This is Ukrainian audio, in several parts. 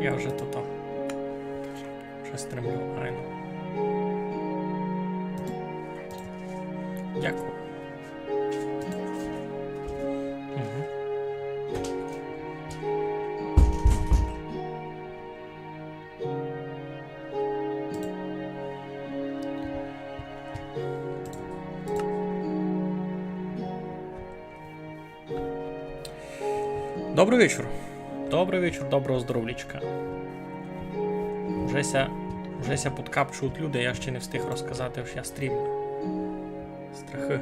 Я вже то. Вже стремлю, айно. Дякую. Угу. Добрий вечір. Добрий вечір, доброго здоров'ячка. Вже подкапчують люди, я ще не встиг розказати, що я стрімлю. Страхи.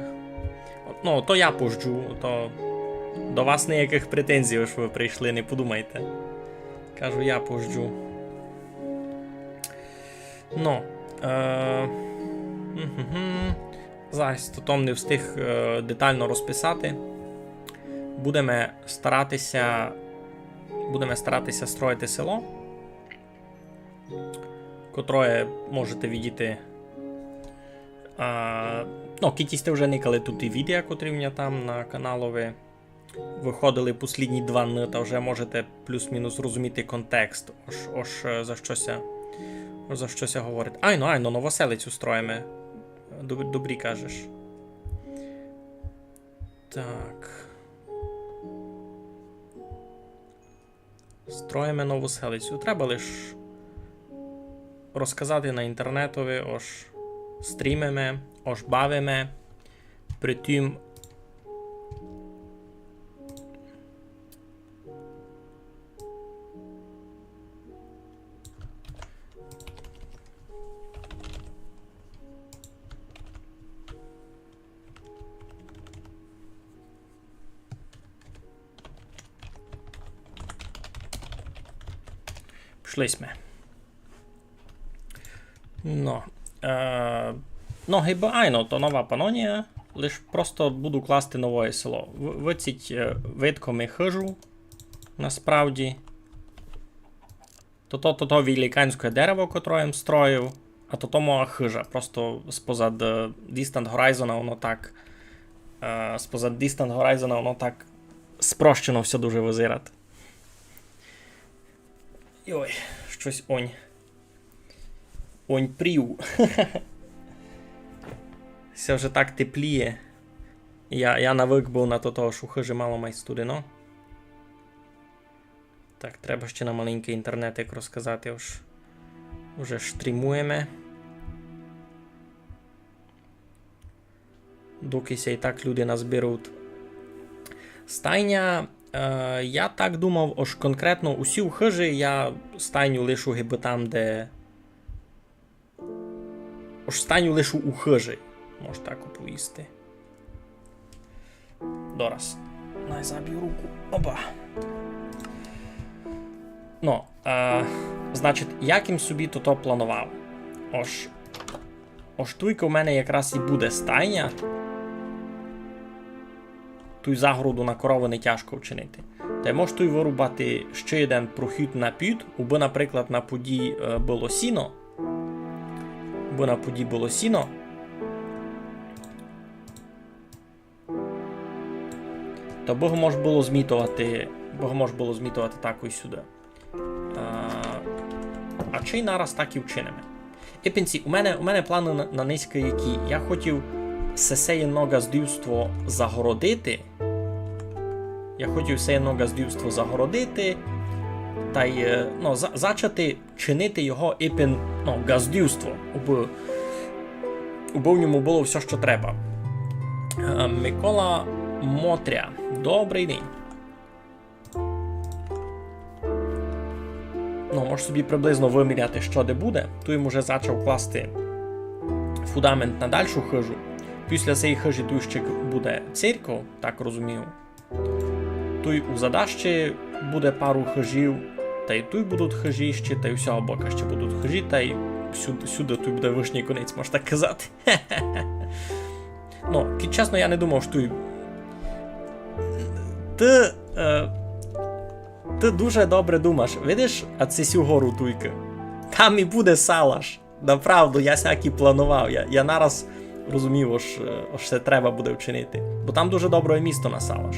Ну, то я пожджу, то до вас ніяких претензій, що ви прийшли, не подумайте. Кажу, я пожджу. Ну, зараз то Том не встиг детально розписати. Будемо старатися строїти село, котре можете видіти. Кіті сте вже никали тут і відео, котрі в мене там на каналові виходили послідні 2 дні, та вже можете плюс-мінус розуміти контекст, за щось говорить. Айно, новоселицю строїмо. Добрі кажеш. Так. Строїмо нову селицю. Треба лише розказати на інтернетові, ось стрімимо, ось бавимо. Притім пішлисьме. Гиба, то нова панонія, лиш просто буду класти нове село. Виціть видком і хижу, насправді. То великанське дерево, котре я строїв, а то моя хижа. Просто спозад Distant Horizon воно так спрощено все дуже визирати. Ой, щось онь прів. Все вже так тепліє. Я навик був на того, що хижі мало май студено. Так, треба ще на маленький інтернетик розказати. Вже стрімуємо. Докися і так люди назберуть. Стайня, я так думав, ось конкретно усі хижі я стайню лишу гиби там, де... Ось стайню лишу у хижі. Може так оповісти. Дораз. Най заб'ю руку. Опа. Значить, яким собі то планував? Ось туйка в мене якраз і буде стайня. Ту загороду на корови не тяжко вчинити. Та й можу вирубати ще один прохід на під, аби, наприклад, на поді було сіно. То Бог може було змітувати так і сюди. А чи й нараз так і вчинимо. І пенсі, у мене плани на низькі які. Я хотів сесеє нога здівство загородити. Та й зачати чинити його іпен газдівство. У в ньому було все, що треба. Микола Мотря. Добрий день. Можеш собі приблизно виміряти, що де буде. Тут їм вже почав класти фундамент на дальшу хижу. Після цієї хижі тут ще буде церква, так розумію. Тут у задащі буде пару хижів, та й тут будуть хижі ще, та й усього бока ще будуть хижі, та й сюди тут буде вишній конець, можна так казати. Чесно, я не думав, що ти дуже добре думаєш. Видиш, а це сю гору туйки. Там і буде салаш. Направду, я всякі планував. Я нараз розумів, що це треба буде вчинити. Бо там дуже добре місто на салаш.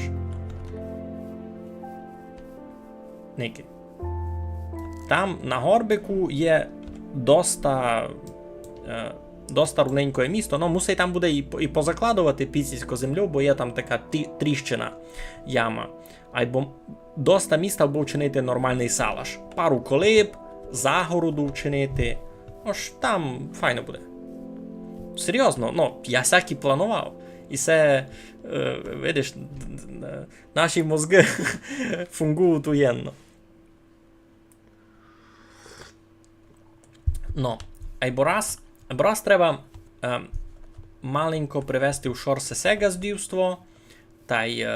Ники. Там на горбику є доста рівненьке місто, ну мусить там буде і позакладувати піцівську землю, бо є там така тріщина яма. Або доста міста або вчинити нормальний салаш. Пару колиб, загороду вчинити. Ось там файно буде. Серйозно, ну, я всякі планував. І це, видиш, наші мозги фунгують уєнно. Ну, або раз треба маленько привести в шорсе газдівство, та й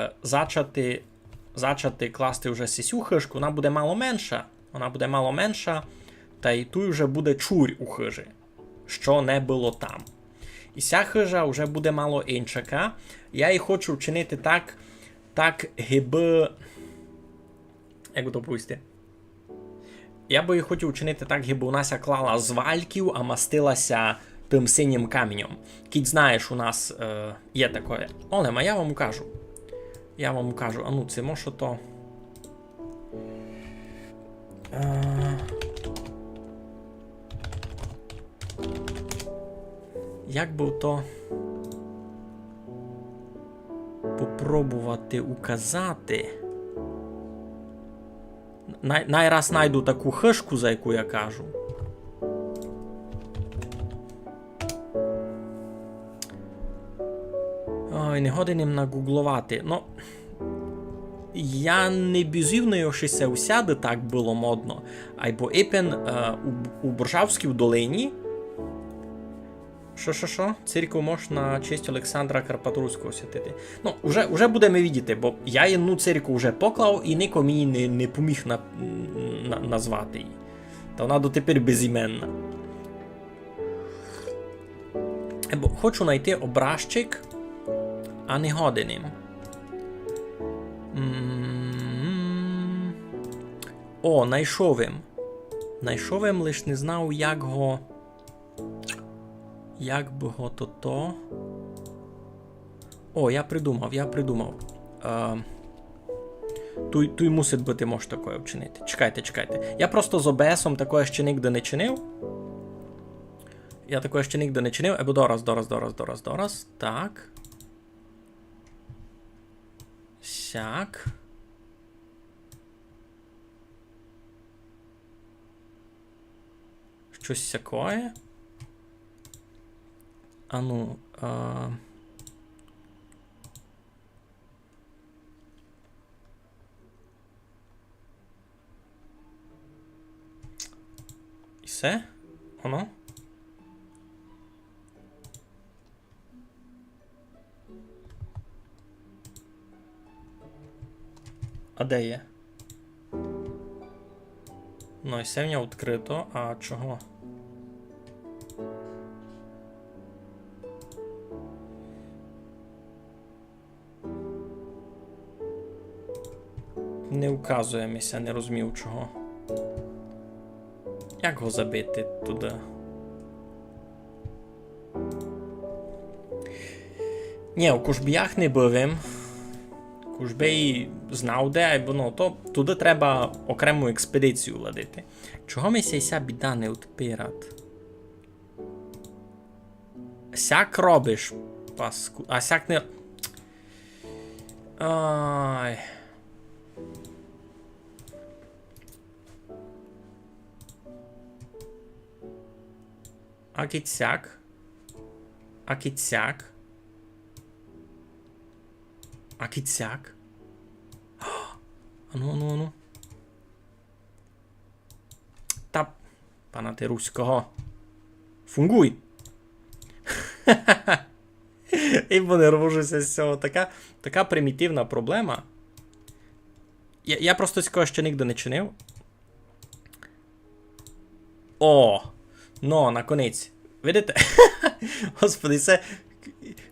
зачати класти вже сісю хижку, вона буде мало менша, та й тут вже буде чурь у хижі, що не було там. І ця хижа вже буде мало іншака. Я її хочу вчинити так гиби... Як би то повісти? Я би її хотів вчинити так, гиби у нас клала з вальків, а мастилася тим синім каменем. Кіть знаєш, у нас є таке. Олема, я вам укажу. А ну, це може то... Як би то попробувати указати? Найраз найду таку хишку, за яку я кажу. Ой, не годен їм нагуглувати. Ну, я не бізивно, що це усяде так було модно. Або епен у Боржавській долині. Що? Церкву можна на честь Олександра Карпаторського святити. Ну, вже будемо видіти, бо я одну церкву вже поклав і ніко мені не поміг назвати її. Та вона дотепер безіменна. Бо хочу знайти образчик, а не годиним. О, найшовим. Найшовим, лиш не знав, як го... Як би го то... О, я придумав. Туй мусить бути, може таке вчинити. Чекайте. Я просто з ОБСом такое ще нігде не чинив. Або дораз. Так. Сяк. Щось сякое. А ну, І все? Воно? А де є? Ну, і все в нього відкрито, а чого? Не вказує мися, не розумів чого. Як його забити туди? Ні, у Кужбіях не бивим. Кужбій знав де, або ну, то туди треба окрему експедицію ладити. Чого ми ся біда не відпират? Сяк робиш, паску, а сяк не... Ай... Акіцяк. Ану. Та, пана ти руського. Фунгуй. І понервужуся з цього. Така примітивна проблема. Я просто цього ще ніде не чинив. О! Ну, наконець. Видите? Господи, це...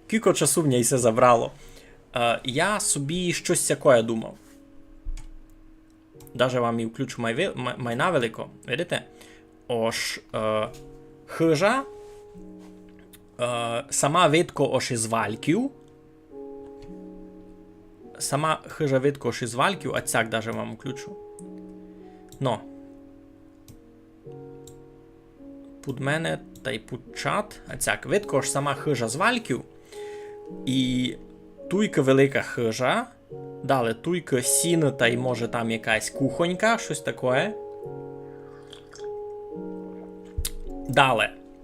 Кілько часу мені це забрало. Я собі щось таке думав. Даже вам і включу майна велико. Видите? Ож хижа сама видко ож із вальків. А цяк даже вам включу. Но. Під мене та й під чат. А цяк, видко ж сама хижа з вальків. І туйка велика хижа. Далі туйка сіна та й може там якась кухонька, щось таке.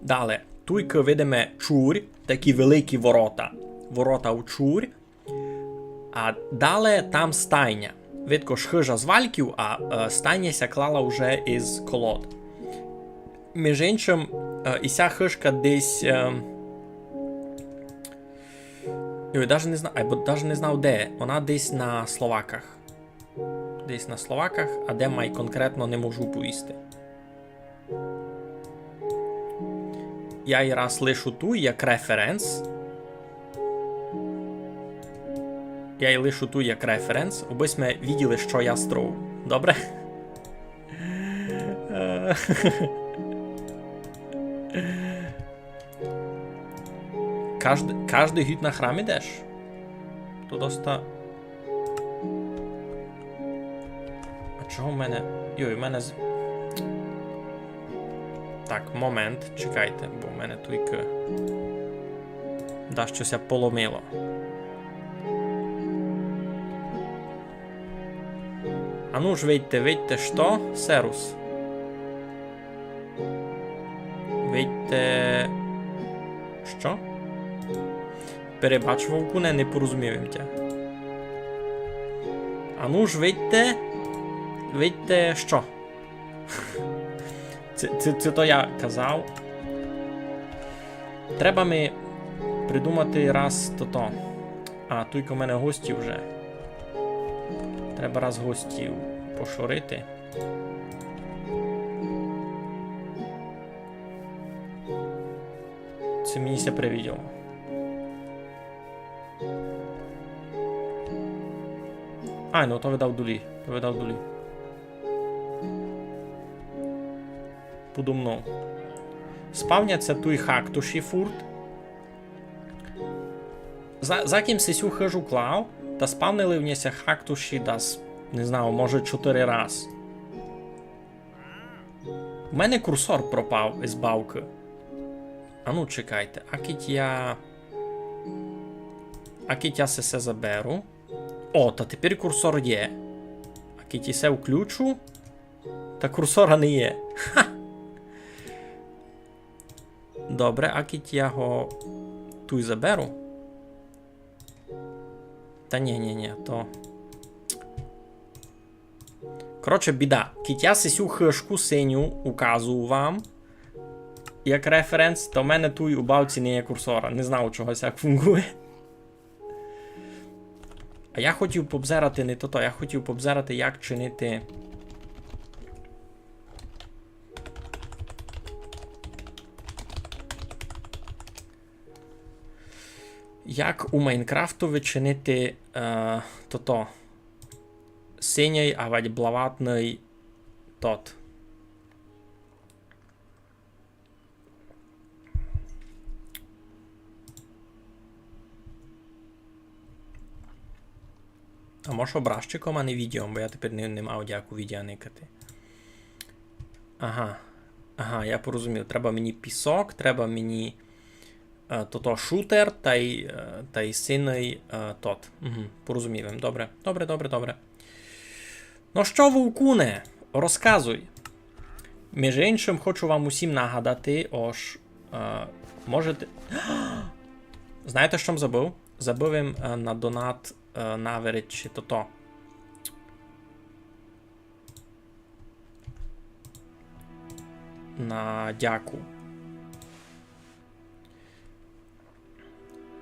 Далі. Туйка видиме чурь, такі великі ворота. Ворота у чурь. А далі там стайня. Видко ж хижа з вальків, а стайня ся клала вже із колод. Між іншим, і ця хижка десь... Я навіть не знаю, або навіть не знав де. Вона десь на Словаках. Десь на Словаках, а де май конкретно не можу повісти. Я її раз лишу ту, як референс. Аби ми виділи, що я строю. Добре? Каждый гід на храм ідеш? То доста... А чого в мене... Йой, в мене... Так, момент, чекайте, бо в мене тільки... Да, щось поломило. А ну ж, вийдьте, що? Серус. Вийдьте... Що? Перебач, Вовкуне, не порозумів тя. А ну ж, вийдьте, що? Це то я казав. Треба ми придумати раз то. А, тільки в мене гості вже. Треба раз гостів пошорити. Це мені ся привіділо. А, ну то видав дулі. Подумно. Спавняться туй хактуші фурт. За ким сесю хижу клав, та спавнили вняся хактуші дас, не знаю, може 4 раз. У мене курсор пропав із бавки. А ну чекайте, акіть я се заберу. О, та тепер курсор є. Акіть я се включу, та курсора не є. Ха! Добре, акіть я го тут заберу. Та ні, то... Коротше, біда. Кіть я сесю хишку синю указую вам. Як референс, то в мене тут у бавці не є курсора. Не знав, чогось як фунгує. А я хотів побзерати не то. Я хотів побзерати, як чинити... Як у Майнкрафтові чинити синій, а вадь блаватний тот. А може образчиком, а не відео, бо я тепер не мав дяку відео никати. Ага, я порозумів. Треба мені пісок, треба мені шутер та й синій тот. Порозумів. Добре. Ну що, Вовкуне, розказуй. Між іншим, хочу вам усім нагадати, можете... Знаєте, що забув? Забув їм на донат наверить чи то. На дяку.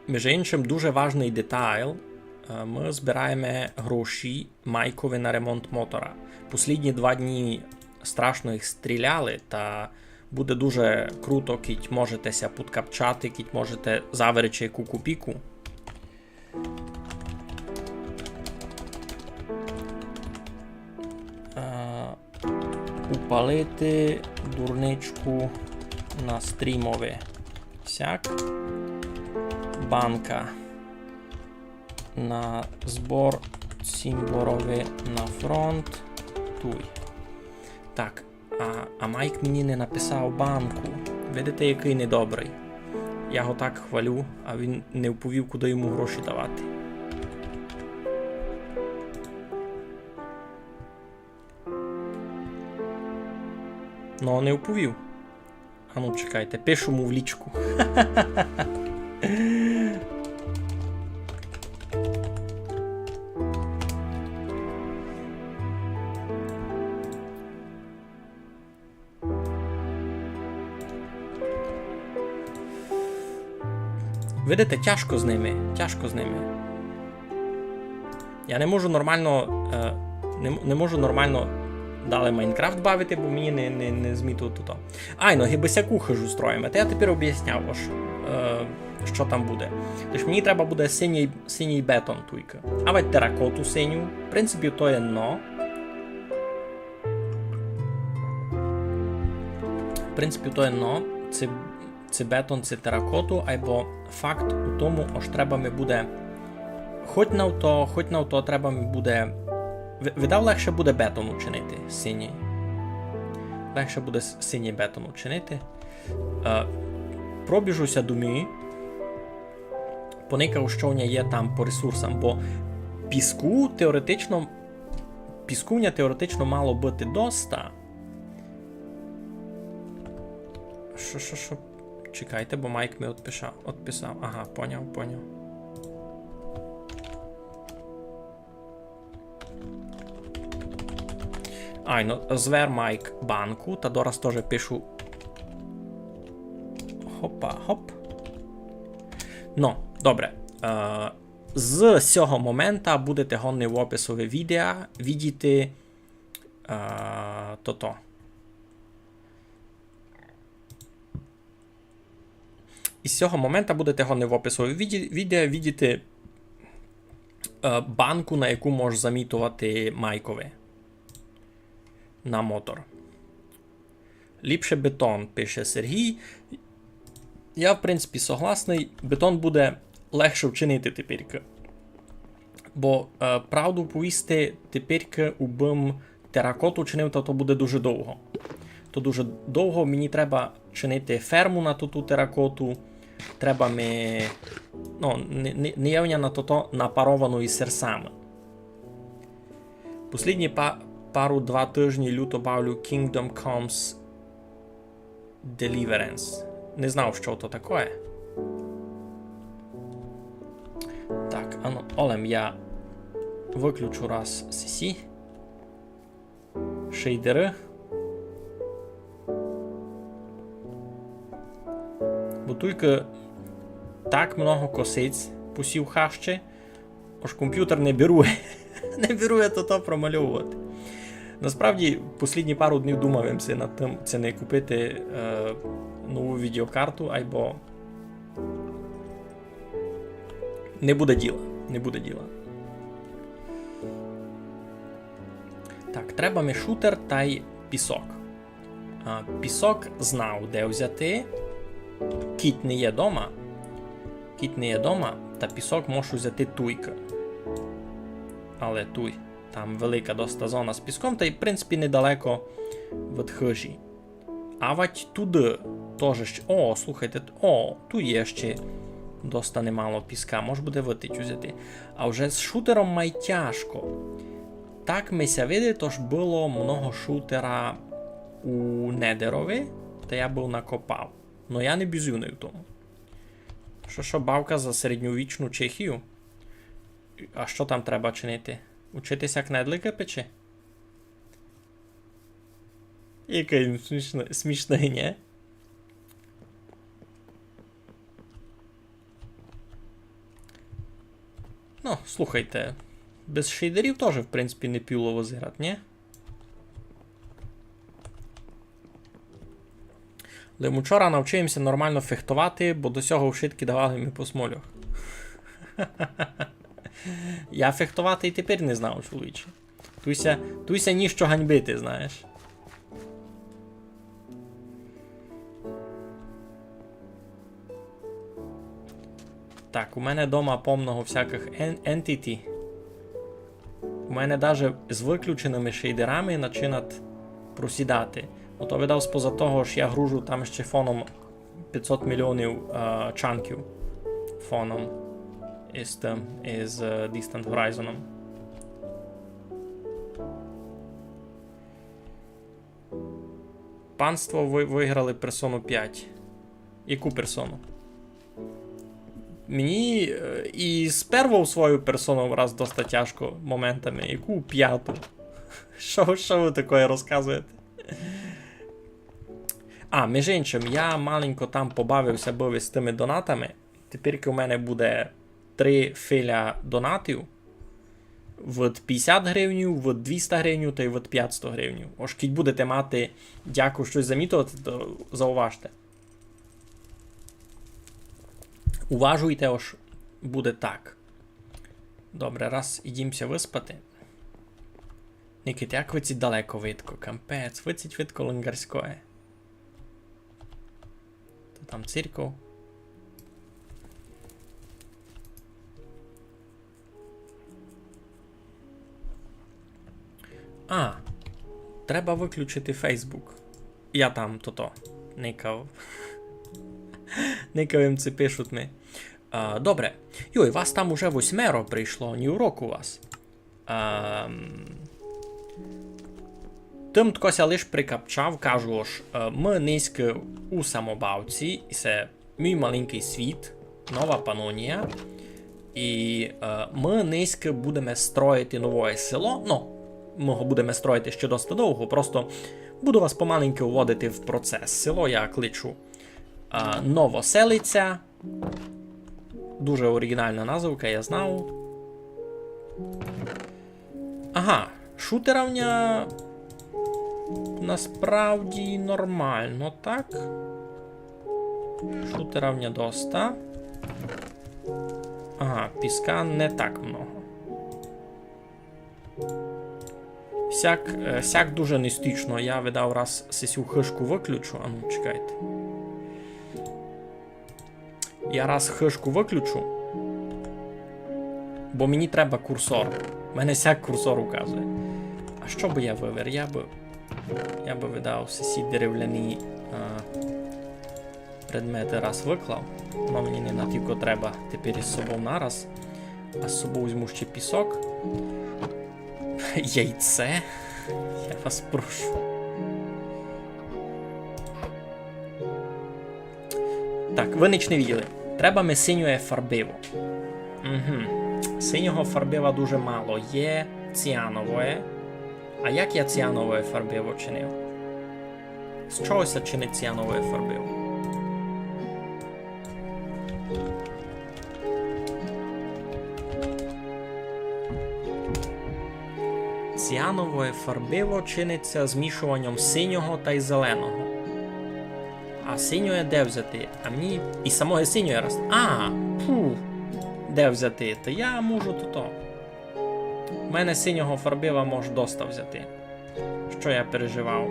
Між іншим, дуже важний детайл. Ми збираємо гроші Майкові на ремонт мотора. Послідні 2 дні страшно їх стріляли, та буде дуже круто, кіть можетеся підкапчати, кіть можете заверечи куку-піку. Упалити дурничку на стрімові. Сяк. Банка на збор Цімборові на фронт. Туй. Так, а Майк мені не написав банку. Видите, який недобрий. Я його так хвалю, а він не вповів, куди йому гроші давати. Ну, не вповів. А ну, чекайте, пишу му в лічку. Видите, тяжко з ними, тяжко з ними. Я не можу нормально, не можу нормально далі Майнкрафт бавити, бо мені не змітило тут. Айно, гибисяку хижу строїмо. Та я тепер об'ясняв, що там буде. Тож мені треба буде синій бетон туйка. А теракоту синю, в принципі, то є но. В принципі, то є но. Це бетон, це теракоту, або факт у тому, що треба ми буде хоч на авто треба ми буде видав, легше буде бетон учинити синій. Легше буде синій бетон учинити. Пробіжуся до мій. Поникав, що в є там по ресурсам, бо піскуня теоретично мало бути доста. Що? Чекайте, бо Майк ми відписав. Ага, поняв. Айно, звер Майк банку, та дораз теж пишу. Хоп. Ну, добре. З цього моменту будете гонні в описові відео видіти то. І з цього моменту будете гонні в описові відео видіти банку, на яку можеш замітувати Майкові на мотор. Ліпше бетон, пише Сергій. Я, в принципі, согласний. Бетон буде легше вчинити тепер. Бо, правду повісти, тепер убим теракоту чинив, то буде дуже довго. То дуже довго мені треба чинити ферму на ту теракоту. Треба ми... не явня на то напаровану із серсами. Послідні пару-два тижні люто бавлю Kingdom Comes Deliverance. Не знав, що то таке. Так, олем я виключу раз CC. Шейдери. Бо тільки так много косиць посів хащі, аж комп'ютер не берує. Не берує то промальовувати. Насправді, послідні пару днів думав над тим, це не купити нову відеокарту, або не буде діла. Так, треба ми шутер та й пісок. Пісок знав, де взяти. Кіт не є дома, та пісок можу взяти туйка. Але туй. Там велика доста зона з піском, та й, в принципі, недалеко від хижі. А вать туди теж. Слухайте, тут є ще доста немало піска, може буде витить взяти. А вже з шутером май тяжко. Так ми ся види, тож було много шутера у Недерові, та я був накопав. Но я не бізюний в тому. Що бавка за середньовічну Чехію? А що там треба чинити? Учитися кнедлика печи? Який смішний, не? Ну, слухайте, без шейдерів теж, в принципі, не пілово зіграти, не? Але ми вчора навчимося нормально фехтувати, бо до цього вшитки давали ми по смолях. Я фехтувати і тепер не знав, чоловіче. Туйся ніщо ганьбити, знаєш. Так, у мене дома повного всяких entity. У мене навіть з виключеними шейдерами начинат просідати. Ото видав споза того, що я гружу там ще фоном 500 мільйонів чанків фоном із Distant Horizon. Панство виграли персону 5. Яку персону? Мені і з перву свою персону раз досить тяжко моментами. Яку п'яту? Що ви таке розказуєте? Між іншим, я маленько там побавився з тими донатами. Тепер у мене буде 3 філя донатів. Від 50 гривень, від 200 гривень та й від 500 гривень. Ось, кіть будете мати дяку щось замітувати, то зауважте. Уважуйте, ось буде так. Добре, раз ідімося виспати. Никит, як ви ці далеко видко? Кампець, ви ці видко лунгарської. То там церков. Треба виключити Facebook. Я там то-то никав. Никав їм це пишуть ми. Добре. Йой, вас там уже 8 прийшло, ні урок у вас. Тим ткося лиш прикапчав, кажу ж, ми низьки у самобавці, і це мій маленький світ, нова Панонія, і ми низьки будемо строїти нове село, ми його будемо строїти ще досить довго, просто буду вас помаленьки вводити в процес. Село я кличу Новоселиця, дуже оригінальна називка, я знав. Шутеравня насправді нормально, так? Шутеравня доста. Піска не так много. Сяк дуже нестично. Я видав раз сесю хишку виключу. Чекайте. Я раз хишку виключу. Бо мені треба курсор. У мене сяк курсор указує. А що би я вивер? Я би видав сесі деревляні предмети раз виклав. Воно мені не натільки треба тепер із собою нараз. А з собою візьму ще пісок. Яйце? Я вас прошу. Так, ви ніч не виділи. Треба ми синьої фарбиво. Синього фарбива дуже мало. Є ціанове. А як я ціанове фарбиво чинив? З чогося чинить ціанове фарбиво? Ціанове фарбиво чиниться змішуванням синього та й зеленого. А синьої де взяти? А мені і самого синьої раз. Де взяти? Та я можу то. У мене синього фарбива може доста взяти. Що я переживав?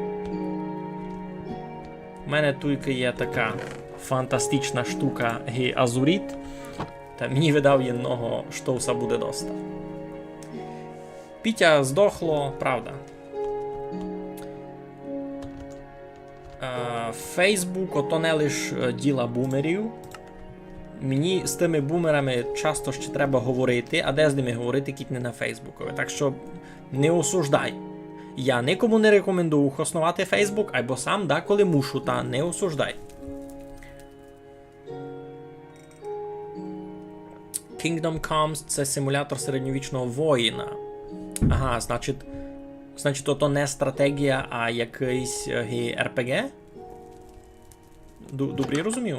У мене тільки є така фантастична штука азуріт. Та мені видав єдного, що все буде доста. Пітя здохло, правда. Фейсбук ото не лиш діла бумерів. Мені з тими бумерами часто ще треба говорити, а де з ними говорити, кіть не на Фейсбукові. Так що не осуждай. Я нікому не рекомендую основати Фейсбук, або сам деколи мушу, та не осуждай. Kingdom Comes – це симулятор середньовічного воїна. Значить, ото не стратегія, а якийсь RPG? Добре розумів?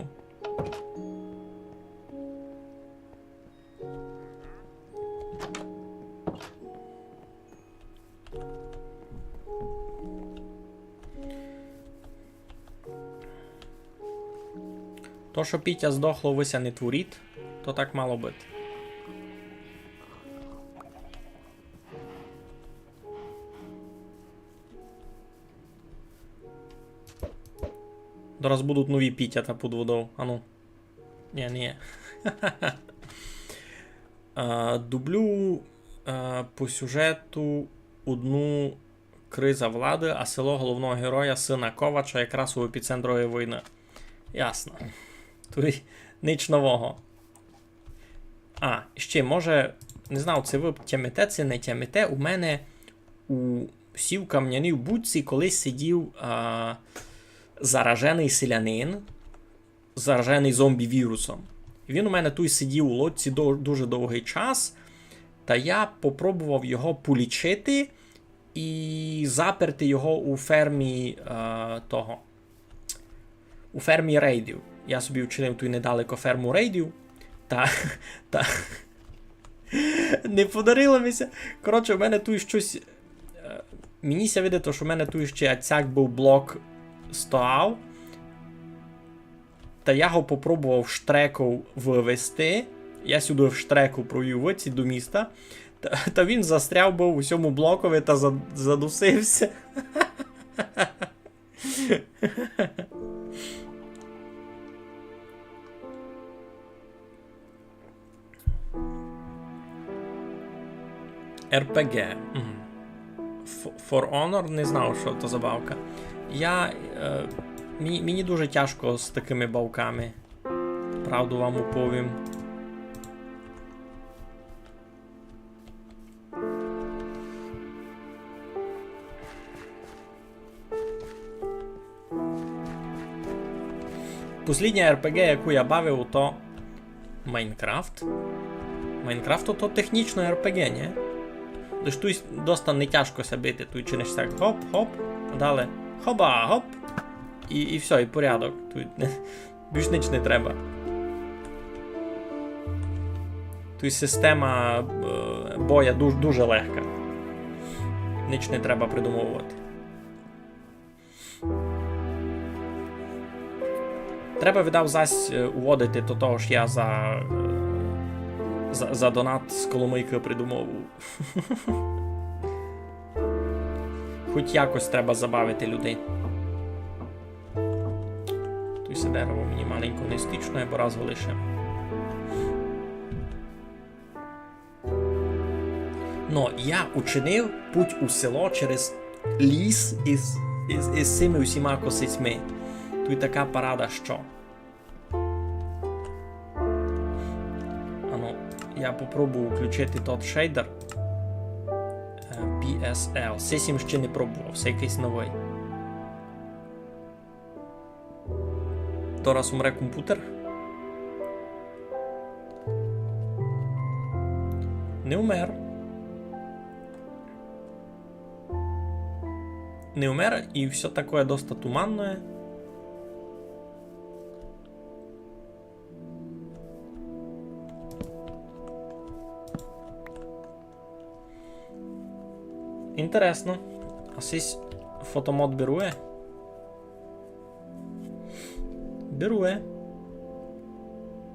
То, що Пітя здохло, вися не творіть, то так мало бути. Зараз будуть нові Пітя та під водою. Ні. Дублю по сюжету одну криза влади, а село головного героя, сина Ковача, якраз у епіцентрові війни. Ясно. Тут ніч нового. А, ще, може, не знав, це ви тямите, це не тямите. У мене у сів кам'яній будці колись сидів заражений селянин, заражений зомбі-вірусом. Він у мене тут сидів у лодці дуже довгий час, та я попробував його полічити і заперти його у фермі у фермі рейдів. Я собі вчинив тут недалеко ферму рейдів, та не подарилося. Коротше, в мене тут щось... Мені ся видно, що в мене тут ще цяк був блок стояв. Та я його попробував штреком вивести. Я сюди в штреку провів виці до міста. Та він застряв був у цьому блокові та задусився. RPG. For Honor, не знав, що це за бавка. Мені дуже тяжко з такими бавками. Правду вам оповім. Послідня RPG, яку я бавив, то Майнкрафт. Майнкрафт то технічно RPG, не? Тож тут доста не тяжко ся бити, тут чиниш так хоп-хоп, а далі хоба-хоп, і все, і порядок. Тут більш ніч не треба. Тут система боя дуже легка. Ніч не треба придумовувати. Треба, видав, зась уводити до того ж я за донат з Коломийки придумовував. Хоч якось треба забавити людей. Тут все дерево мені маленько не стичне, бо раз лише. Но я учинив путь у село через ліс із цими усіма косицьми. Тут така парада, що. Я попробую включити тот шейдер PSL. Сесім ще не пробував, це якийсь новий. То раз умре комп'ютер. Не умер. Не умер, і все таке доста туманне. Інтересно. А сись фотомод берує? Берує.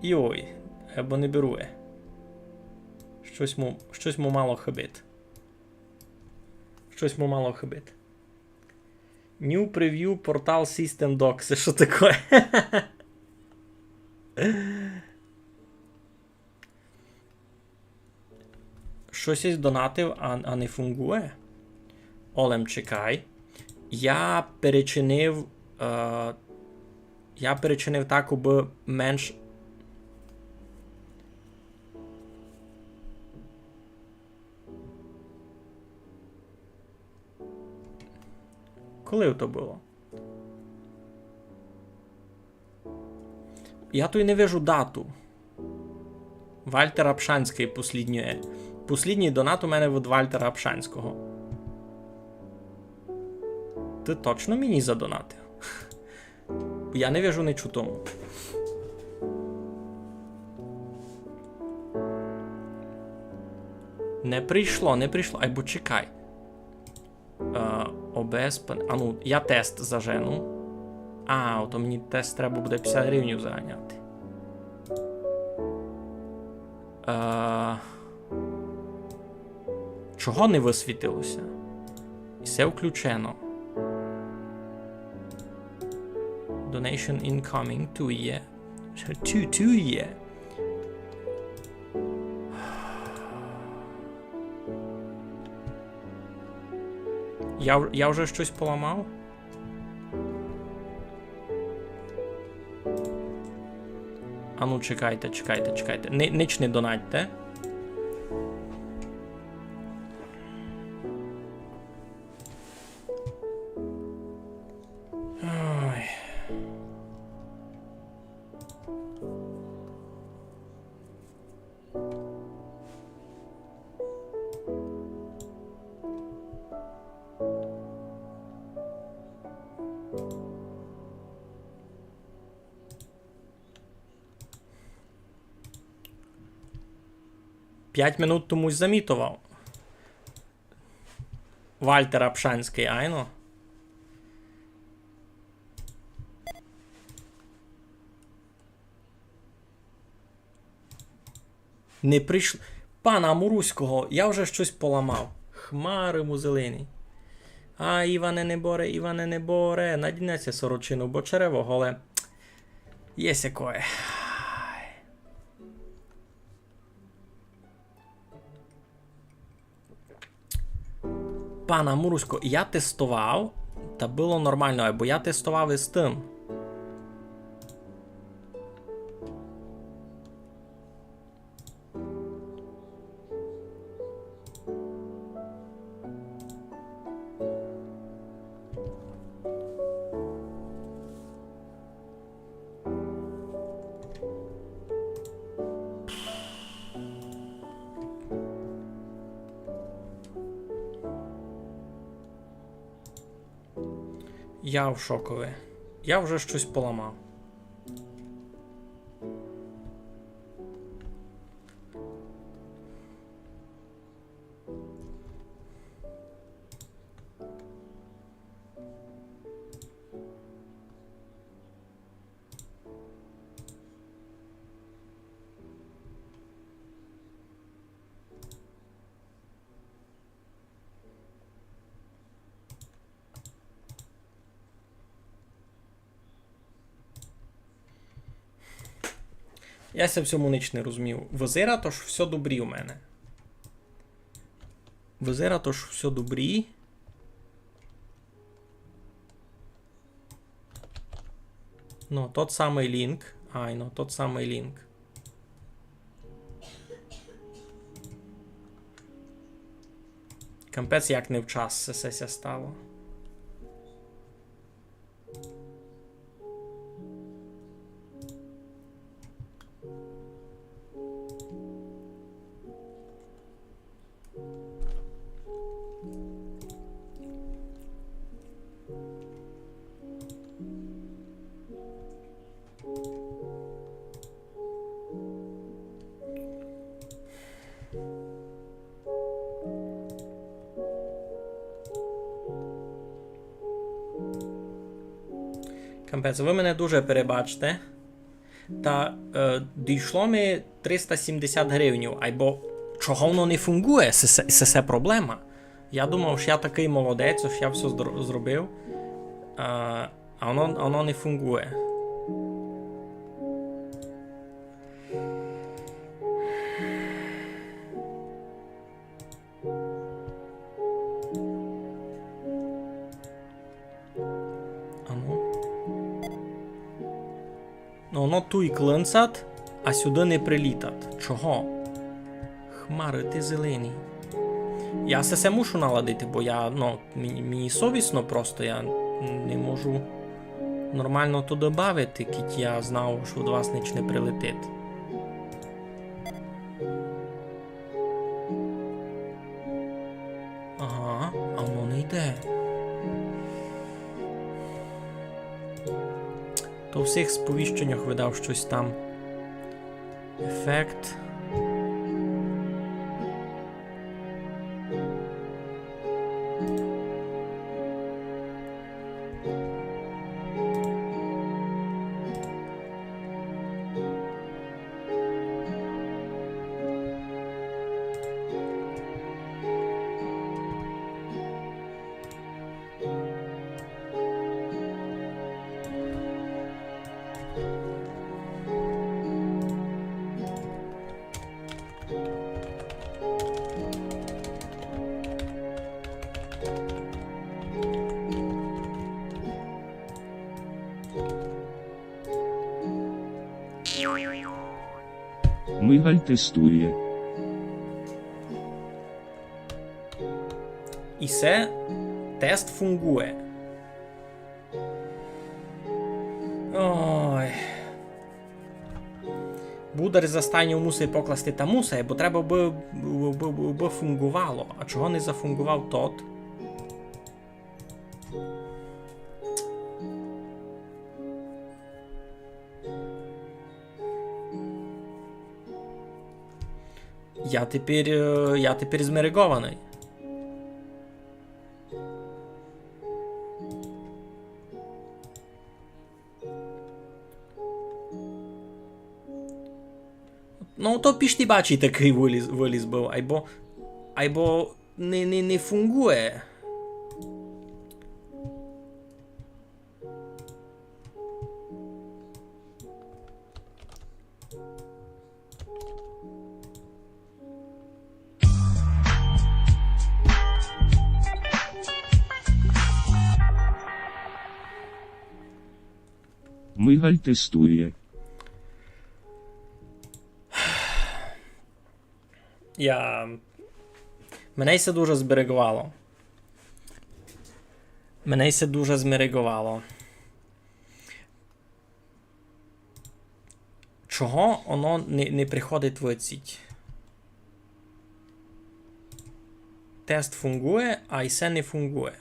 І ой, або не берує. Щось му мало хибить. Щось му мало хибить. New Preview Portal System Dock. Це що таке? Щось із донатив, а не фунгує? Олем, чекай. Я перечинив так, аби менш... Коли то було? Я то й не вижу дату. Вальтер Апшанський послідній донат у мене від Вальтера Апшанського. Ти точно мені задонатив? Я не вижу нічого тому. Не прийшло. Айбо чекай. ОБС... А ну, я тест зажену. То мені тест треба буде 50 гривень заганяти. Чого не висвітилося? І все включено. Donation incoming 2 є. 2 є. Я вже щось поламав? А ну, чекайте. Ніч не донатьте. Ой. П'ять минут комусь замітував. Вальтер Апшанський, айно. Не прийшло. Пана Амуруського, я вже щось поламав. Хмари музелині. А, Іване не боре. Надінеться сорочину, бо черево голе. Єсь якое. Пана Амурусько, я тестував, та було нормально, бо я тестував із тим. Я в шокові. Я вже щось поламав. Я ся в цьому ніч не розумів. Визира, то ж все добрі у мене. Визира, то ж все добрі. Ну, тот самий лінк. Айно, тот самий лінк. Кампець як не в час це сесія стало. Кампець, ви мене дуже перебачте. Та дійшло ми 370 гривень, або чого воно не фунгує, це проблема. Я думав, що я такий молодець, що я все зробив, а воно не фунгує. Воно ту і клинцат, а сюди не прилітат. Чого? Хмари, ти зелений. Я все мушу наладити, бо я, мені совісно просто, я не можу нормально то добавити, кіть я знав, що від вас ніч не прилетить. Ага, а воно не йде. То у всіх сповіщеннях видав щось там. Ефект. Мигаль тестує. І це тест фунгує. Ой. Будар за останнього мусить покласти та мусить, бо треба би фунгувало. А чого не зафунгував тот? Я тепер змерегований. Ну, то пішли бачить такий виліз був, або не фунгує. Мигаль тестує. Мене це дуже зберегувало. Мене це дуже змерегувало. Чого воно не приходить в оціть? Тест фунгує, а і це не фунгує.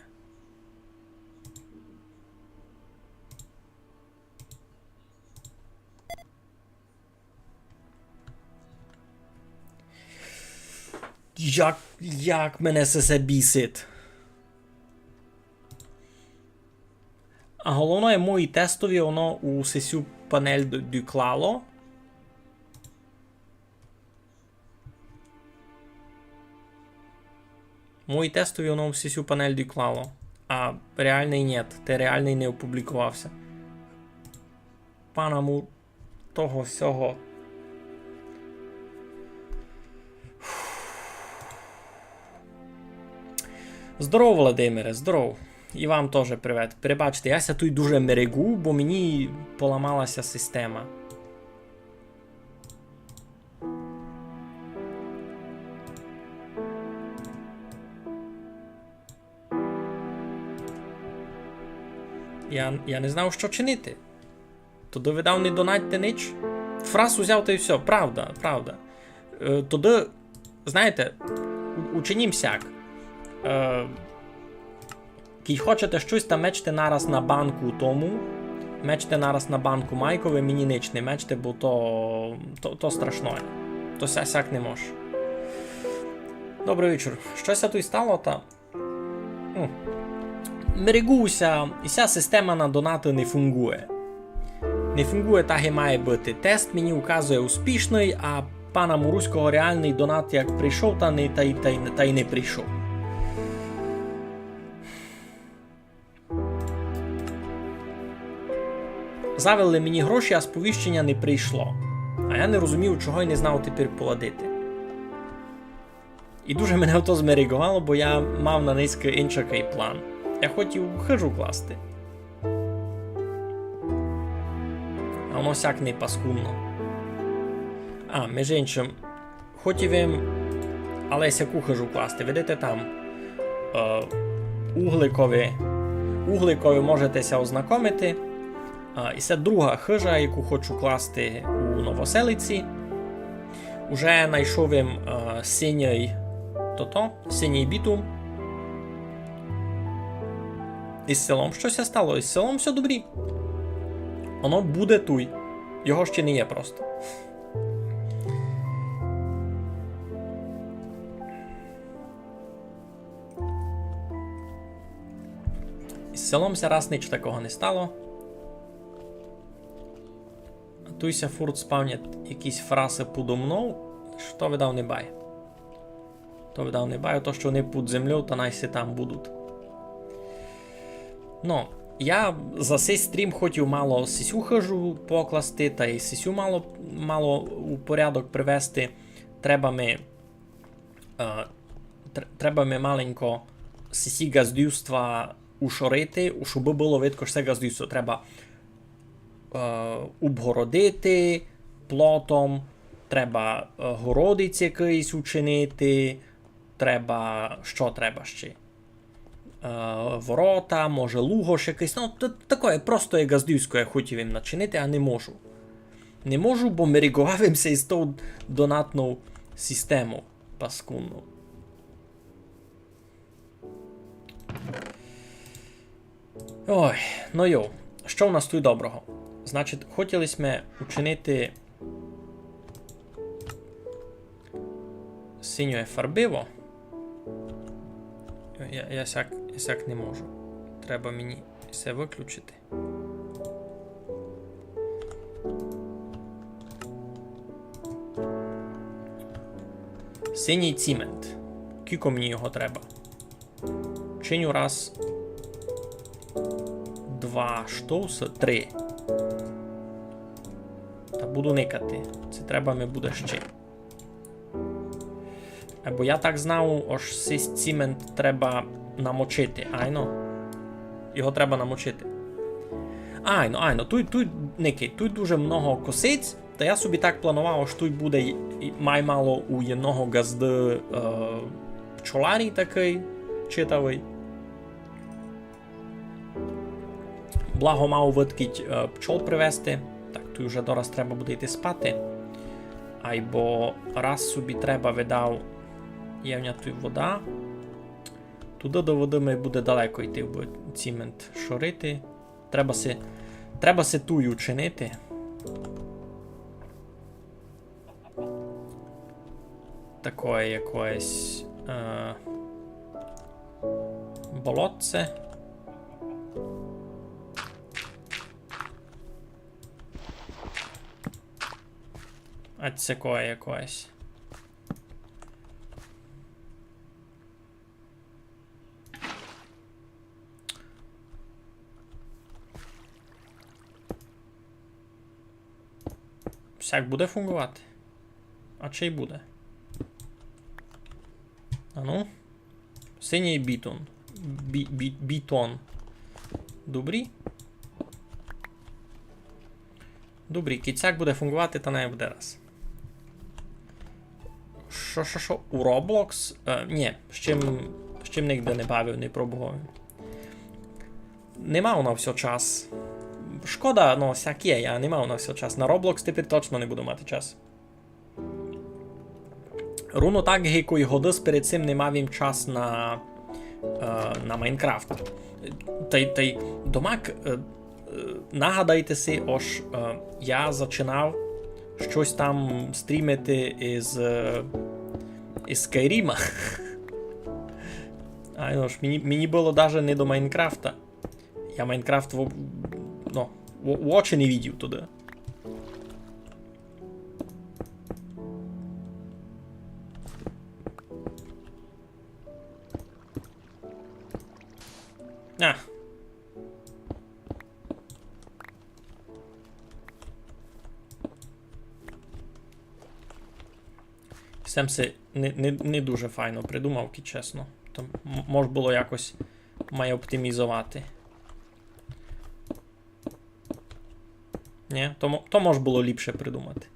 Як мене це бісить. А головне, мої тестові, воно у сесю панель доклало. Мої тестові, воно у сесю панель доклало. А реальний нет. Те реальний не опублікувався. Панаму того всього. Здоров, Владимире, здоров. І вам теж привет. Перебачте, я тут дуже мерегу, бо мені поламалася система. Я не знав, що чинити. Тоді видав не донатьте ніч. Фраз узяв та й все. Правда, правда. Тоді, знаєте, учинім сяк. Кій хочете щось, та мечте нараз на банку тому. Мечте нараз на банку майкове, мені ніч не мечте, бо то страшно. То сяк не може. Добрий вечір. Щось тут стало, та... Мерегуся, і ця система на донати не фунгує. Не фунгує так і має бути. Тест мені указує успішний, а пана Муруського реальний донат як прийшов, та й не прийшов. Завели мені гроші, а сповіщення не прийшло. А я не розумів, чого й не знав тепер поладити. І дуже мене то змерегувало, бо я мав на низький інший план. Я хотів хижу класти. А воно сяк не паскудно. А, між іншим, хотів їм, але сяку хижу класти. Видите там угликові можетеся ознакомити. І це друга хижа, яку хочу класти у Новоселиці. Уже знайшов їм синій бітум. Із селом щось стало, із селом все добрі. Воно буде туй. Його ще не є просто. Із селом раз ніч такого не стало. А туйся фурт спавнять якісь фраси подо мною, що видав не бай. То видав не бай, то що вони під землею, та найсі там будуть. Ну, я за цей стрім хотів мало сисю хижу покласти, та й сисю мало у порядок привести. Треба ми маленько сисі газдюства ушорити, щоб було видко, що це газдюство. Треба обгородити, плотом, треба городець якийсь учинити, треба, що треба ще? Ворота, може лугош якийсь, ну, таке просто як газдівське я хотів їм начинити, а не можу. Не можу, бо ми регувавимося із ту донатну систему паскудну. Ой, ну йоу, що в нас тут доброго? Значить, хотіли ми учинити синє фарбиво. Я сяк не можу. Треба мені все виключити. Синій цемент. Кілько мені його треба? Чиню раз, два штовси, три. Та буду никати. Це треба ми буде ще. Бо я так знав, ось цей цемент треба намочити. Айно. Його треба намочити. Айно. Тут дуже много косиць. Та я собі так планував, що тут буде мало у одного газди пчоларій такий читавий. Благо мав виткіть пчол привезти. Так, тут вже дораз треба буде йти спати. Айбо раз собі треба видав євня тут вода. Туди до води ми буде далеко йти, бо цемент шорити. Треба се тую учинити. Такое якесь болотце. А це кое якось. Всяк буде фунгувати? А чи й буде? Ану. Синій бітон. Бітон. Добрі? Добрі, кіцяк буде фунгувати, та не буде раз. Що? У Roblox? Ні, з чим ніде не бавив, не пробував. Не мав на все час. Шкода, ну, всяк є, я не мав на все час. На Roblox тепер точно не буду мати час. Руно так гейкої годи перед цим не мав їм час на Майнкрафт. Та й домак, нагадайте си, ось я починав щось там стрімити із Скайріма. Мені було навіть не до Майнкрафта. Я Майнкрафт в очі не видів туди. Сем се не дуже файно придумав, чесно. То може було якось має оптимізувати. Ні, то може було ліпше придумати.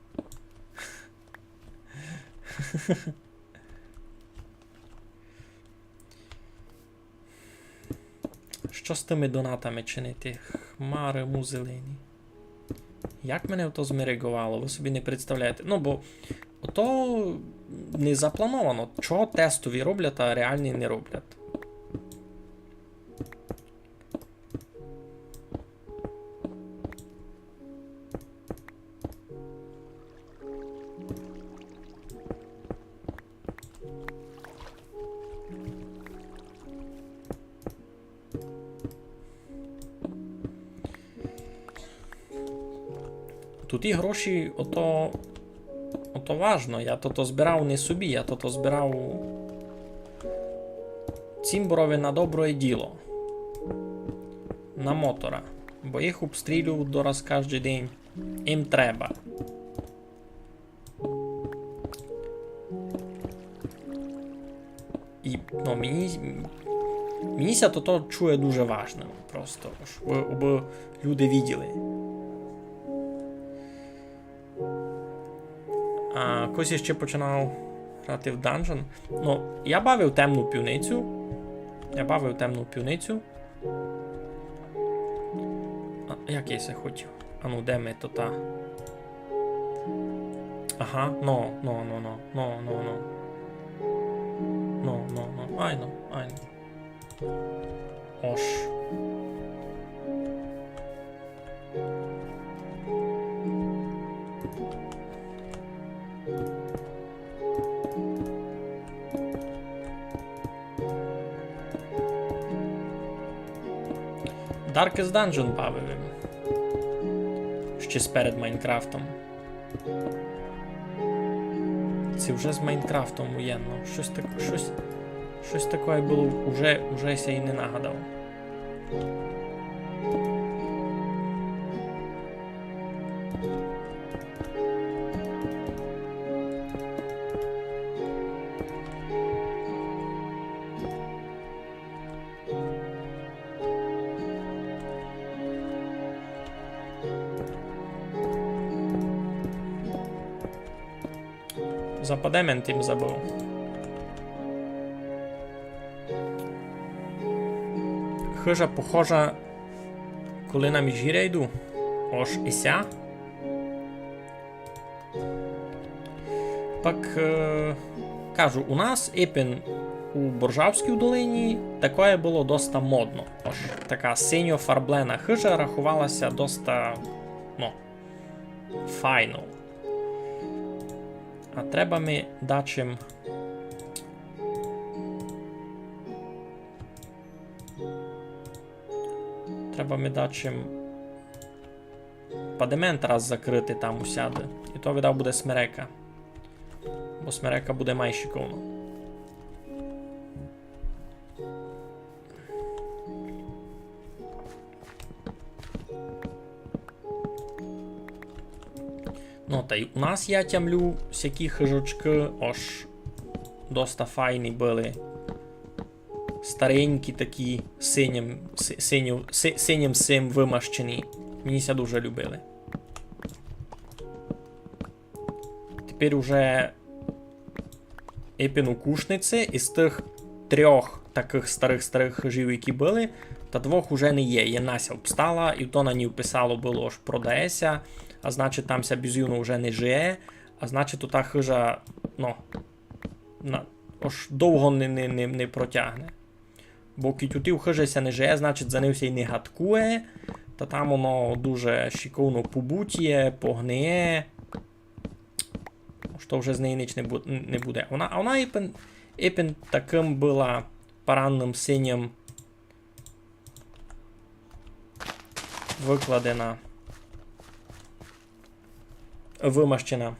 Що з тими донатами чинити? Хмари му зелені. Як мене ото змерегувало? Ви собі не представляєте. Ну, бо ото не заплановано. Чого тестові роблять, а реальні не роблять? Тут і гроші, ото важно. Я то збирав не собі, я то збирав цімборові на добре діло. На мотора. Бо їх обстрілюють дораз кожен день. Їм треба. І, ну, мені ся то чує дуже важливо. Просто, щоб люди виділи. А хтось ще починав грати в Dungeon. Ну, я бавив темну півницю. А, як я це хотів? А ну, де ми то та? Ага, no. I know. Ош. Darkest Dungeon бавив. Ще перед Майнкрафтом. Це вже з Майнкрафтом воєнно. Щось таке було, вже ся і не нагадав. За падементом забув. Хижа похожа, коли на міжгір'я йду. Ош і ся. Пак, кажу, у нас Епін у Боржавській долині таке було доста модно. Ош, така синьо-фарблена хижа рахувалася доста, ну, файно. А треба ми дачим падемент раз закрити там усяде. І то віддав буде смерека. Бо смерека буде майшиковно. Ну, та й у нас я тямлю всякі хижочки, аж доста файні були. Старенькі такі, синім сим вимащені. Мені ся дуже любили. Тепер уже Епін у кушниці, із тих 3 таких старих хижів, які були, та 2 уже не є. Є Нася обстала, і то на ній вписало було, аж продається. А значить, там ся бізюно вже не жиє, а значить, та хижа, ну, аж довго не протягне. Бо кітютів хижася не жиє, значить, за ним ся й не гадкує, та там воно дуже шиковно побутіє, погниє. Що вже з неї ніч не буде. Вона Епін таким була паранним синім викладена. Вимащена.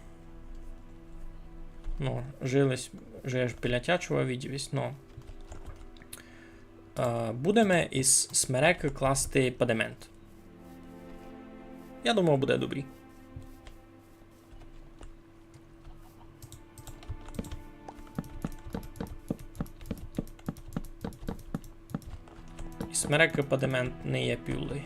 Ну, жились біля тячого відівість, ну. Будемо із смереки класти падемент. Я думаю, буде добрий. І смереки падемент не є пюлей.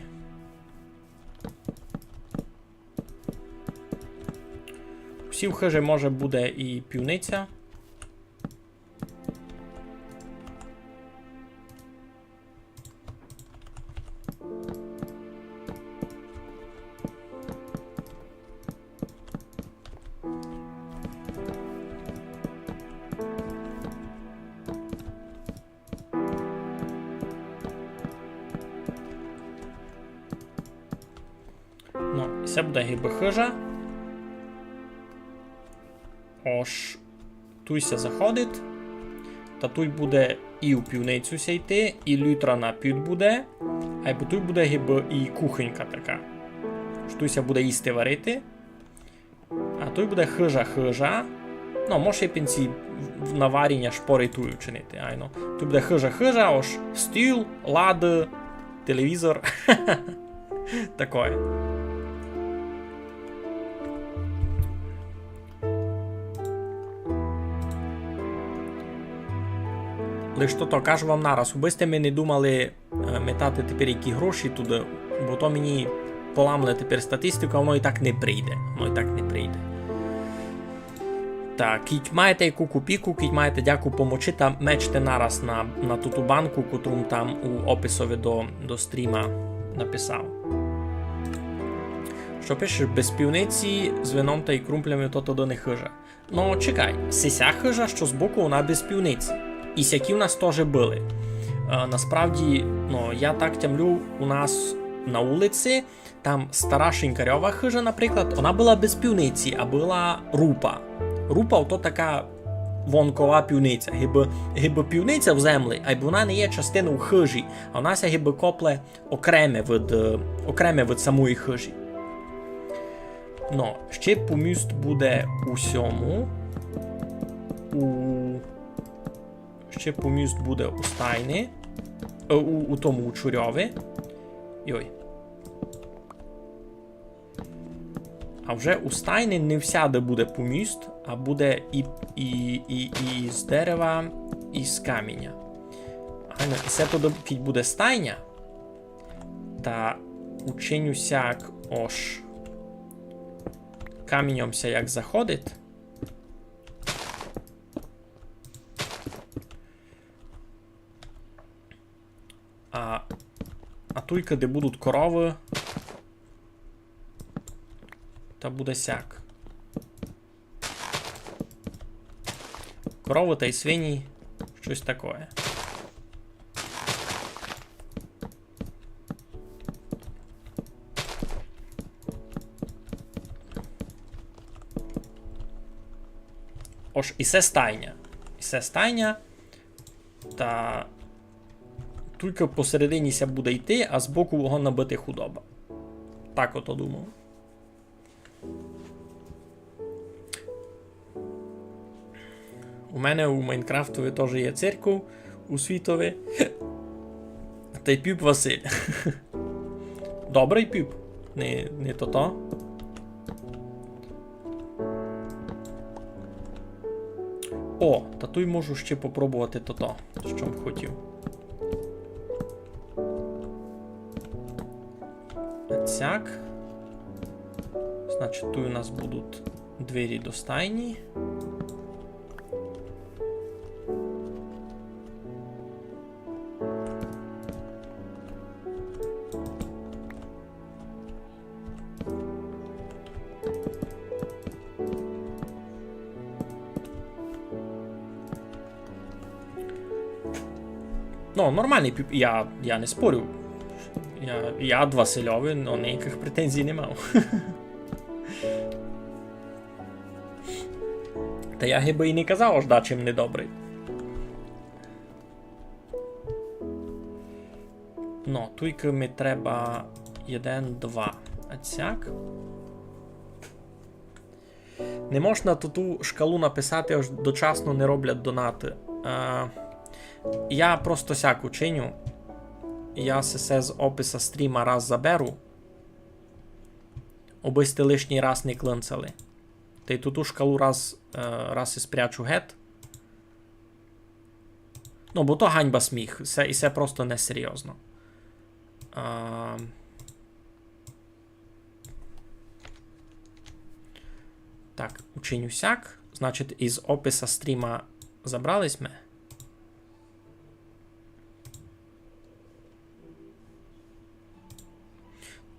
Всі в хижі може буде і півниця. Ну, і це буде гиби хижа. Ож, туйся заходить, та туй буде і у півницю ся йти, і лютра на п'ют буде, а й туй буде гиби і кухонька така. Туйся буде їсти варити, а туй буде хижа. Ну, може і пінці на варіння шпори тую чинити, айно. Туй буде хижа, ож стіл, лади, телевізор, такое. Лиш то кажу вам нараз, убисте ми не думали метати тепер які гроші туди, бо то мені поламали тепер статистику, а воно і так не прийде. Так, кіть маєте яку купіку, кіть маєте дяку помочі та мечте нараз на ту банку, котру там у описові до стріма написав. Що пишеш, без півниці з вином та й крумплями то не хижа. Ну, чекай, сися хижа, що збоку вона без півниці. І сякі в нас теж були. Насправді, ну, я так тямлю, у нас на вулиці, там стара шинкарьова хижа, наприклад, вона була без півниці, а була рупа. Рупа то така вонкова півниця. Гиби півниця в землі, а вона не є частиною хижі, а вона ся гиби копле окреме від самої хижі. Ну, ще поміст буде у сьому. Ще поміст буде у стайні. У тому у чурьові. Йой. А вже у стайні не всяде буде поміст, а буде і з дерева, і з каміння. Гайно, і це тоді буде стайня. Та ученюсяк ош каміннямся як заходить. А туйка, де будуть корови, та буде сяк. Корови та й свині, щось таке. Ож, і це стайня. І це стайня, та тільки посередині ся буде йти, а збоку вогонь набити худоба. Так ото думав. У мене у Майнкрафтові теж є церква у світові. Та й піп Василь. Добрий піп. Не то-то. О, та тут можу ще попробувати то-то, що б хотів. Цяк. Значить, тут у нас будуть двері до стайні. Ну, нормальний піп, я не спорю. Я від Васильові, но ніяких претензій не мав. Та я гиби і не казав, аж да, чим недобрий. Ну, тільки ми треба 1, 2. А цяк. Не можна ту шкалу написати, аж дочасно не роблять донати. Я просто сяку чиню. Я все з описа стріма раз заберу. Аби сте лишній раз не клинцали. Та й ту шкалу раз і спрячу гет. Ну, бо то ганьба сміх. І це просто несерйозно. Так, учиню сяк. Значить, із описа стріма забрались ми.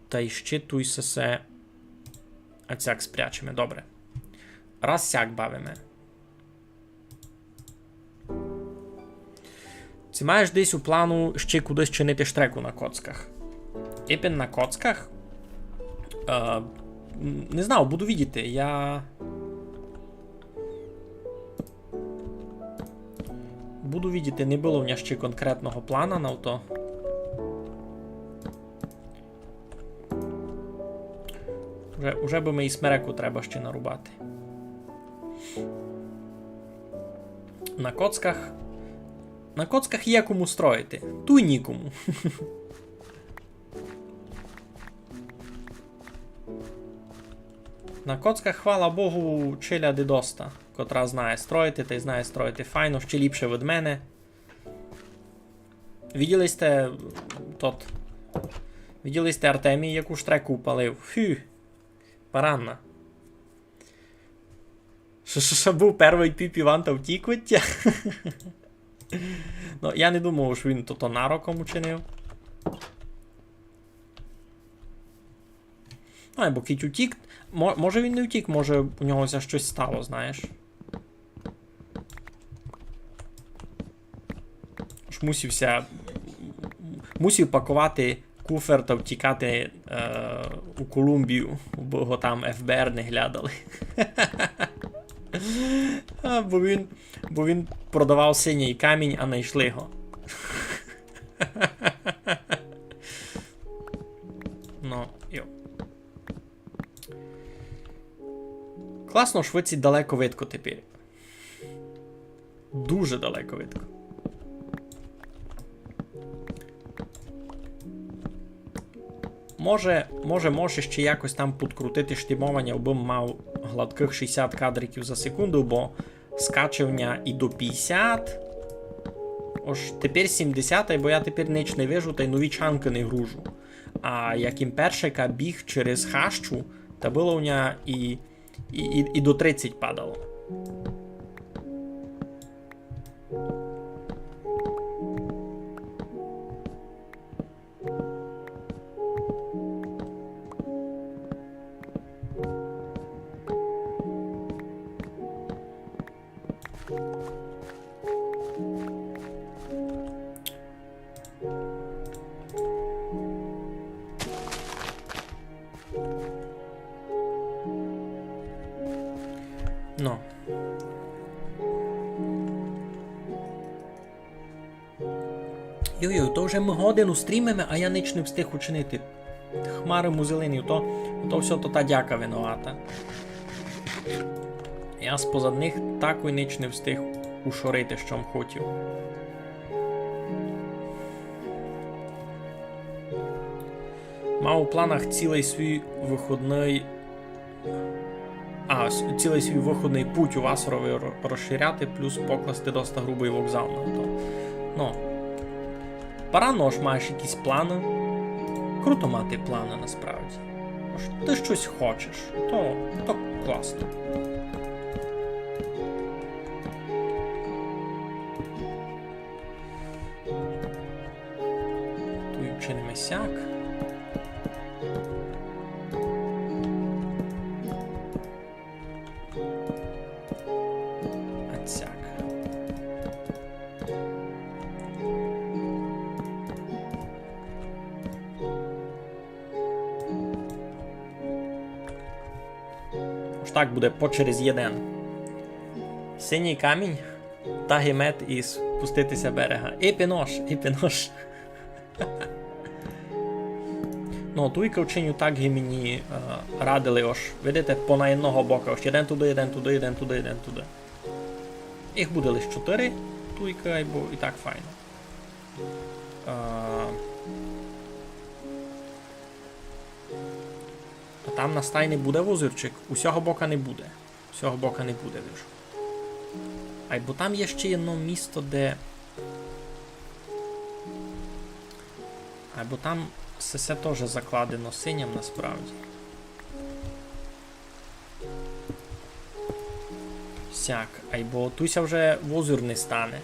Та й ще туй се. А цяк спрячемо. Добре. Раз сяк бавимо. Чи маєш десь у плану ще кудись чинити штреку на коцках? Епін на коцках? Не знаю, буду видіти. Буду видіти, не було в мене ще конкретного плана на то. Уже би ми і смереку треба ще нарубати. На коцках є кому строїти. Туй нікому. На коцках, хвала Богу, челя дидоста, котра знає строїти, та й знає строїти файно, ще ліпше від мене. Виділи сте Артемій, яку штреку упалив? Фу. Паранна. Що був перший піп Іван та втік від тя? Ну, я не думав, що він то нароком учинив. Ну, або кіть утік. Може він не втік, може у нього щось стало, знаєш. Ж мусив пакувати куфер та втікати у Колумбію, бо його там ФБР не глядали. Бо він продавав синій камінь, а знайшли його. Ну, йо. Класно, в Швеції далеко видко тепер. Дуже далеко видко. Може ще якось там підкрутити штимовання, аби мав гладких 60 кадриків за секунду, бо скачування і до 50. Ож тепер 70, бо я тепер ніч не вижу, та й нові чанки не гружу. А як імпершика біг через хащу, та було у нього і до 30 падало. Ну. Йой-йой, то вже ми годину стрімимо, а я ніч не встиг учинити. Хмари музелинів, то все то та дяка винувата. Я з-позад них таку ніч не встиг ушорити, що хотів. Мав у планах цілий свій виходний путь у Васорові розширяти, плюс покласти доста грубий вокзал на то. Ну, парано ж маєш якісь плани. Круто мати плани насправді. Ти щось хочеш, то класно. Тут вчинимо сяк. Так буде по через єден. Синій камінь, тагімет і спуститися берега. Іпінош. Ну, туйка вчиню так мені радили ож, видите, по одного бока, ось єден туди. Їх буде лише 4, туйка, бо і так файно. Там на стайні буде возирчик, усього бока не буде. Вижу. Бо там є ще одне місто, де... Бо там все теж закладено синім насправді. Сяк. Бо туся вже возир не стане.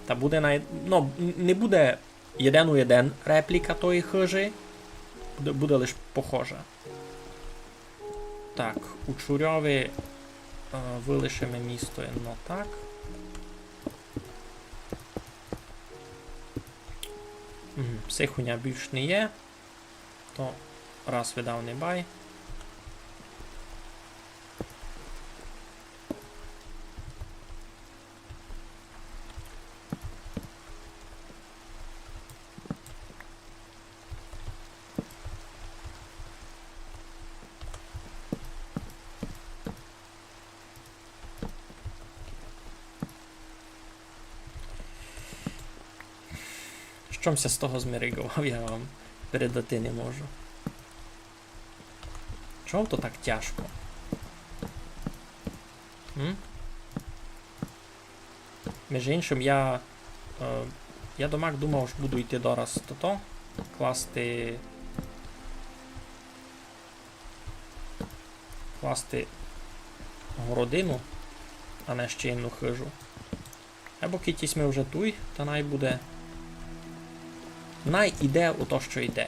Та буде не буде 1 у 1 репліка тої хижі. Буде лише похожа. Так, у Чурьові вилишимо місто так. Психуня більш не є. То раз видав не бай. Чомся з того зміригував, я вам передати не можу. Чого то так тяжко? Між іншим, я домак думав, що буду йти дораз то класти городину, а не ще одну хижу. Або китись ми вже туй, та най буде. Най іде у то, що йде.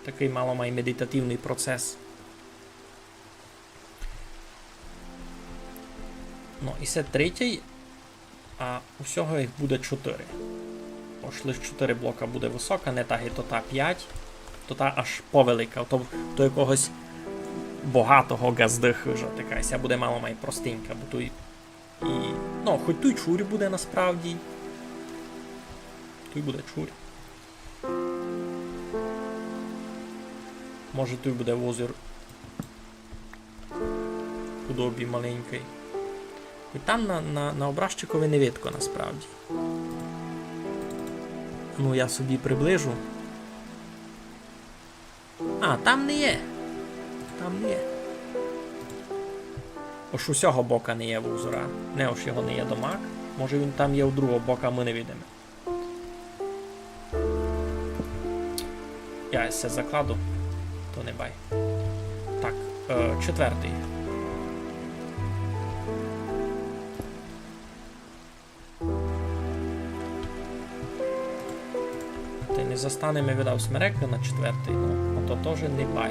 Такий мало-май медитативний процес. Ну, і це третій, а усього їх буде 4. Ось лише 4 блока буде висока, не так і то та 5, то та аж повелика, то якогось багатого газди хижа така. Ся буде мало-май простенька, бо тут і... Ну, хоч тут чурі буде насправді. Тут буде чурі. Може тут буде озер худобі маленький. І там на образчикові не видко насправді. Ну, я собі приближу. А, там не є. Там не є. Ось усього бока не є вузора. Не ось його не є домак. Може він там є у другого бока, ми не видимо. Я це закладу, то не бай. Так, 4-й. Ти не застане ми видав смерека на 4-й, ну, а то теж не бай.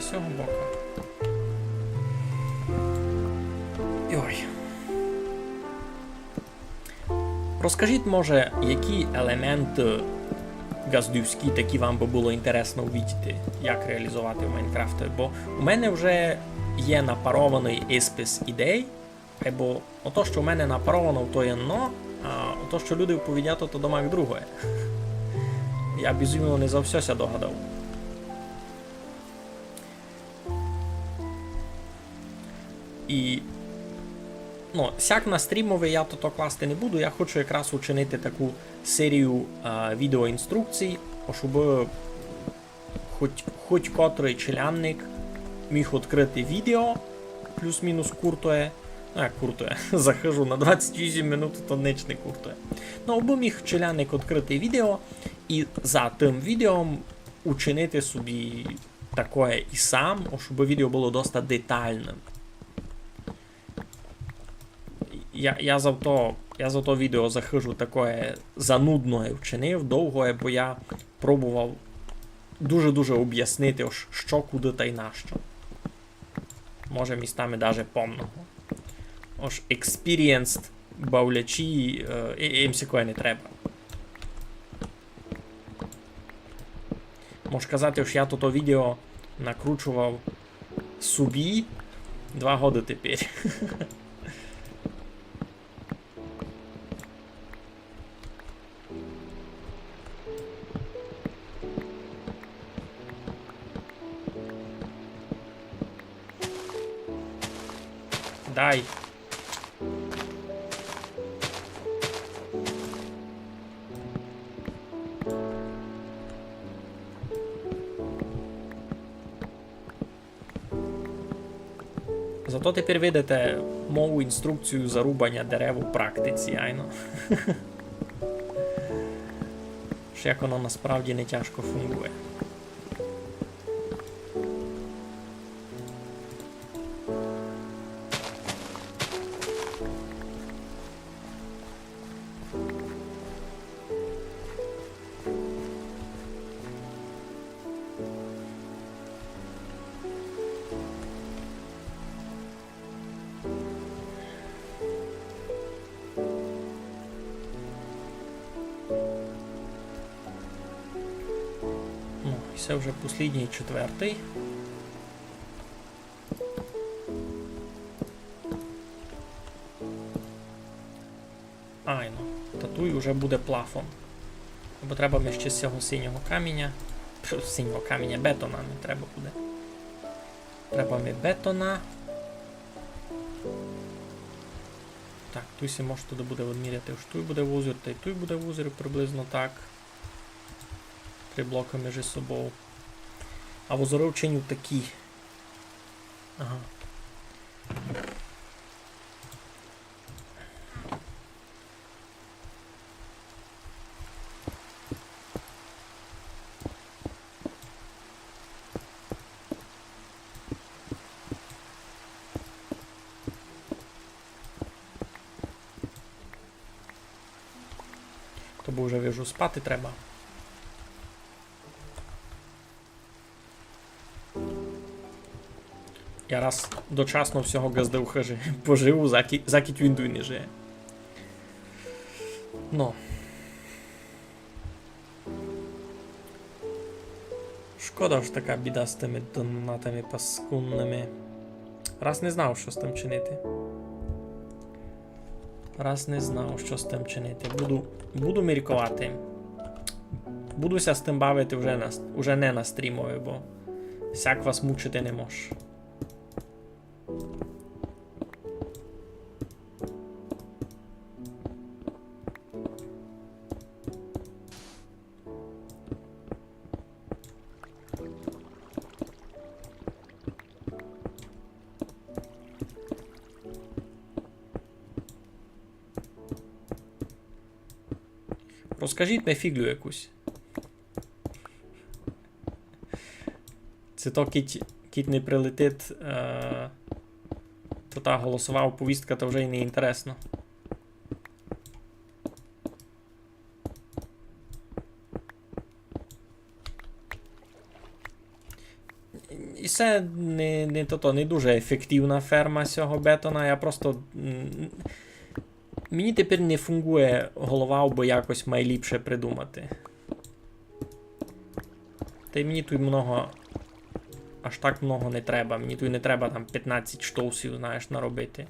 З цього боку. Ой. Розкажіть, може, які елементи газдівські такі вам би було інтересно увидіти, як реалізувати в Майнкрафті, бо у мене вже є напарований іспис ідей, або ото, що в мене напаровано, то є но, а ото, що люди вповідять, то домак друге. Я безумно не за все догадав. І, ну, сяк на стрімове я то класти не буду, я хочу якраз учинити таку серію відеоінструкцій, щоб хоч котрий челянник міг відкрити відео, плюс-мінус куртує, ну як куртує, захожу на 28 минут, то ніч не куртує. Ну, або міг челянник відкрити відео і за тим відео учинити собі таке і сам, щоб відео було досить детальним. Я за то відео захожу таке занудне вчинив, довго, бо я пробував дуже-дуже об'яснити, що, куди та й нащо. Може містами навіть помного. Ось experienced бавлячі, їм сікої не треба. Можу казати, що я то відео накручував собі 2 роки тепер. Дай. Зато тепер видите мову інструкцію зарубання дерев у практиці, айно. Що як воно насправді не тяжко фунгує. Це вже послідній 4-й. Айно, татуй вже буде плафон. Бо треба ми ще з цього синього каміння. Синього каміння, бетона не треба буде. Треба ми бетона. Так, тут си може туди буде відміряти, що тут буде вузір, та й тут буде вузір приблизно так. 3 блоки між собою. А возори вчиню такі. Ага. То бо вже вижу, спати треба. Я раз дочасно всього газди в хижі поживу, закіть він дуй не жиє. Ну. Шкода ж така біда з тими донатами паскудними. Раз не знав, що з тим чинити. Раз не знав, що з тим чинити. Буду міркувати. Будуся з тим бавити вже не на стрімові, бо всяк вас мучити не може. Розкажіть мені фіглю якусь. Це то кіт не прилетить, то та голосова оповістка, то вже й не інтересно. І це не дуже ефективна ферма цього бетона, я просто... Мені тепер не фунгує голова, бо якось найліпше придумати. Та й мені тут аж так много не треба. Мені тут не треба там 15 штовсів, знаєш, наробити.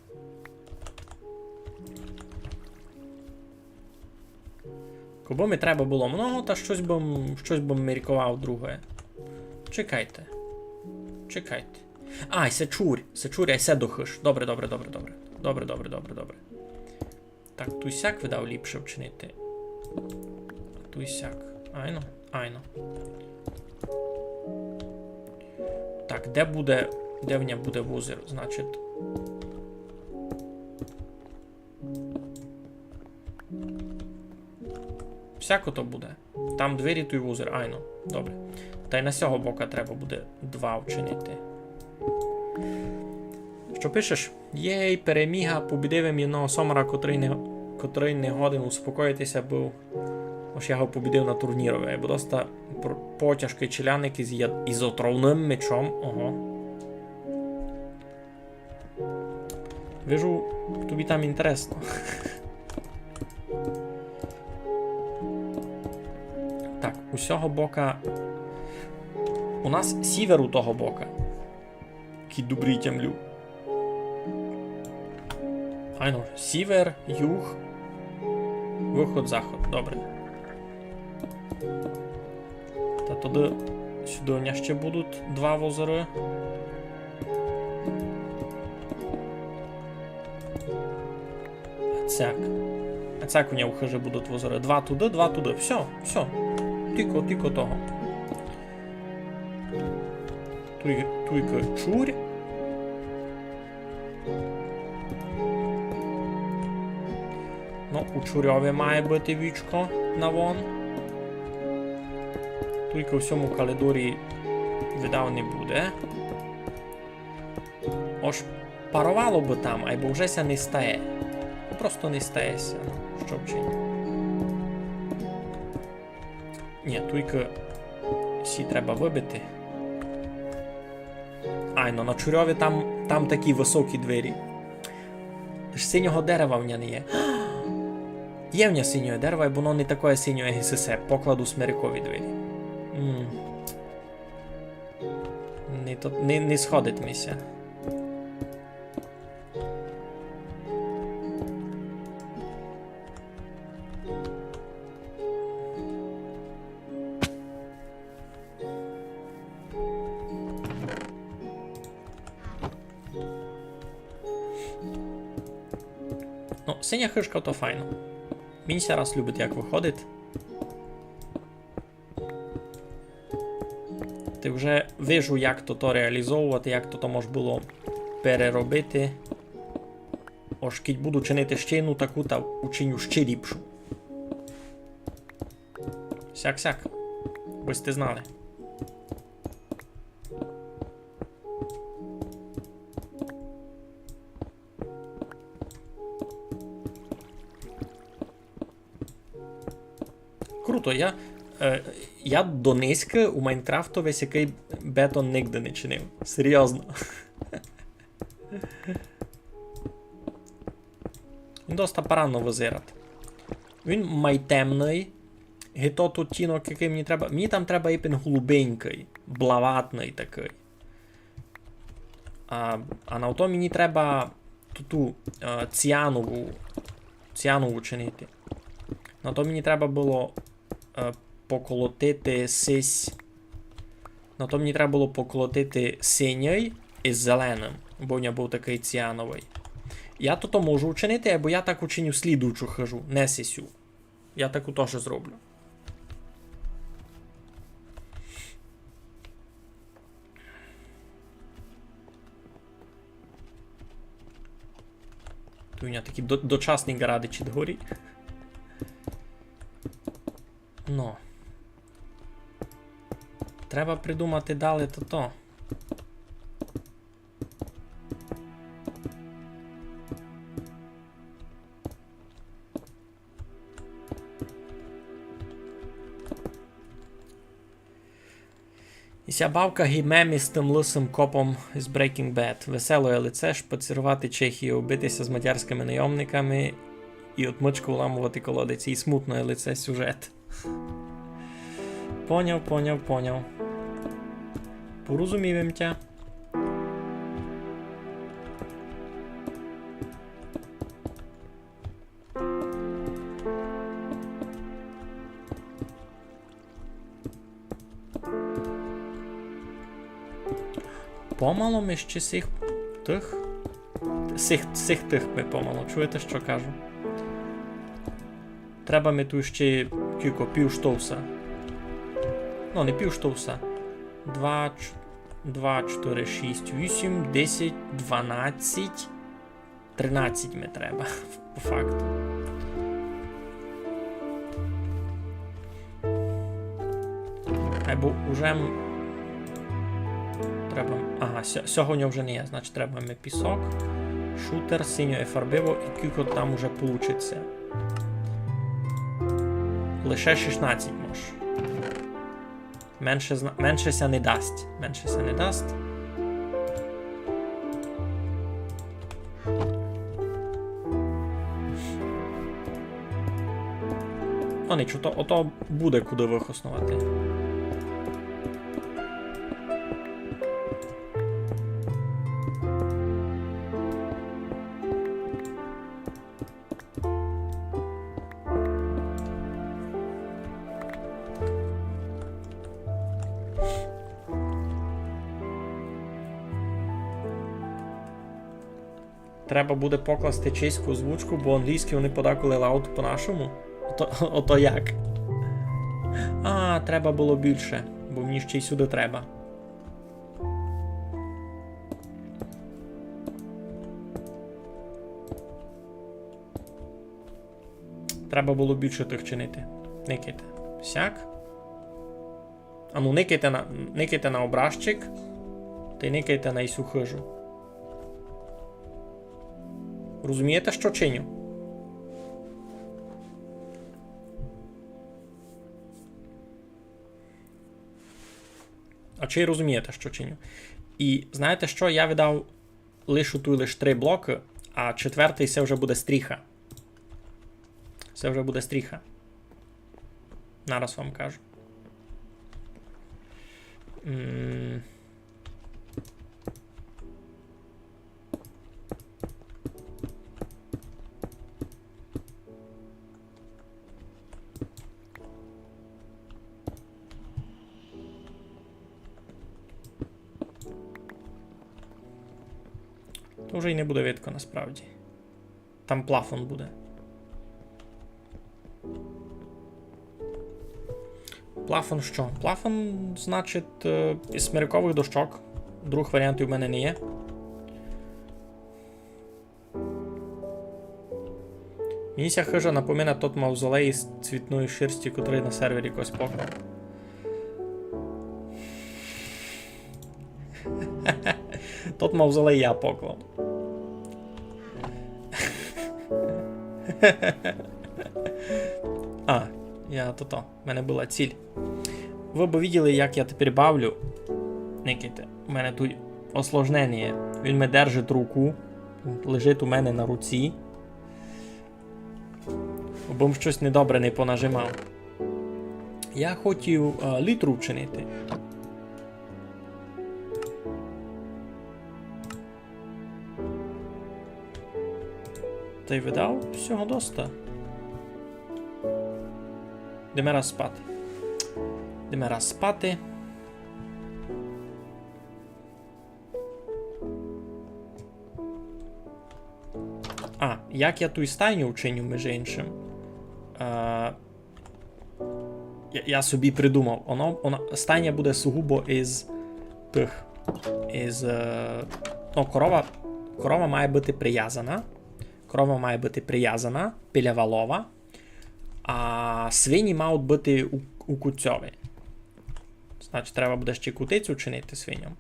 Кобо ми треба було много, та щось би міркував друге. Чекайте. Ай, сечурь, ай се дохиш. Добре. Так, туйсяк видав ліпше вчинити. Туйсяк. Айно. Так, де в нього буде вузер, значить. Всяко то буде. Там двері, той вузер, айно. Добре. Та й на цього бока треба буде 2 вчинити. Що пишеш? Єй, переміга, побідив єдного сомара, котрий не годен успокоїтися був. Ось я його побідив на турнірові. Бо доста потяжкий челяник із отровним мечом. Ого. Вижу, тобі там інтересно. Так, усього бока... У нас сівер у того бока. Який добрий тямлю. Айно, сівер, юг, виход, заход. Добре. Та туди, сюди у мене ще будуть 2 возери. Цяк у нього хижі будуть возери. 2 туди, 2 туди. Все. Тільки того. Туйка чурь. Ну, у чурьові має бути вічко на вон. Тільки у всьому калідорі видав не буде. Ож парувало би там, або вже ся не стає. Просто не стається. Ну, що вчинить? Ні, тільки сі треба вибити. Айно, на чурьові там такі високі двері. Ж синього дерева в нього не є. Є в нього синього дерева, і воно не таке синього, як ССС. Покладу смирикові двері. Не сходить мися. Ну, синя хижка то файно. Він ся раз любить як виходить. Ти вже вижу, як то реалізовувати, як то може було переробити. Ож кіть буду чинити ще одну таку, та учиню ще ліпшу. Сяк-сяк. Ось ти знали. Круто, я до низьки у Майнкрафту весь який бетон нігде не чинив. Серйозно. Він доста парано визирати. Він майтемний. Гето тут тінок, який мені треба. Мені там треба іпін голубенький, блаватний такий. А на ото мені треба ту ціанову чинити. На то мені треба було поколотити синій із зеленим, бо в нього був такий ціановий. Я то можу учинити, або я так учиню слідуючу хижу, не сисю. Я таку теж зроблю. Тут у мене такі дочасні гарадичі дгорі. Ну. Треба придумати далі то. І ся бавка гімемі з тим лисим копом з Breaking Bad. Веселое лице, шпацірувати Чехію, битися з мадярськими найомниками і отмичку вламувати колодиці. І смутне лице сюжет. Поняв. Порозумівем тя. Помало ми ще сих ми помало. Чуєте, що кажу? Треба ми тут ще кілько півштовса. Ну, не півштовса. 2, 4, 6, 8, 10, 12, 13 ми треба, по факту. Або вже треба... Ага, сьогодні вже не є, значить треба ми пісок, шутер, синьо і фарбиво, і кілько там уже получиться. Лише 16 може. Меншеся не дасть. О, нічого, ото буде куди вихоснувати. Треба буде покласти чеську озвучку, бо англійські вони подакували лаут по-нашому. Ото як? А, треба було більше, бо мені ще й сюди треба. Треба було більше тих чинити. Никайте. Сяк. А ну, никайте на образчик. Та й никайте на ісю хижу. Розумієте, що чиню? А чи розумієте, що чиню? І знаєте що? Я видав лише 3 блоки, а 4-й це вже буде стріха. Це вже буде стріха. Зараз вам кажу. То вже й не буде видко насправді. Там плафон буде. Плафон що? Плафон, значить, із смирякових дощок. Других варіантів в мене не є. Мені ця хижа напомина тот мавзолей з цвітної шерсті, котрий на сервері якось поклав. Тот мавзолей я поклав. У мене була ціль. Ви б виділи, як я тепер бавлю. Никайте, у мене тут осложнення. Він мене держить руку, лежить у мене на руці. Бо щось недобре не понажимав. Я хотів літру вчинити. Та й видав всього доста. Йдемо раз спати. Йдемо раз спати. Як я ту стайню вчиню, між іншим? Я собі придумав. Стайня буде сугубо із тих. Корова має бути прив'язана. Корова має бути прив'язана, пілявалова. А свині мають бути у куцьові. Значить, треба буде ще кутицю чинити свиням.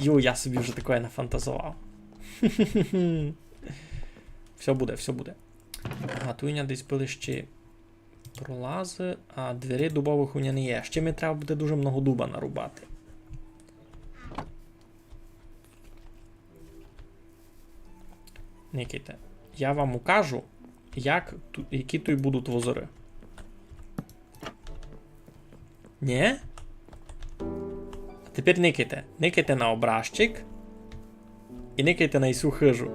Я собі вже таке нафантазував. Все буде, все буде. Туйня десь були ще пролази, а двері дубових у мене не є. Ще мені треба буде дуже много дуба нарубати. Никайте, я вам укажу, які тут будуть возори. Ні? А тепер никайте. Никайте на образчик і никайте на ісу хижу.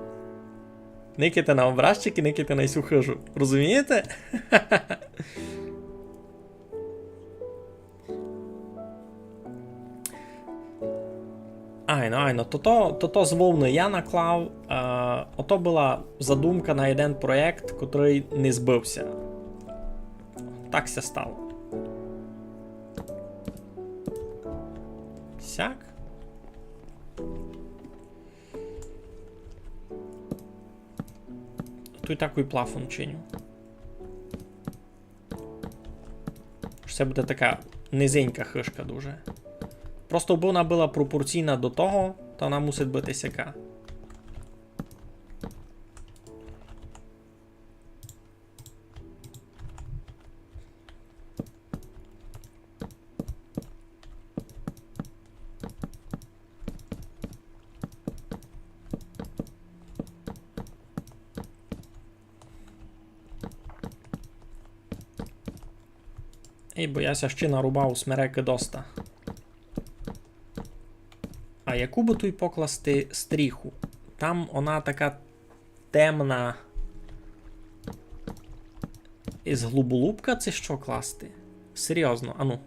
Никайте на образчик і никайте на ісу хижу. Розумієте? Айно. То з вовни я наклав. Ото була задумка на один проєкт, котрий не збився. Так ся стало. Сяк. Тут такий плафон чиню. Це буде така низенька хишка дуже. Просто бо вона була пропорційна до того, то вона мусить бути сяка. Бо я ще нарубав смереки доста. А яку би тут покласти стріху? Там вона така темна. Із глуболубка це що класти? Серйозно, ану.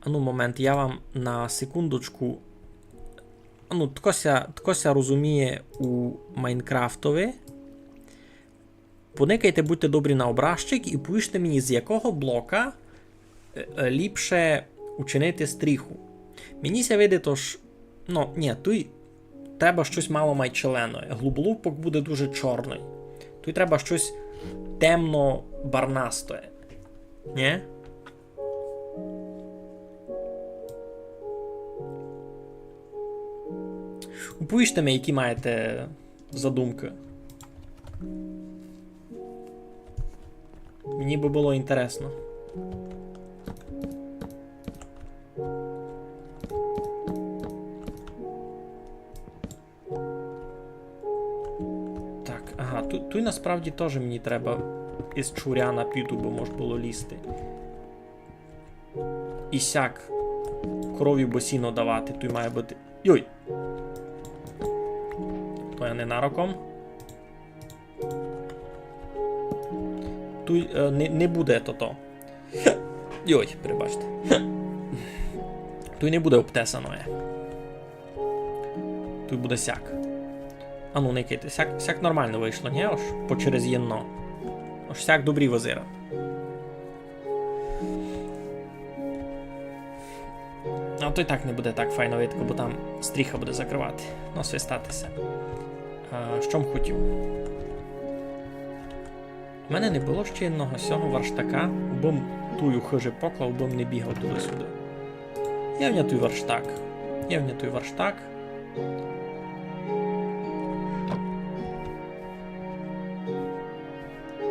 Ану, момент, я вам на секундочку. Ану, ткося розуміє у Майнкрафтові. Поникайте, будьте добрі на образчик і повіжте мені, з якого блока ліпше учинити стріху. Мені ся видить, тож, тут треба щось мало майчелене. Глуболупок буде дуже чорний. Тут треба щось темно-барнастое. Ні? Уповіжте мені, які маєте задумки. Мені би було інтересно. Так, ага, тут насправді теж мені треба із чуря на п'юту, бо може було лізти. І сяк корові босіно давати, тут має бути... Йой! То я не нароком. Тут не буде то. Йой, перебачте. Тут не буде обтесано. Тут буде сяк. Ану, никайте, сяк нормально вийшло, ні? Ось по через єнно. Ось сяк добрі вазира. то й так не буде так файно видко, бо там стріха буде закривати. Ну, свистатися. Що б хотів? У мене не було ще одного сього варштака, бом тую хижи поклав, бом не бігав туди-сюди. Я в той варштак.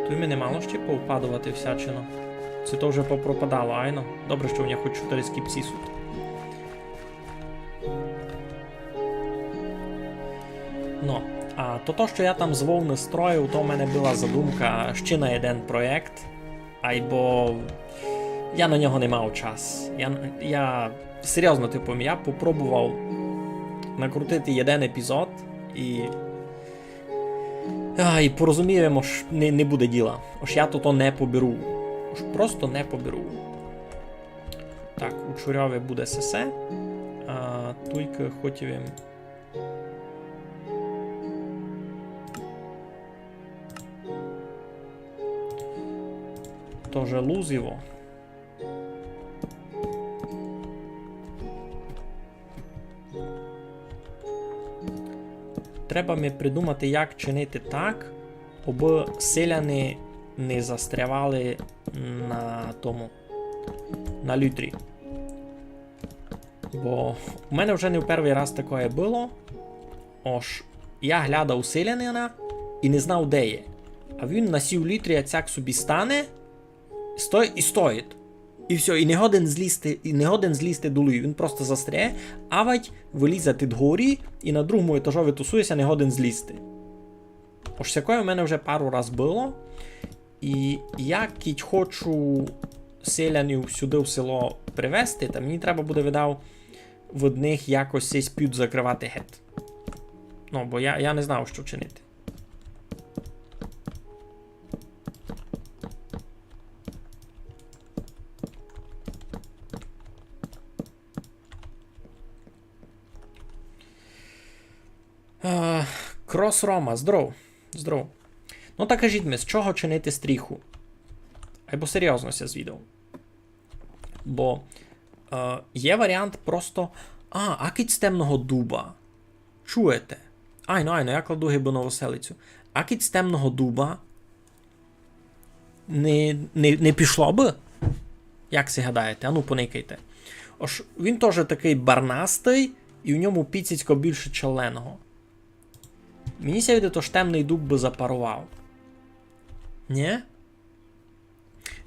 Тут мене мало ще повпадувати всячину. Це то вже попропадало, айно. Добре, що в мене хоч 4 скіпці суть. Ну, а то, що я там з вовни строїв, то в мене була задумка ще на один проєкт, айбо я на нього не мав час. Я серйозно, типу, я попробував накрутити один епізод і порозуміємо, що не буде діла. Ось я то не поберу. Ось просто не поберу. Так, у Чурьові буде сесе. Тільки хотів їм... Тоже лузиво. Треба ми придумати, як чинити так, аби селяни не застрявали на лютрі. Бо у мене вже не в перший раз таке було. Ож, я глядав у селянина і не знав, де є. А він на сів літрі яцяк собі стане, стоїть. І все, і не годен злізти долу. Він просто застряє, авать вилізати дгорі і на другому етажові тусується, не годен злізти. Ось таке у мене вже пару раз було. І я кіть хочу селянів сюди в село привезти, та мені треба буде, видав, в одних якось цей спют закривати гет. Ну, бо я не знав, що чинити. Крос Рома, здоров. Ну так кажіть ми, з чого чинити стріху? Або серйозно ся звідав. Бо є варіант просто... акить з темного дуба. Чуєте? Айно, я кладу гибу оселицю. Акить з темного дуба не пішло би? Як си гадаєте? Ану, поникайте. Ож, він теж такий барнастий, і в ньому піцицько більше челеного. Мені ся віде, то ж темний дуб би запарував. Ні?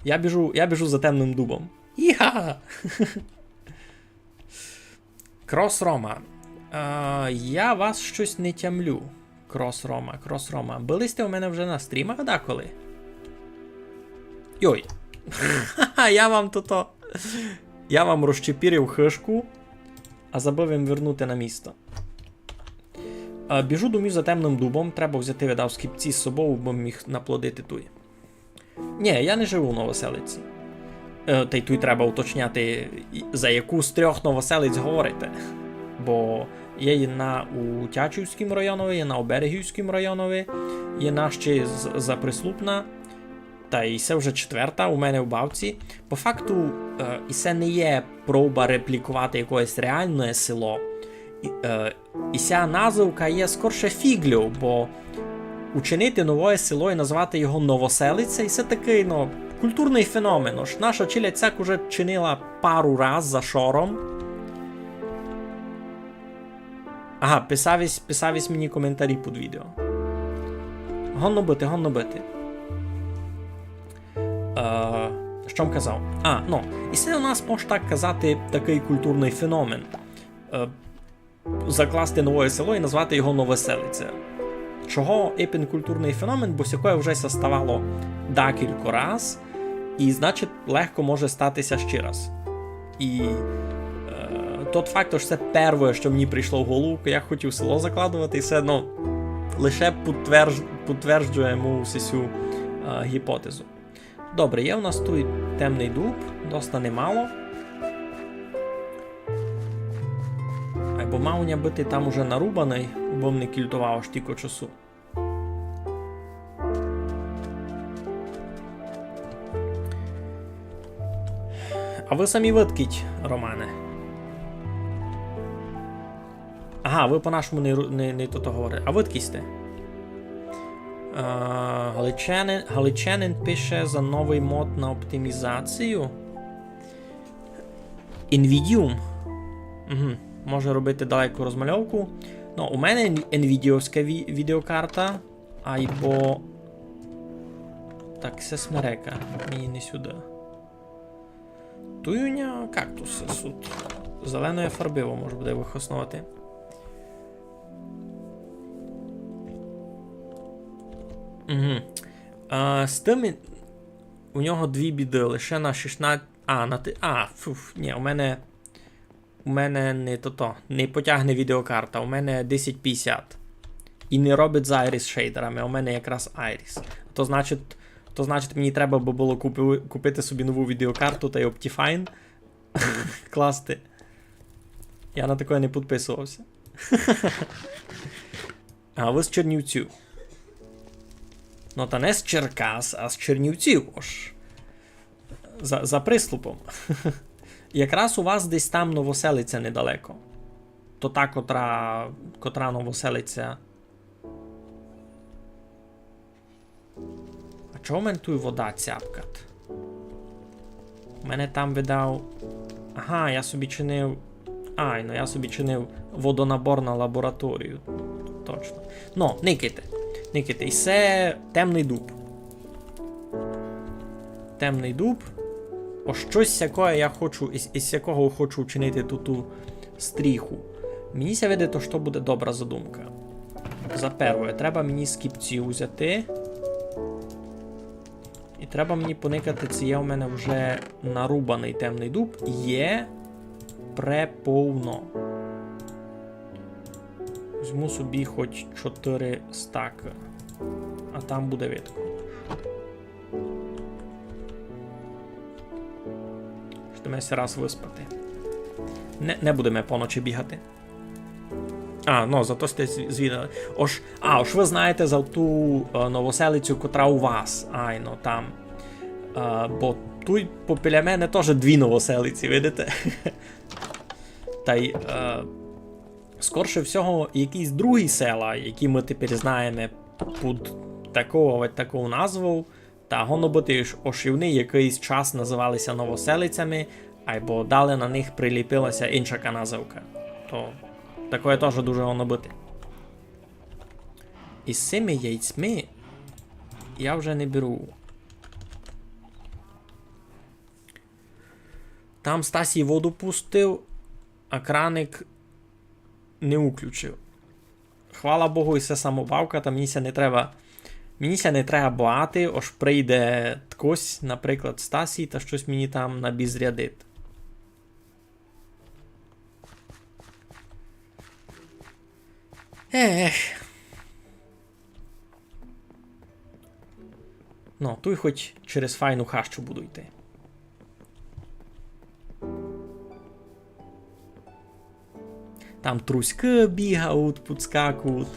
Я біжу за темним дубом. Іха! Крос Рома. Я вас щось не тямлю. Крос Рома. Були сте у мене вже на стрімах, да, коли? Йой. Я вам розчепірив хишку, а забив їм вернути на місто. Біжу домів за темним дубом, треба взяти, видав, скіпці з собою, бо міг наплодити туй. Ні, я не живу в Новоселиці. Та й туй треба уточняти, за яку з 3 Новоселиць говорите. Бо є у Тячівському районові, є на Оберегівському районові, є ще за Прислупна, та і це вже 4-та у мене в Бавці. По факту, і це не є проба реплікувати якесь реальне село. І ця називка є скорше фіглю, бо учинити нове село і назвати його Новоселиця, і це такий, культурний феномен. Наша Чиляцяк уже чинила пару раз за шором. Ага, писавісь мені коментарі під відео. Гонно бити. Що м казав? І це у нас, можна так казати, такий культурний феномен. Закласти нове село і назвати його Новоселиця. Чого культурний феномен? Бо сякое вже ставало декілька раз, і, значить, легко може статися ще раз. І тот факт, що це перше, що мені прийшло в голову, коли я хотів село закладувати, і це, лише підтверджує мою цю гіпотезу. Добре, є у нас тут темний дуб, доста немало. Або мав бути там уже нарубаний, бо не кільтував аж тільки часу. А ви самі видкіть, Романе. Ага, ви по-нашому не то говорите. А ви такі сте? Галичанин пише за новий мод на оптимізацію. Nvidium. Угу. Може робити далеку розмальовку. Ну, у мене Nvidia-овська відеокарта. Айбо... Так, це смерека. Мені не сюди. Туюня кактуси суд. Зеленої фарбиво може буде вихоснувати. Угу. З тими у нього дві біди, лише на 16... ні, у мене не не потягне відеокарта, у мене 1050. І не робить з Iris шейдерами, а у мене якраз Iris. То значить мені треба було купити собі нову відеокарту та й Optifine класти. Я на таке не підписувався. А ви з Чернівців. Ну, та не з Черкас, а з Чернівців, ож. За прислупом. Якраз у вас десь там новоселиця недалеко. То та, котра новоселиця. А чого в мене тут вода цяпкат? У мене там видав... Ага, я собі чинив... я собі чинив водонабор на лабораторію. Точно. Ну, никайте. І це темний дуб. Темний дуб. О щось якое я хочу, із якого хочу вчинити ту стріху. Мені ся видить, що буде добра задумка. За перше, треба мені скіпців взяти. І треба мені поникати, це є у мене вже нарубаний темний дуб. Є преповно. Візьму собі хоч 4 стаки. А там буде видко. Штимеся раз виспати. Не будемо поночі бігати. Зато сте звідали. Ож ви знаєте за ту новоселицю, котра у вас. Там. Бо тут попіля мене теж 2 новоселиці, видите? Та й скорше всього, якісь другі села, які ми тепер знаємо під таку назву, та гонобити ошівни якийсь час називалися новоселицями, або далі на них приліпилася інша називка. То таке теж дуже гонобити. І з цими яйцями я вже не беру. Там Стасій воду пустив, а краник не уключив. Хвала Богу, і це самобавка, та мені ся не треба бати, аж прийде ткось, наприклад, Стасій, та щось мені там набізрядить. Ну, тут хоч через файну хащу буду йти. Там труськи бігають, підскакують.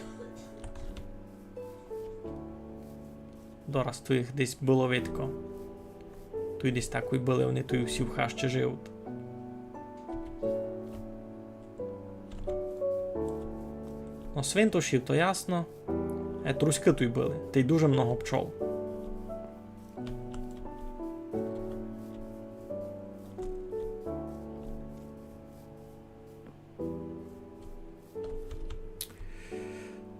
Дораз, тут їх десь було видко. Тут десь так і були, вони тут всі в хащі живуть. Ну, свинтушів, то ясно. Труськи тут були, та й дуже много пчол.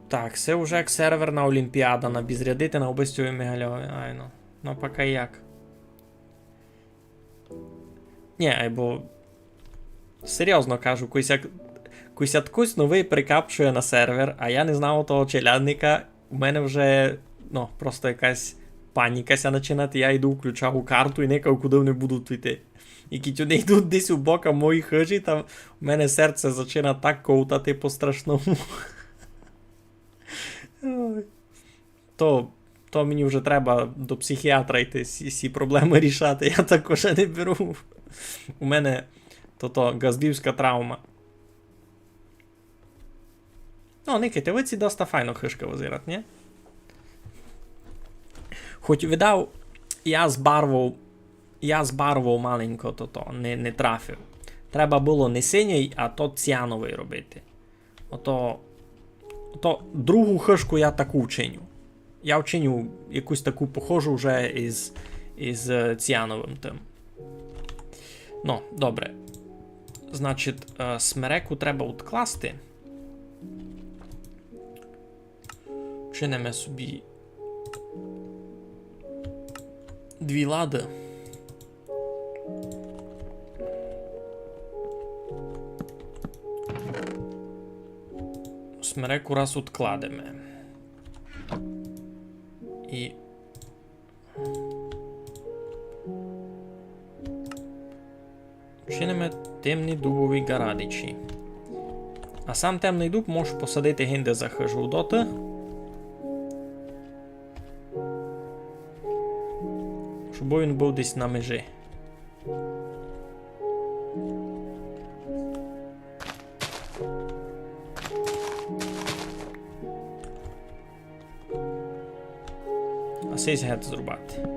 Так, це вже як серверна олімпіада на безрядити на обистюві мегальові. Ну поки як. Ні, бо серйозно кажу, кусь новий прикапчує на сервер, а я не знав того челядника, у мене вже, просто якась паніка ся починати, я йду, включав карту і никав, куди вони будуть йти. І кіть вони йдуть десь у бока мої хижі, там у мене серце починає так ковтати по-страшному. То мені вже треба до психіатра йти, всі проблеми рішати, я також не беру. У мене газдівська травма. Никайте, ви ці доста файно хишка визират, ні? Хоч видав, я збарвав маленько не трафив. Треба було не синій, а то ціановий робити. Ото другу хижку я таку вчиню. Я вчиню якусь таку похожу вже із ціановим тим. Ну, добре. Значить, смереку треба відкласти. Чинимо собі 2 лади. Смереку раз відкладемо. І чинимо темні дубові гарадичі. А сам темний дуб можеш посадити гінде за хижу доти. Щоб він був десь на межі. А сись геть зрубати.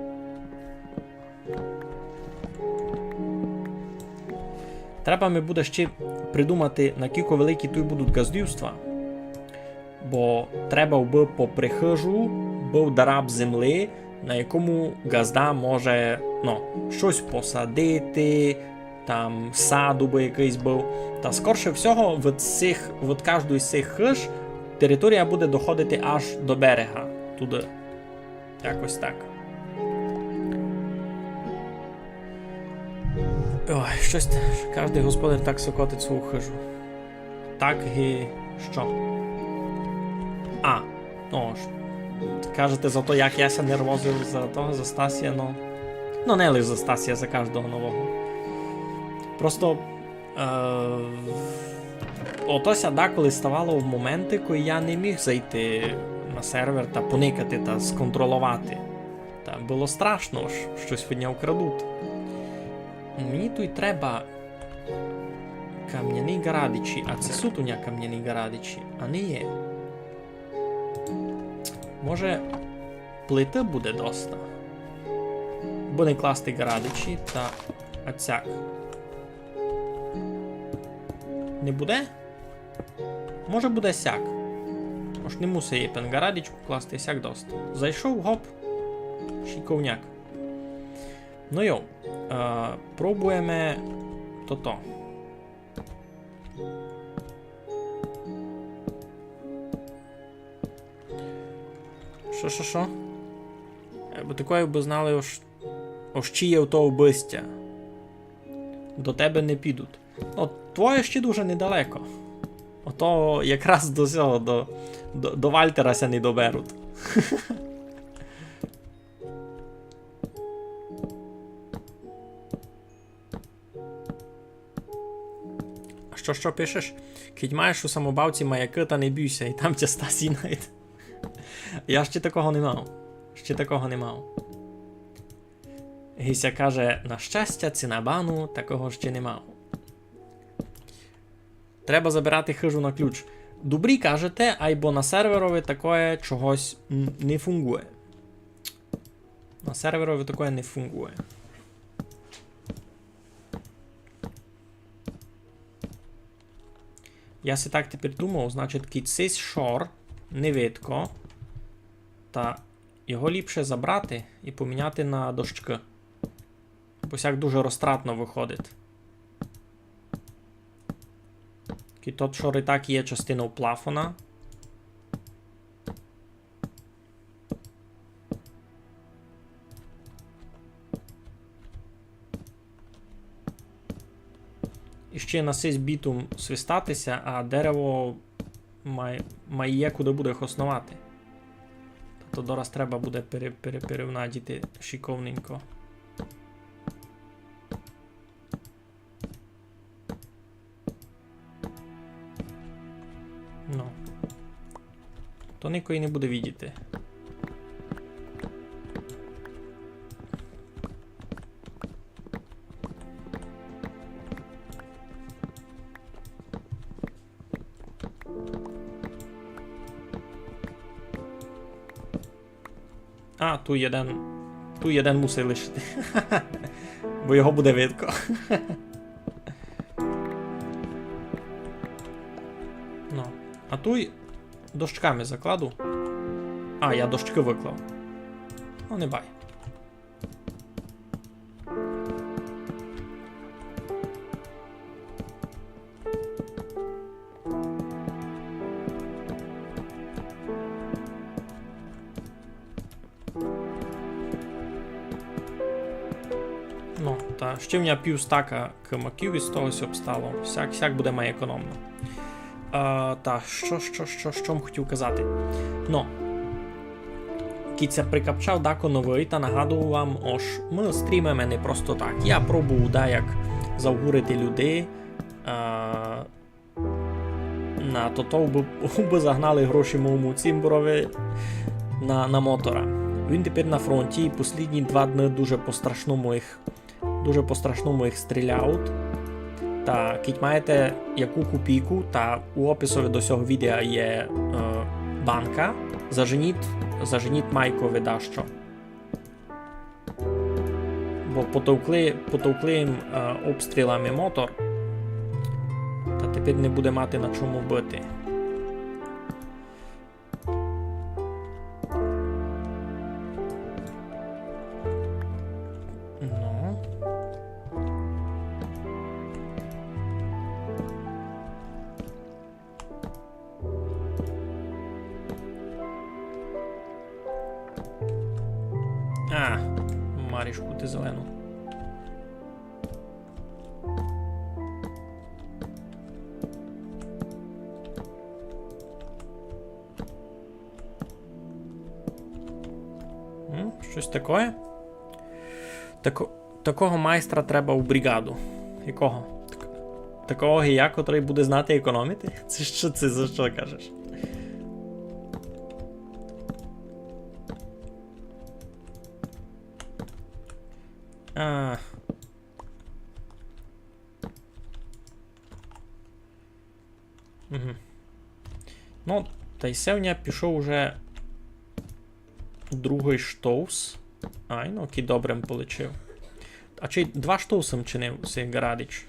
Треба ми буде ще придумати, на кілько великі тут будуть газдівства. Бо треба би попри хижу був дараб землі, на якому газда може, ну, щось посадити, там саду би якийсь був. Та скорше всього від кожної з цих хиж територія буде доходити аж до берега. Туди. Якось так. Ой, щось, кожен господар так сокотить свою хижу. Так і що? А, ну ж. Кажете за то, як я ся нервозив за того, за Стасія, ну... Ну, не лише за Стасія, за кожного нового. Просто... Отося деколи ставало в моменти, коли я не міг зайти на сервер та поникати та сконтролювати. Та було страшно, щось від нього вкрадуть. Мені тут треба кам'яні гарадичі, а це сутуня кам'яні гарадичі, а не є. Може, плити буде доста. Буде класти гарадичі та оцяк. Не буде? Може буде сяк. Може не мусить єпен гарадичку класти, сяк доста. Зайшов, гоп, шиковняк. Ну йо, пробуємо то-то. Що? Бо такою би знали, ощіє в того бистя. До тебе не підуть. Ну, твоє ще дуже недалеко. Ото якраз до цього, до Вальтерася не доберуть. Що пишеш? Кіть маєш у самобавці маяки, та не бійся, і там тя Стасій найде. Я ще такого не мав. Гіся каже, на щастя, цинабану такого ще не мав. Треба забирати хижу на ключ. Добрі кажете, айбо на серверові такое чогось не фунгує. На серверові такое не фунгує. Я си так тепер думав, значить, кіт сись шор не видко, та його ліпше забрати і поміняти на дощки. Бо сяк дуже розтратно виходить. Тот шор і так є частиною плафона. І ще на сись бітум свистатися, а дерево має куди буде їх основати. Тобто дораз треба буде перевнадіти шиковненько. Ну. То нікої не буде видіти. А, ту один мусить лишити. Бо його буде видко. Ну. А туй дощками закладу. А, я дощки виклав. Ну, не бай. Ну, та ще в мене пів стака кимаків із того сьо обстало. Всяк буде має економно. Та, що хотів казати? Ну, кіця прикапчав дако новий та нагадував вам, ож, ми стрімимо не просто так. Я пробував, да, як завгурити людей. На то би загнали гроші моєму цімбурові на мотора. Він тепер на фронті і послідні 2 дні дуже по-страшному їх стріляють. Та кіть маєте яку копійку, та у описові до цього відео є банка. Заженіть майкові дащо. Бо потовкли їм обстрілами мотор, та тепер не буде мати на чому бити. Марішку ти зелену. Щось таке? Такого майстра треба у бригаду. Якого? Такого гія, котрий буде знати економити? Це що це за що кажеш? Угу. Ну, та й севня пішов уже другий штовс. Ай, ну, який добрим полечив. А чи 2 штовсом чинив цей Гарадич?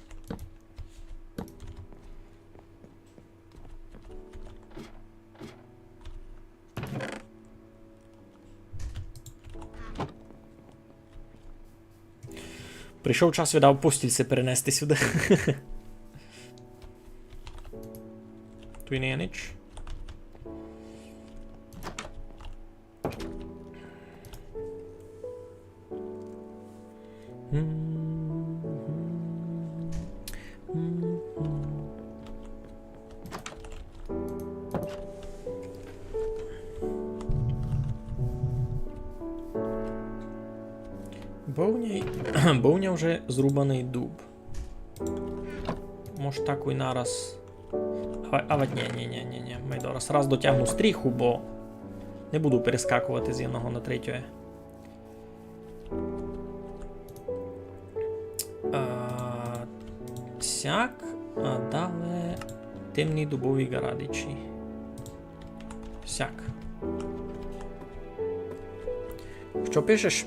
Прийшов час, віддав постільце перенести сюди. Твіненич. Бовня вже зрубаний дуб. Може так і нараз. Ні. Ми раз дотягну стріху, бо не буду перескакувати з одного на третє. Сяк, а далі темні дубові Гарадичі. Сяк. Що пишеш?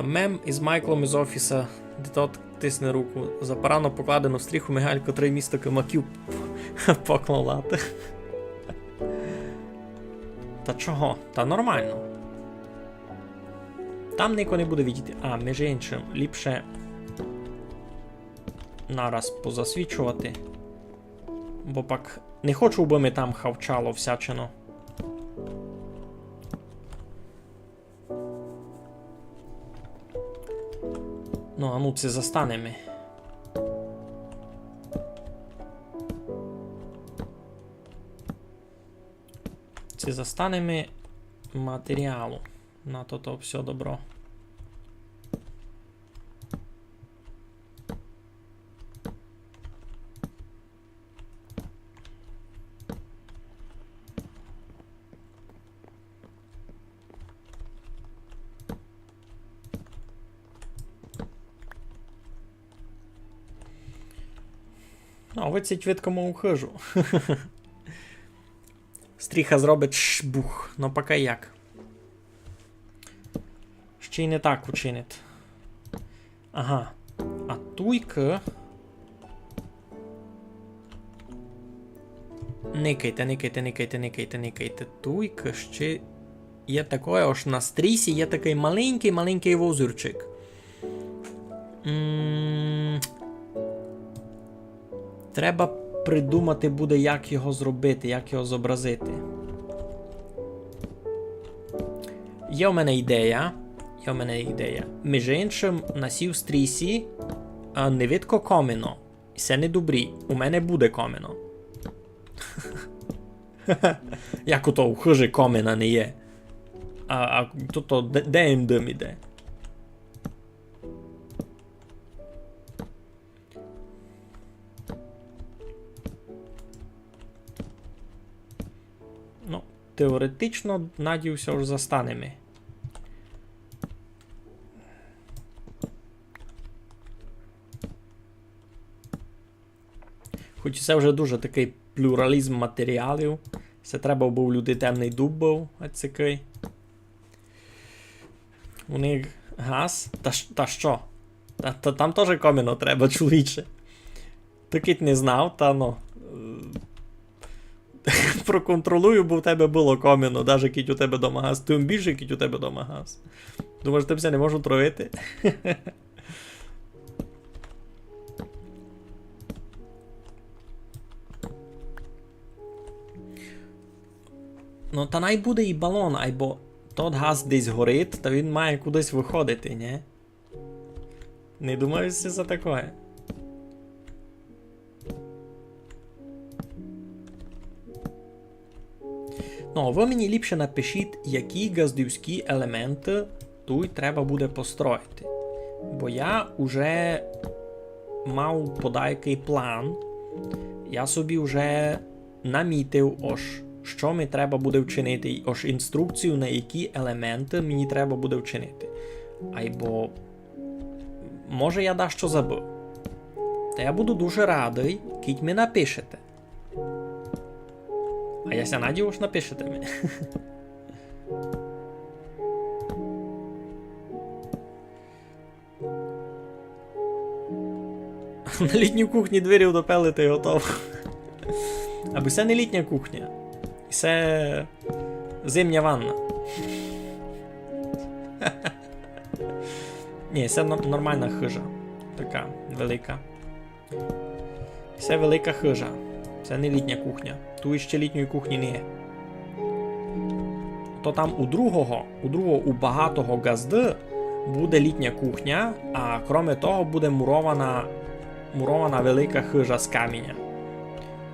Мем із Майклом із офіса, де тот тисне руку. За порано покладену стріху Мигаль, котрий місто Кимаків поклалати. Та чого? Та нормально. Там ніхто не буде видіти. А, між іншим, ліпше нараз позасвічувати. Бо пак не хочу, би ми там хавчало всячино. Ну, а ну це застанемо. Це застанемо матеріалу. На то все добро. Ну, вицять видкому ухожу. Стріха зробить шбух, ну поки як. Ще й не так учинить. Ага. А туйка... Никайте. Туйка ще є таке, аж на стрісі є такий маленький озерчик. Треба придумати буде, як його зробити, як його зобразити. Є у мене ідея. Між іншим, на сів стрісі не видко коміно. І це не добрі. У мене буде коміно. Як ото у хижі коміна не є. А то де їм дим іде? Ну, теоретично, надіюся, вже застанемо. Хоч це вже дуже такий плюралізм матеріалів. Це треба був люди темний дуб був, ацикий. У них газ. Та що? Там теж коміно треба, чоловіче. Ти кить не знав, та ну. Проконтролюю, бо в тебе було коміно, навіть кить у тебе дома газ. Тим більше кить у тебе дома газ. Думаєш, тебе не можу травити? Ну, та най буде і балон, або тот газ десь горить, та він має кудись виходити, ні? Не думаю, що це таке. Ну, ви мені ліпше напишіть, які газдівські елементи тут треба буде построїти. Бо я вже мав подайкий план, я собі вже намітив ось, що мені треба буде вчинити, ось інструкцію, на які елементи мені треба буде вчинити. Або, може я дещо забув. Та я буду дуже радий, кіть ми напишете. А я ся надію, що напишете мені. На літній кухні двері вдопелити і готово. Аби це не літня кухня. Це зимня ванна. Ні, це нормальна хижа. Така велика. Це велика хижа. Це не літня кухня. Тут ще літньої кухні не є. То там у другого, у багатого газди буде літня кухня, а кроме того буде мурована велика хижа з каміння.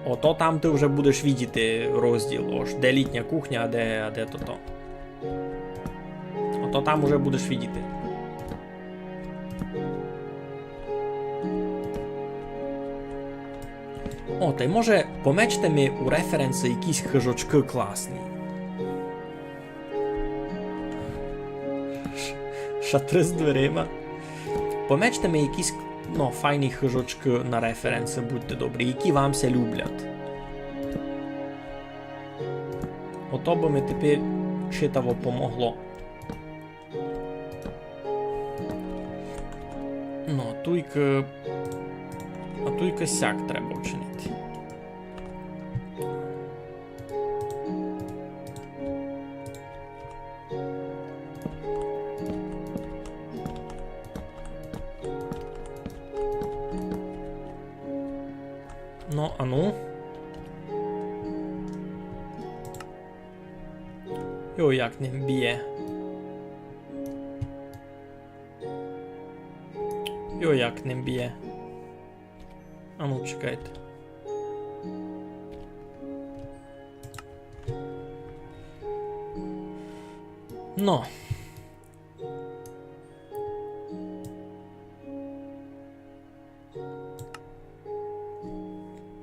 Ото там ти вже будеш бачити розділ, ось де літня кухня, а де то. Ото там вже будеш бачити. О, та й може помечте ми у референси якісь хижочки класні. Шатри з дверима. Помечте ми якісь, ну, файні хижочки на референси, будьте добрі, які вам се люблять. Ото би ми тепер читаво помогло. Ну, а туйка сяк треба вчинити. Ну, а ну. Йо, як не б'є. Йо, як не б'є. А ну, чекайте. Ну.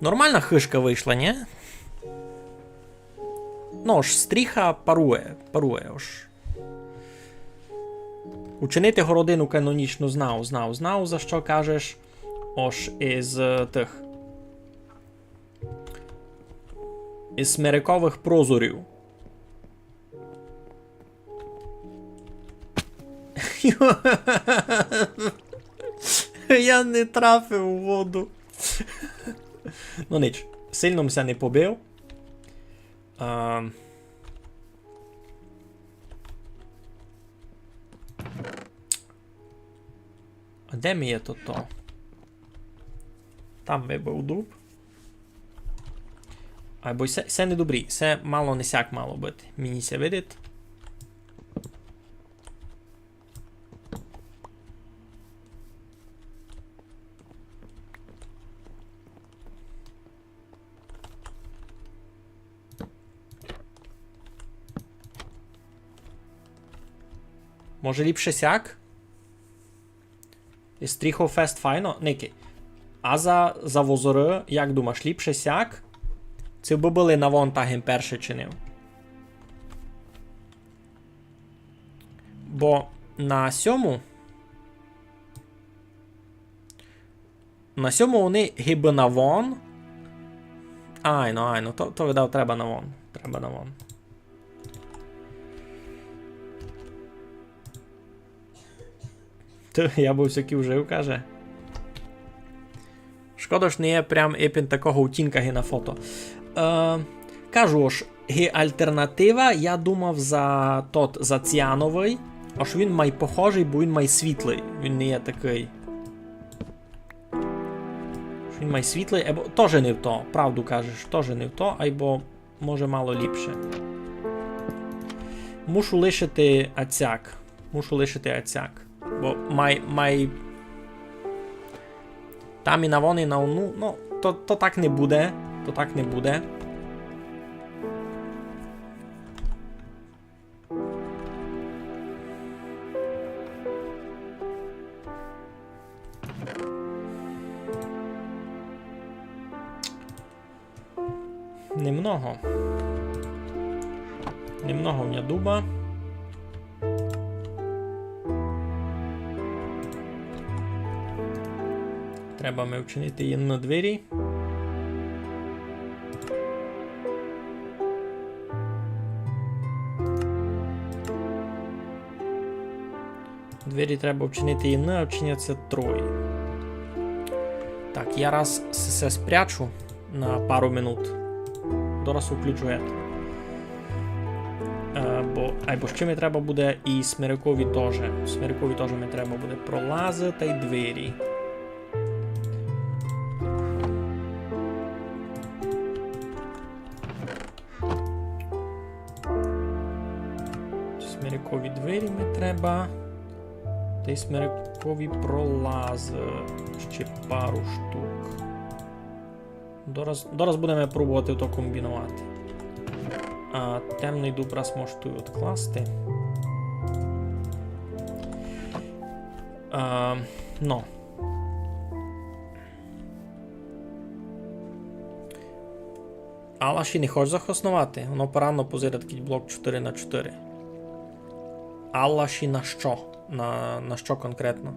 Нормальна хишка вийшла, ні? Ну ж, стріха парує ж. Учинити городину канонічну знав, за що кажеш, ось із тих. Із смерикових прозорів. Я не трафив у воду. Ну ніч, сильно мся не побив. А де ми є тут то? Там вибив дуб. Або це не добрі. Це мало не сяк мало бути. Мені це видить. Може ліпше сяк? І стріхов фест файно? Ники. А за возори, як думаєш, ліпше сяк? Це би були на вонтаген перше чинив. Бо на сьому вони гиби на вон. Айно, то видав, треба на вон. Треба на вон. Я би всякий вжив, каже. Шкода ж не є прям епін такого утінка на фото. Кажу ж, альтернатива, я думав за ціановий, аж він має похожий, бо він має світлий. Він не є такий. Він має світлий, або теж не в то, правду кажеш, теж не в то, або може мало ліпше. Мушу лишити ацяк. Бо май... Там і на вон, і на ону, ну, то так не буде. Немного в мене дуба. Треба ми вчинити її на двері. Двері треба вчинити її на, вчиняться троє. Так, я раз все спрячу на пару минут. Дораз включу это. Або ще мені треба буде і смирикові теж. Смирикові теж мені треба буде пролазити й двері. Смирикові двері мені треба. Та й смирикові пролази. Ще пару штук. Дораз будемо пробувати то комбінувати. А темний дуб раз можу тут відкласти. Ну. Але ще не хочеш захоснувати? Воно порано позирати такий блок 4х4. Але ще на що? На що конкретно?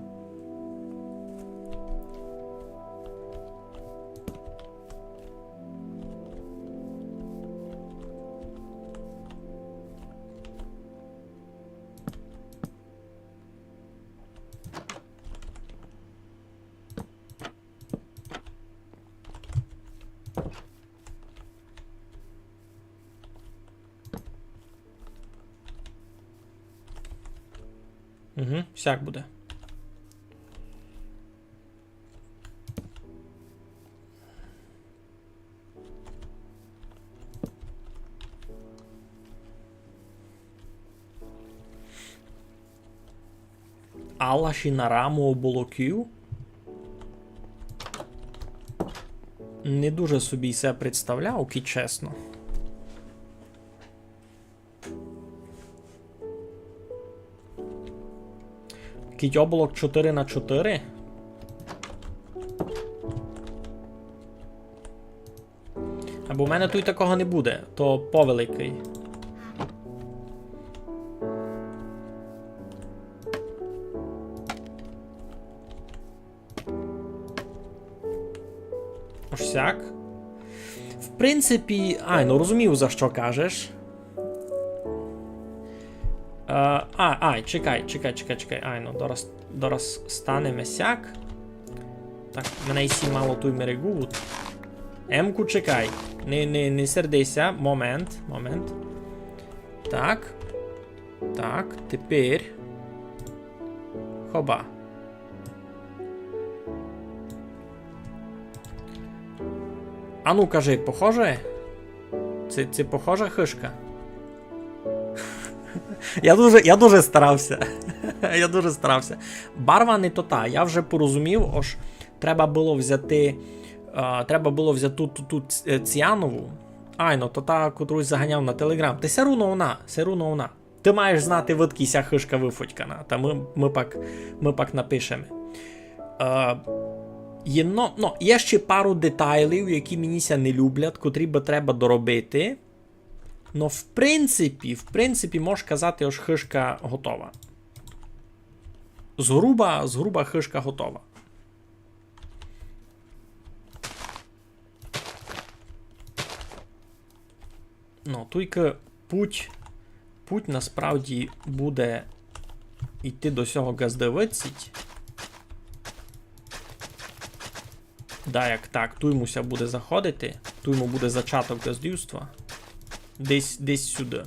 Всяк буде. Алаші на раму оболоків. Не дуже собі це представляв, ки чесно. Кіть облок 4х4. Або в мене тут такого не буде, то повеликий. Ось сяк. В принципі, ну розумію, за що кажеш. Чекай. Дораз стане месяк. Так, мене і сі мало той мерегут. М-ку чекай. Не сердися. Момент. Так. Так, тепер. Хоба. А ну кажи, похоже? Це похожа хишка? Я дуже старався. Я дуже старався. Барва не то та. Я вже порозумів, ось треба було взяти ту ціанову. Ай, ну то та, котрусь заганяв на Телеграм. Ти все руно вона. Ти маєш знати, видки ся хишка вифотькана. Та ми пак напишемо. Є ще пару детайлів, які меніся не люблять, котрі би треба доробити. Но в принципі, можеш казати, ось хишка готова. Згруба хишка готова. Ну, тільки путь насправді буде йти до цього газдевицять. Да, як так, ту ймуся буде заходити, ту йому буде зачаток газдівства. Десь сюди.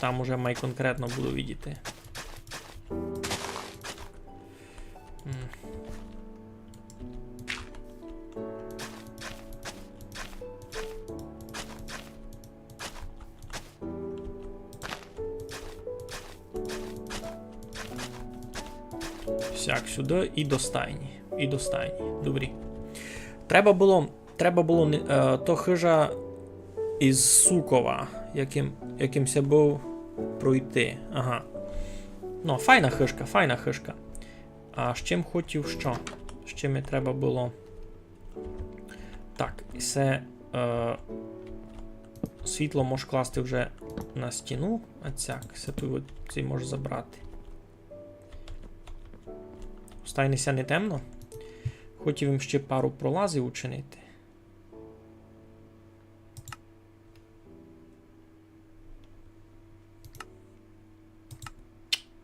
Там уже май конкретно буду видіти. Сяк сюди і до стайні. Добрі. Треба було то хижа із Сукова, якимся був пройти. Ага. Ну, файна хишка. А з чим хотів що? З чим треба було? Так, і це світло можеш класти вже на стіну. А це тут цей можеш забрати. Стайнися не темно. Хотів їм ще пару пролазів учинити.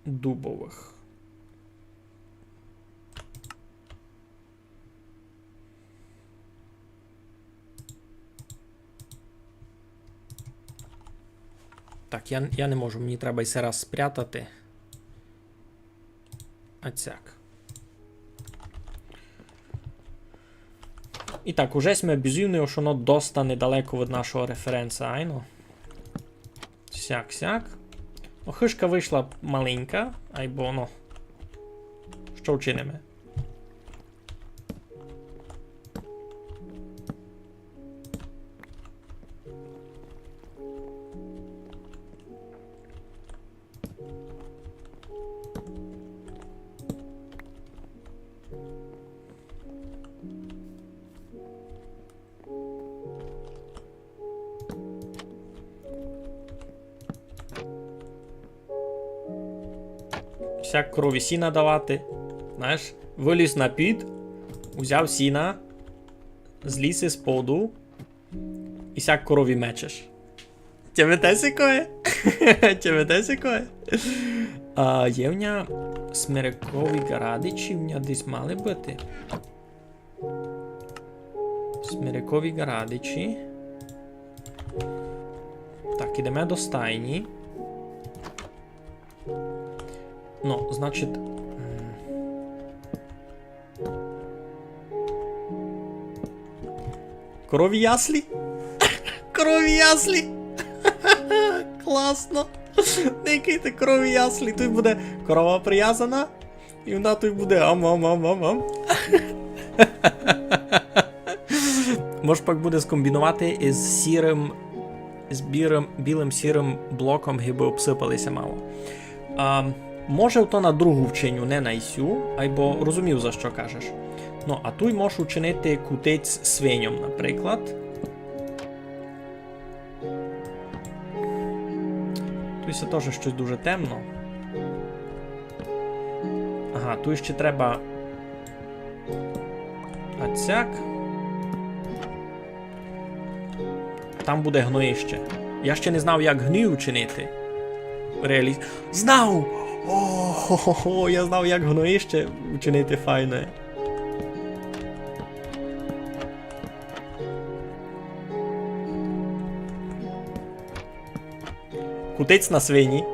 Дубових. Так, я не можу, мені треба і це раз спрятати. А цяк. І так, уже ми обізювали, що воно доста недалеко від нашого референса, айно. Сяк. Ну, хишка вийшла маленька, айбо, ну. Що вчинимо? Всяк корові сіна давати. Знаєш, виліз на під, узяв сіна, зліз із поду і сяк корові мечеш. Тебе сікоє? А є в ня смирикові гарадичі, в ня десь мали бути. Смирикові гарадичі. Так, ідемо до стайні. Ну, значить... Корові яслі? Корові яслі! Класно! Не який корові яслі, тут буде корова прив'язана, і вона тут буде ам-ам-ам-ам-ам. Може пак буде скомбінувати із сірим, з білим сірим блоком, гиби обсипалися мало. Може то на другу вченю, не на ісю, айбо розумів, за що кажеш. Ну, а тут можеш учинити кутець свиньом, наприклад. Тут це теж щось дуже темно. Ага, тут ще треба... Ацяк. Там буде гноїще. Я ще не знав, як гній учинити. Знав! Я знав, як гноїще учинити файне. Кутиць на свині.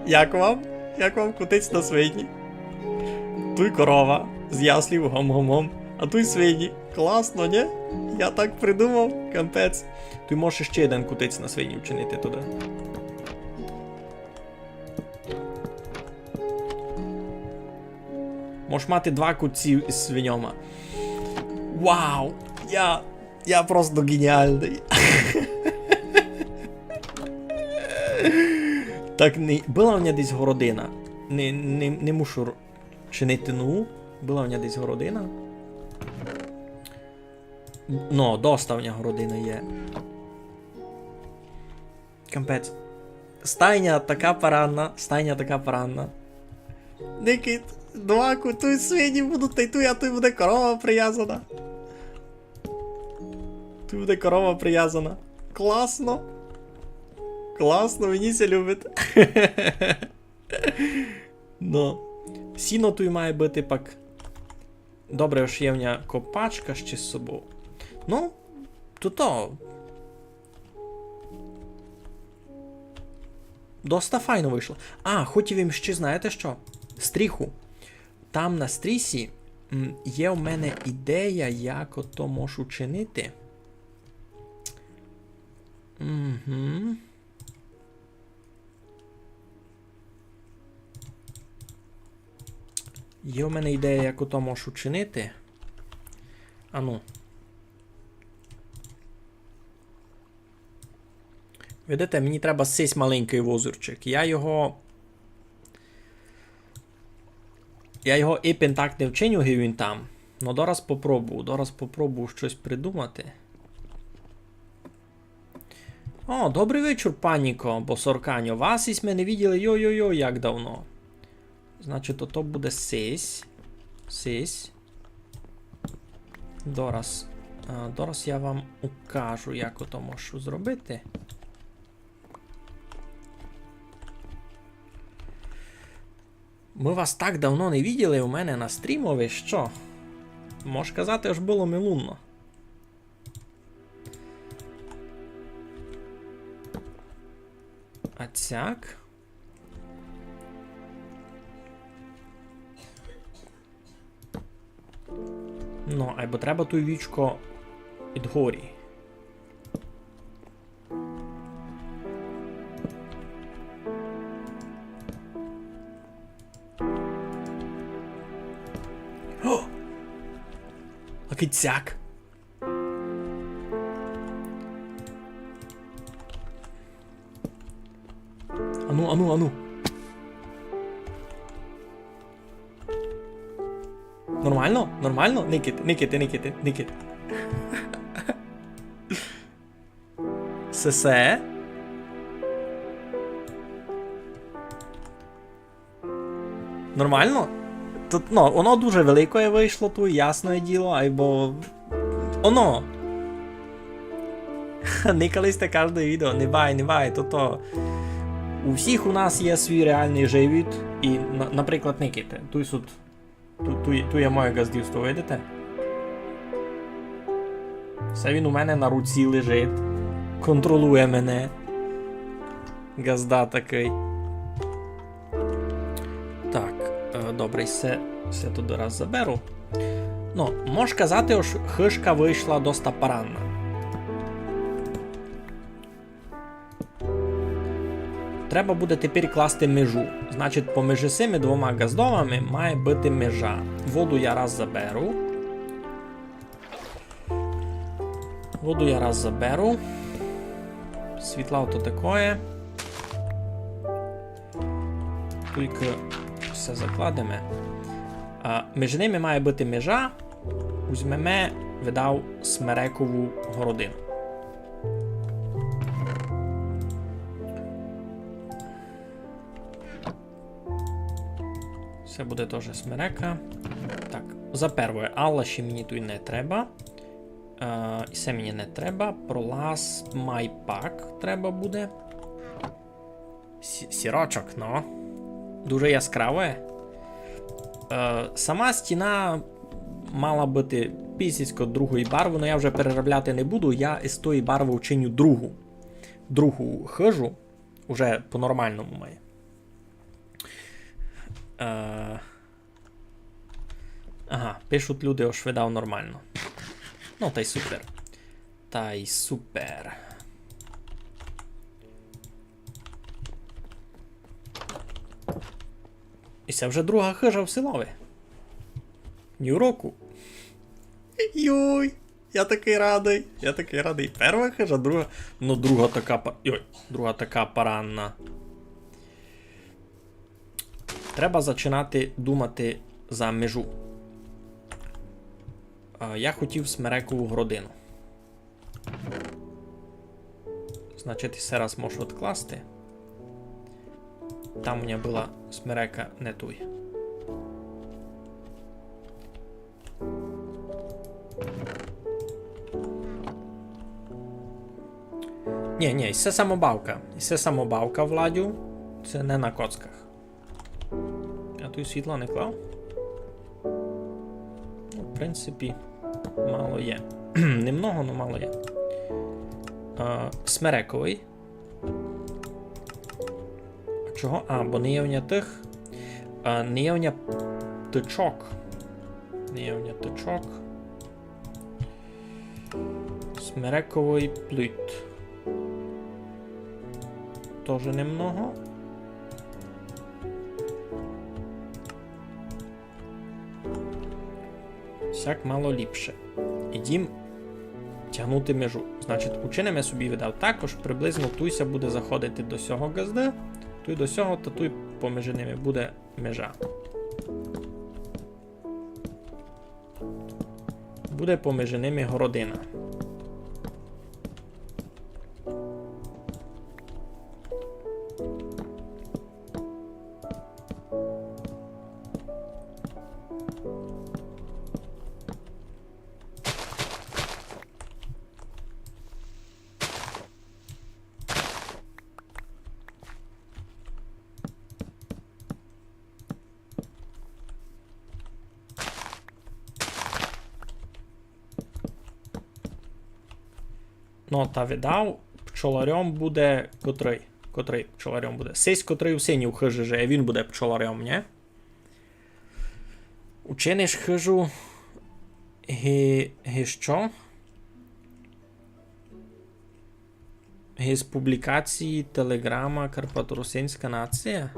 Як вам? Як вам кутиць на свині? Туй корова з яслів гом-гом-гом. А туй свині. Класно, ні? Я так придумав, капець. Ти можеш ще один кутиць на свині вчинити туди. Можеш мати 2 кутці із свиньома. Вау! Я просто геніальний. Так, була в мене десь городина. Не мушу чинити нову. Була в мене десь городина. Ну, доставня городина є. Капець. Стайня така паранна. Никит, 2 кутуй свині будуть, а тут буде корова прив'язана. Тут буде корова прив'язана. Класно. Класно, мені це любить. Ну. Сіно тут має бути пак. Добре, що є в мене копачка ще з собою. Ну, то. Доста файно вийшло. Хотів їм ще, знаєте що? Стріху. Там на стрісі є у мене ідея, як ото можу чинити. Угу. Є у мене ідея, як ото можу чинити. Ану. Видите, мені треба сись маленький возурчик. Я його іпен так не вчиню, він там. Ну, дораз попробую щось придумати. О, добрий вечір, паніко, босорканьо. Вас із мене виділи, йо-йо-йо, як давно. Значить, ото буде сись. Дораз я вам укажу, як ото можу зробити. Ми вас так давно не виділи у мене на стрімові, що? Можеш казати, аж було милунно. А цяк? Ну, або треба ту вічко відгорі. О! А кицяк. Ану. Нормально? Никити. Сесе. Нормально? Тут, ну, воно дуже велике вийшло, тут, ясне діло, або... Оно! Никались те кожне відео, не бай, то. У всіх у нас є свій реальний живіт, і, наприклад, Никите, тут є моє газдівство, видите? Це він у мене на руці лежить, контролює мене. Газда такий. Так, добре, все тут раз заберу. Ну, можеш казати, що хишка вийшла доста паранна. Треба буде тепер класти межу. Значить, поміж цими 2 газдовами має бути межа. Воду я раз заберу. Світла то таке. Тільки все закладемо. Між ними має бути межа. Візьмемо, видав, смерекову городину. Це буде теж смерека. Так, за перше, Алла ще мені тут не треба. І це мені не треба. Пролаз майпак треба буде. Сірочок, ну. Дуже яскраве. Сама стіна мала бути пісіцько другої барви, але я вже переробляти не буду. Я із тої барви вчиню другу хижу. Уже по-нормальному має. Ага, пишуть люди, ось видав нормально. Ну, та й супер. Та й супер. І це вже друга хижа в силові. Ні року. Йой, я такий радий. Я такий радий. Перша хижа, друга. Ну, друга така друга така паранна. Треба починати думати за межу. Я хотів смерекову городину. Значить, все раз можу відкласти. Там у мене була смерека не той. Ні, це самобавка. Це самобавка, Владю. Це не на коцках. Я тут світло не клав. Ну, в принципі, мало є. Немного, але мало є. Смерековий. Чого? Бо не є в тих. Не є в тичок. Не є в тичок. Смерековий плит. Тоже немного. Всяк мало ліпше. Ідім тягнути межу. Значить, учинимо собі видав також, приблизно туйся буде заходити до сього газда, туй до сього, та туй поміж ними буде межа. Буде поміж ними городина. Ну, та видав, пчоларем буде котрий? Котрий пчоларем буде? Сись, котрий у синій хижі живе, він буде пчоларем, не? Учиниш хижу що? З публікації телеграма Карпаторусинська нація?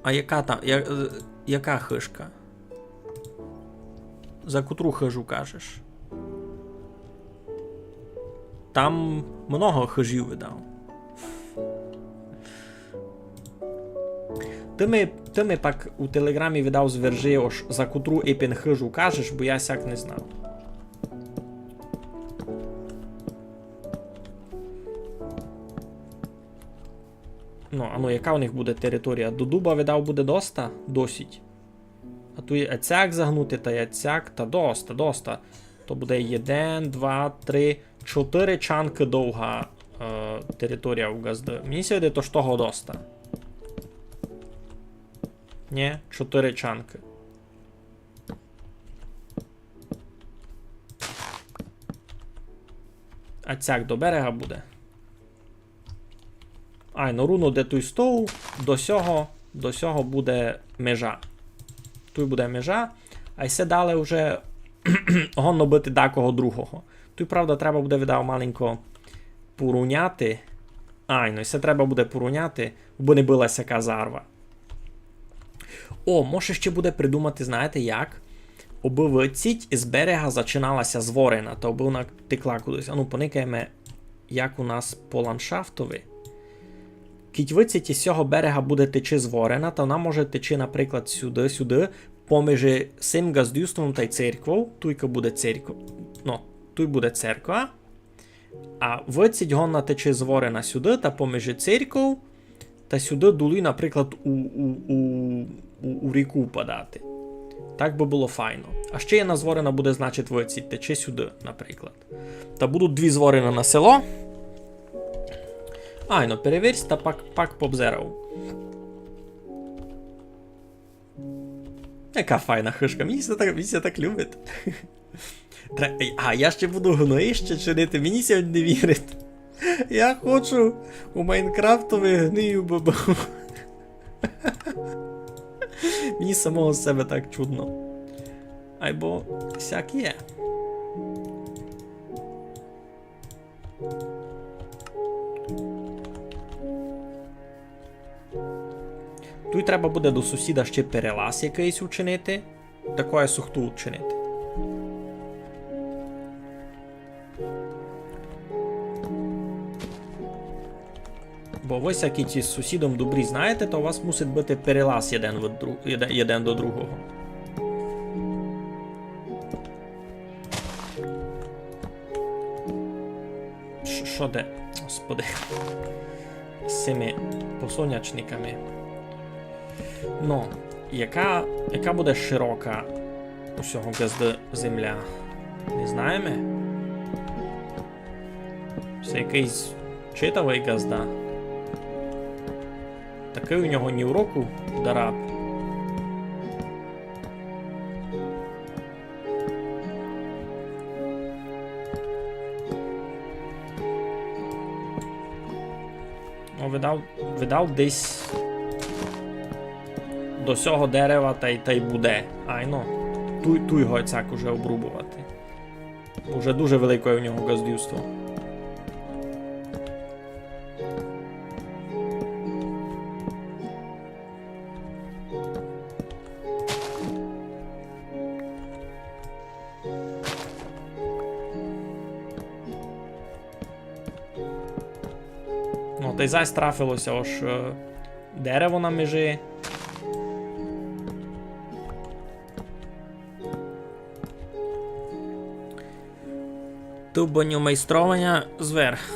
А яка там? Яка хижка? За котру хижу кажеш? Там много хижів видав. Ти ми пак у телеграмі видав звержи, ось за котру епін хижу кажеш, бо я сяк не знав. Ну, яка у них буде територія? До дуба видав буде доста? Досить. А тут є цяк загнути, та є цяк, та доста. То буде 1, 2, 3, 4 чанки довга територія у газди. Мені сьогодні то ж того доста. Ні, 4 чанки. А цяк до берега буде. Ну руно де той стол, до сього буде межа. Тут буде межа, а й далі вже гонно бити декого другого. Тут, правда, треба буде видав маленько поруняти. Ну і все треба буде поруняти, бо не була сяка зарва. Може ще буде придумати, знаєте як? Оби виціть з берега зачиналася зворена, то оби вона текла кудись. Поникаємо, як у нас по ландшафтові. Кіть вицять із цього берега буде течі зворена, то вона може течі, наприклад, сюди, поміж цим газдюством та й церквою. Туйка буде церква. Тут буде церква. А вицять гонна течі зворена сюди, та поміж церквою, та сюди долі, наприклад, у ріку впадати. Так би було файно. А ще одна зворена буде, значить, вицять течі сюди, наприклад. Та будуть дві зворена на село. Перевірсь та пак побзерав. Яка файна хишка, мені все так любить. А, я ще буду гноїще чинити, мені сьогодні не вірить. Я хочу у Майнкрафтові гнию бабу. Мені самого з себе так чудно. Айбо всяк є. Тут треба буде до сусіда ще перелаз якийсь учинити. Такое сухту учинити. Бо ви всякі ці з сусідом добрі знаєте, то у вас мусить бути перелаз один до другого. Що де? Господи. З цими посонячниками. Ну, яка буде широка усього газда земля? Не знаємо? Це якийсь читавий газда. Такий у нього ні уроку дараб. Ну, видав десь до цього дерева та й буде. Айно. Ту його цяк уже обрубувати. Уже дуже велике у нього газдівство. Ну, та й зась трафилося ось дерево на межі. Тубоню майстровання зверх.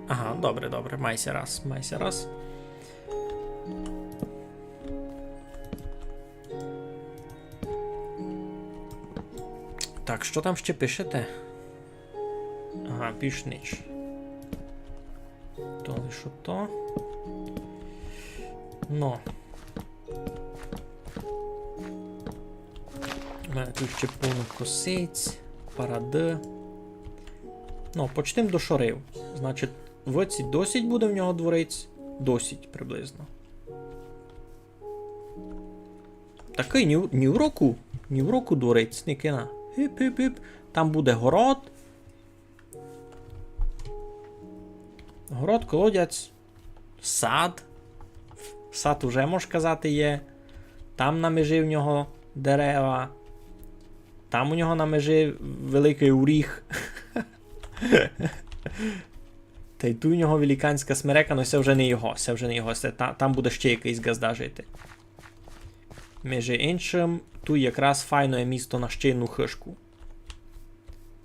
Ага, добре, майся раз. Так, що там ще пишете? Ага, пішнич. То лише то. Ну. У мене тут ще повно косиць, паради. Ну, почнемо до шарів. Значить, досить буде в нього дворець? Досить приблизно. Такий ні в року дворець, не кина. Гіп. Там буде город. Город, колодязь, сад. Сад уже, можна казати, є. Там на межі в нього дерева. Там у нього на межі великий уріг. Та й тут у нього великанська смерека, але це вже не його. Там буде ще якийсь газда жити. Між іншим, тут якраз файне місто на ще одну хишку.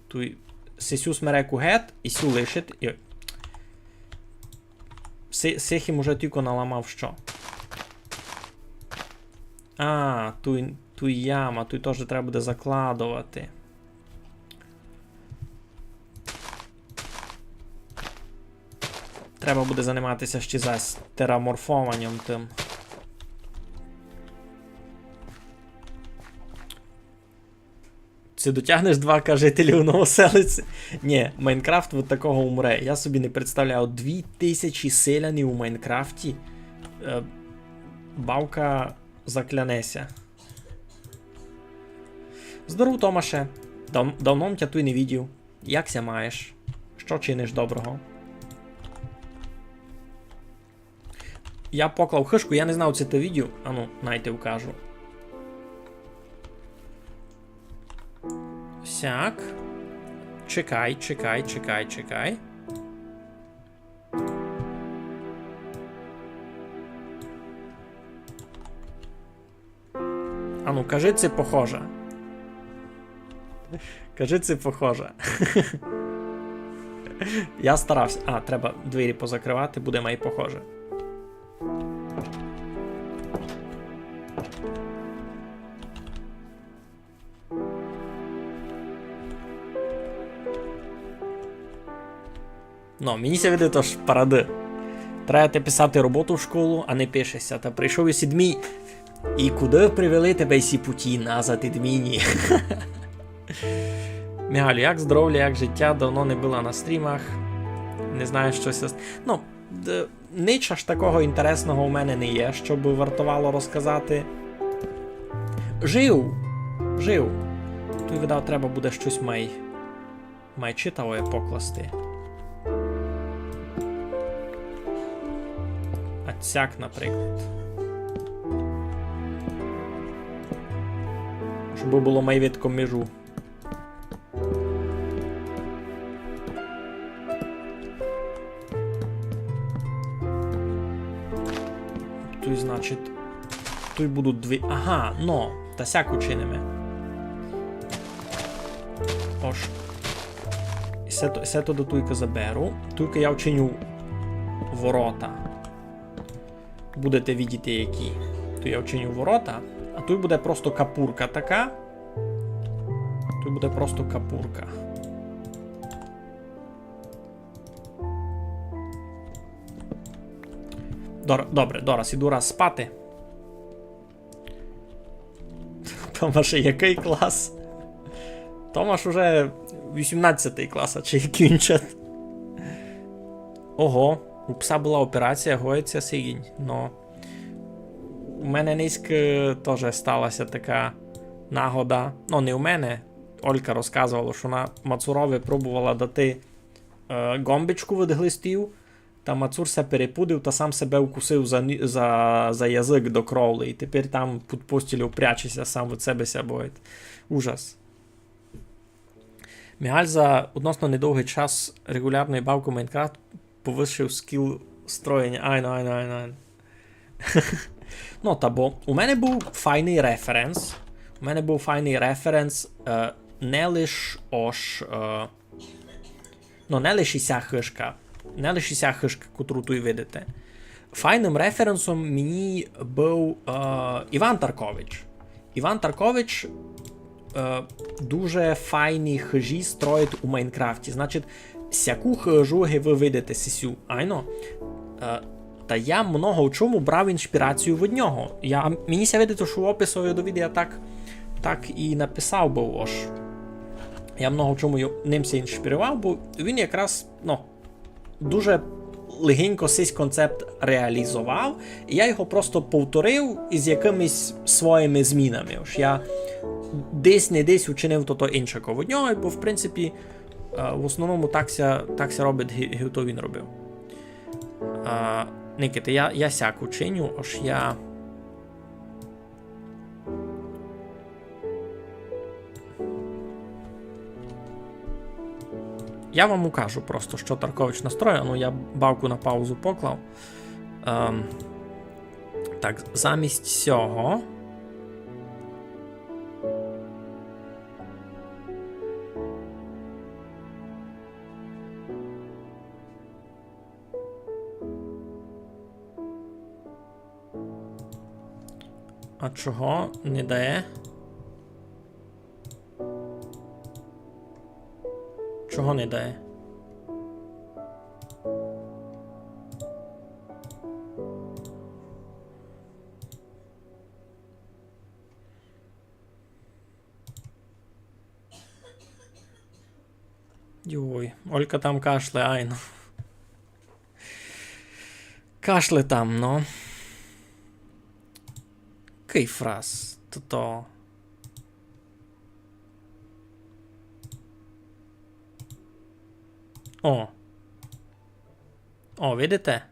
Тут сю смереку гет і сю лишить. Сихім уже тільки наламав що. А, ту яма, тут теж треба буде закладувати. Треба буде займатися ще за тераморфованням тим. Чи дотягнеш 2К жителів у новоселиці? Ні, Майнкрафт від такого умре. Я собі не представляю, 2000 селянів у Майнкрафті. Бавка заклянеся. Здоров, Томаше. Давно тя туй не видів. Якся маєш? Що чиниш доброго? Я поклав хишку, я не знав, це те відео. Ану, найте вкажу. Сяк. Чекай. Ану, кажи, це похоже. Я старався. А, треба двері позакривати, буде май похоже. Ну, мені ся види, то ж паради. Треба писати роботу в школу, а не пишешся. Та прийшов і сідмій. І куди привели тебе сі путі назад, Едміні? Мігалю, як здоров'я, як життя, давно не була на стрімах. Не знаю, щось. Ну, нічого ж такого інтересного у мене не є, щоб вартувало розказати. Жив. Тут, видав, треба буде щось май читаве покласти. А цяк, наприклад. Щоб було майвідко межу. Тут, значить, тут будуть дві... Ага, но, та сяк учинимо. Ош. Все то до туйка заберу. Туйка я вчиню ворота. Будете видіти які. Тут я вчиню ворота, а тут буде просто капурка така. Тут буде просто капурка. Добре, дораз, іду раз спати. Томаш, який клас? Томаш уже 18-й клас, а чи який він чат? Ого, у пса була операція, гоїться сигінь, но... У мене низько теж сталася така нагода. Ну, не у мене. Олька розказувала, що вона Мацурові пробувала дати гомбичку від глистів, та Мацур се перепудив та сам себе укусив за язик до кровли. І тепер там під постілю прячеться, сам від себе ся боїть. Ужас. Мігаль за відносно недовгий час регулярної бавки Майнкрафт повищив скіл строєння. Айно. Ну, та бо у мене був файний референс. Не лиш не лише ця хишка. Не лише ця хишка, котру тут видите. Файним референсом мені був Іван Таркович. Іван Таркович дуже файні хижі строїть у Майнкрафті. Значить, сяку хижу ви видите сісю. Айно. Та я много в чому брав інспірацію від нього. Мені ся видите, що в опису до відео так і написав був ож. Я много в чому ним ся інспірував, бо він якраз, дуже легенько цей концепт реалізував, і я його просто повторив із якимись своїми змінами. Ож я не десь учинив то іншого від нього, бо в принципі в основному так ся робить, то він робив. Никите, я сяк учиню, аж я вам укажу просто, що Таркович настроїв. Я бавку на паузу поклав. Так, замість цього... А чого не дає? Чого не дає? Йой, Олька там кашле, айно. Кашле там, ну. Який фраз? То. О, видите?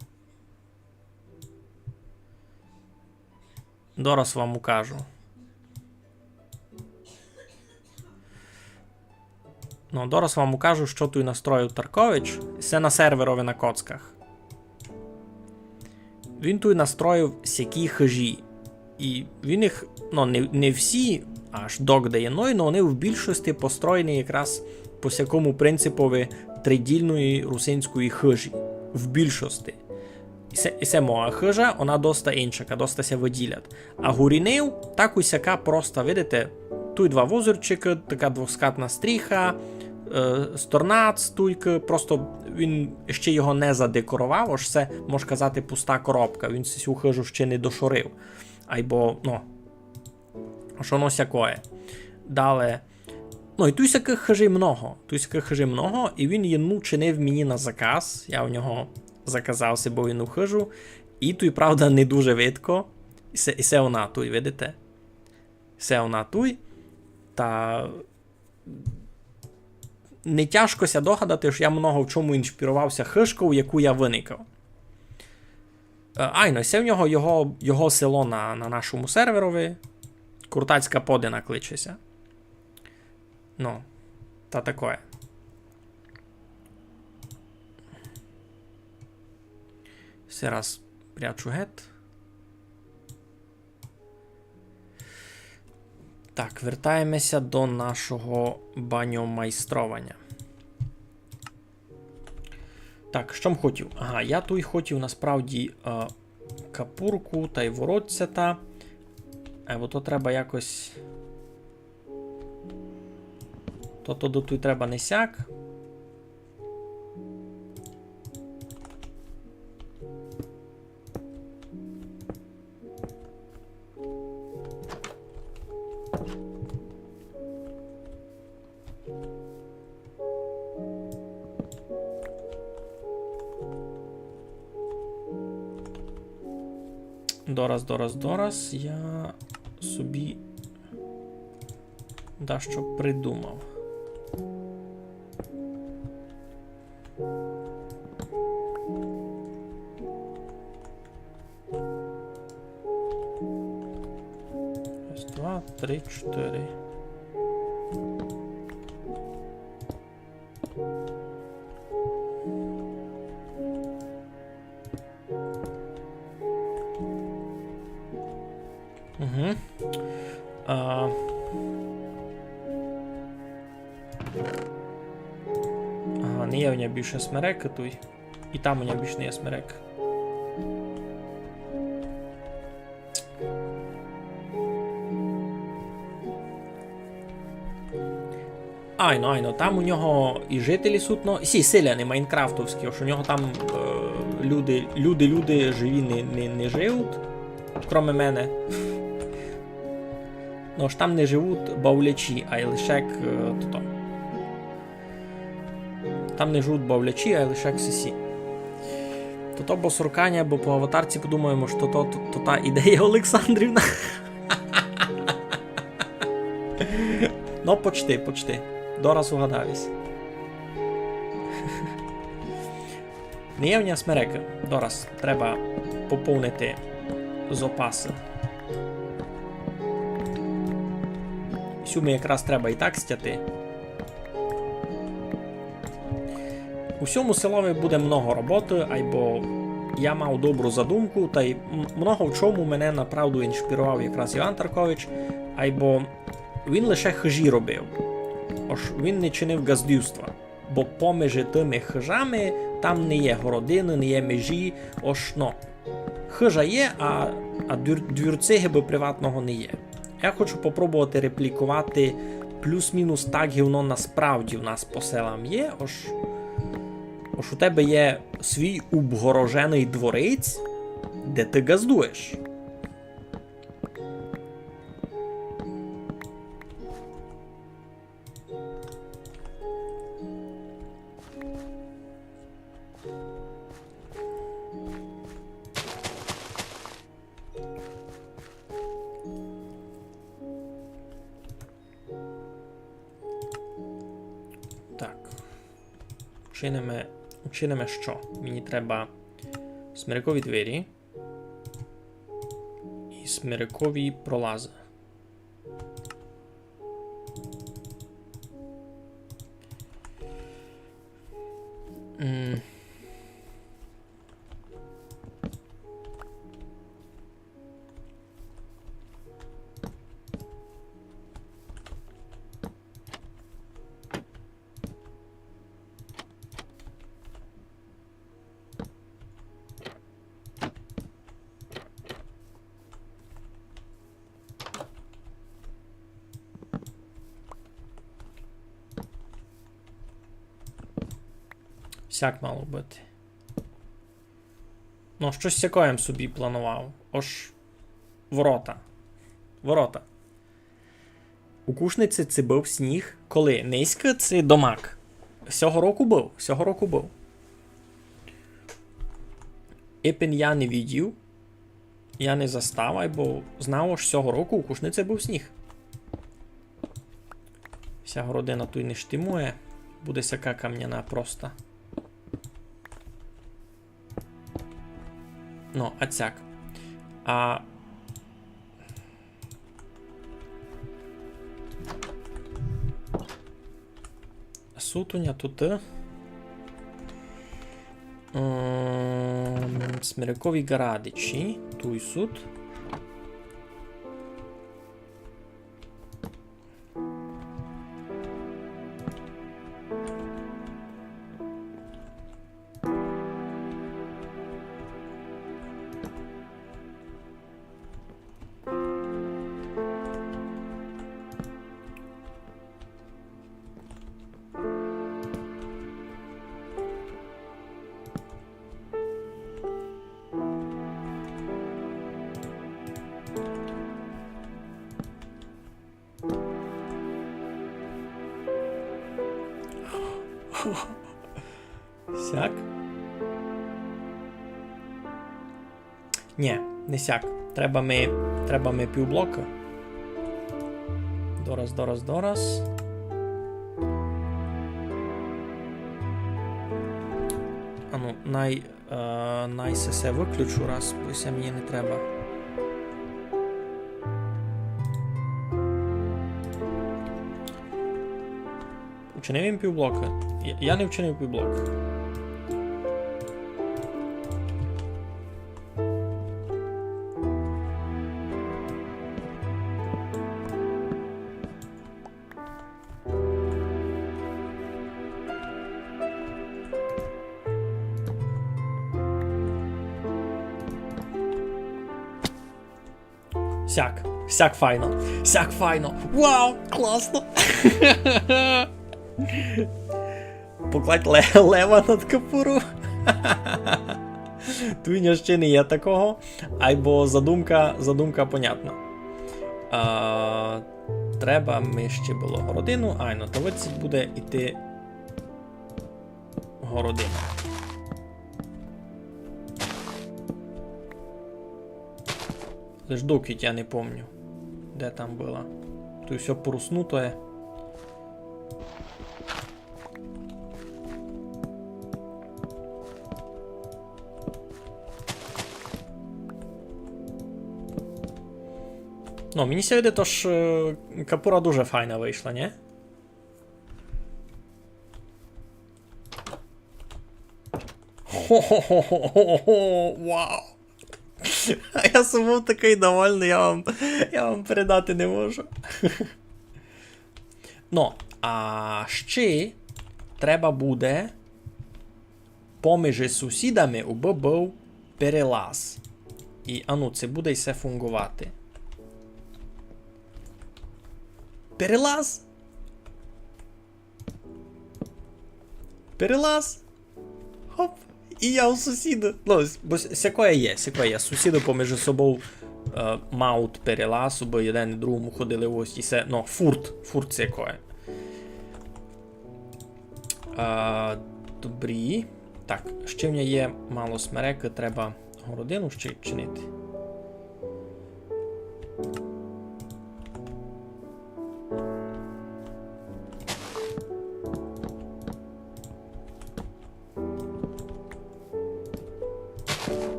Дорос вам укажу. Дорос вам укажу, що тут настроїв Таркович. Це на серверові на коцках. Він тут настроїв всякі хижі. І він їх, не всі аж догдає, але вони в більшості построєні якраз по всякому принципові тридільної русинської хижі. В більшості. І це моя хижа, вона доста інша, доста ся виділять. А гурінив, так усяка просто, видите, тут два возерчики, така двоскатна стріха, сторнац, туйки, просто він ще його не задекорував, аж це, можна казати, пуста коробка, він цю хижу ще не дошорив. Айбо, що воно сякое. Далі, Ну, і тусяких хижі много. Тусяких хижі много, і він єну чинив мені на заказ. Я в нього заказав собою хижу. І тут, правда, не дуже видко. І се вона туй, видите? Се вона туй. Та не тяжкося догадати, що я много в чому інспірувався хижкою, яку я виникав. Айно, це в нього його село на нашому серверові. Куртацька подина кличеся. Ну, та такое. Все раз прячу гет. Так, вертаємося до нашого баньомайстровання. Так, що м хотів? Ага, я тут хотів насправді капурку та й воротця та. Бо то треба якось. То до тут треба не сяк. Дораз. Я собі дещо придумав. Раз, два, три, чотири. Угу. Ага, не є в нього більше смерека тут. І там у нього більше не є смерек. Айно, там у нього і жителі сутно. Селяни майнкрафтовські, що у нього там люди живі не живуть, кроме мене. Ну ж там не живуть бавлячі, а й лише то. Там не живуть бавлячі, а й лише сісі. То босуркання, бо по аватарці подумаємо, що то та ідея Олександрівна. Ну, почти. Дораз угадавись. Неєвня смерека. Дораз. Треба поповнити запаси. Сюми якраз треба і так стяти. У всьому селові буде много роботи, айбо я мав добру задумку, та й много в чому мене направду інспірував якраз Іван Таркович, айбо він лише хижі робив. Ож він не чинив газдівства, бо поміж тими хижами там не є городини, не є межі, ож ну. Хижа є, а двірці гиби приватного не є. Я хочу попробувати реплікувати плюс-мінус так, як воно насправді в нас по селам є, ож у тебе є свій обгорожений дворець, де ти газдуєш. Так. Чинимо що? Мені треба смирикові двері і смирикові пролази. Всяк мало бути. Ну, щось сякоєм собі планував. Ож ворота. У Кушниці це був сніг. Коли? Низько це домак. Всього року був. Всього року був. Іпен я не видів. Я не застав, бо знав, що цього року у Кушниці був сніг. Вся городина тут не штимує. Буде сяка кам'яна просто. Ну, а цяк. А... Сутуня тут. Смирякові Гарадичі. Туй суд. Сяк? Ні, не сяк. Треба ми півблока. Дораз. Ану, най се виключу раз, бо ся мені не треба. Вчинив він півблока? Я не вчинив півблока. Сяк файно. Сяк файно. Вау, класно. Покладь лева над капуру. Туйня ще не є такого. Айбо задумка понятна. Треба ми ще було городину. Айно, то це буде іти городина. Лиш докіть я не помню. Де там було. Тут все поруснутое. Ну, мені сьогодні тож капура дуже файна вийшла, не? Хо-хо-хо-хо-хо-хо, вау! А я сам був такий довольний, я вам передати не можу. Ну, а ще треба буде поміж сусідами був перелаз. І, ану, це буде і все фунгувати. Перелаз? Перелаз? Хоп. І я у сусіда. Ну, бо сякое є. Сусіди поміж собою мають перелаз, бо один і другому ходили ось і се. Ну, фурт сякое. Добрі. Так, ще в мене є мало смереки, треба городину ще чинити.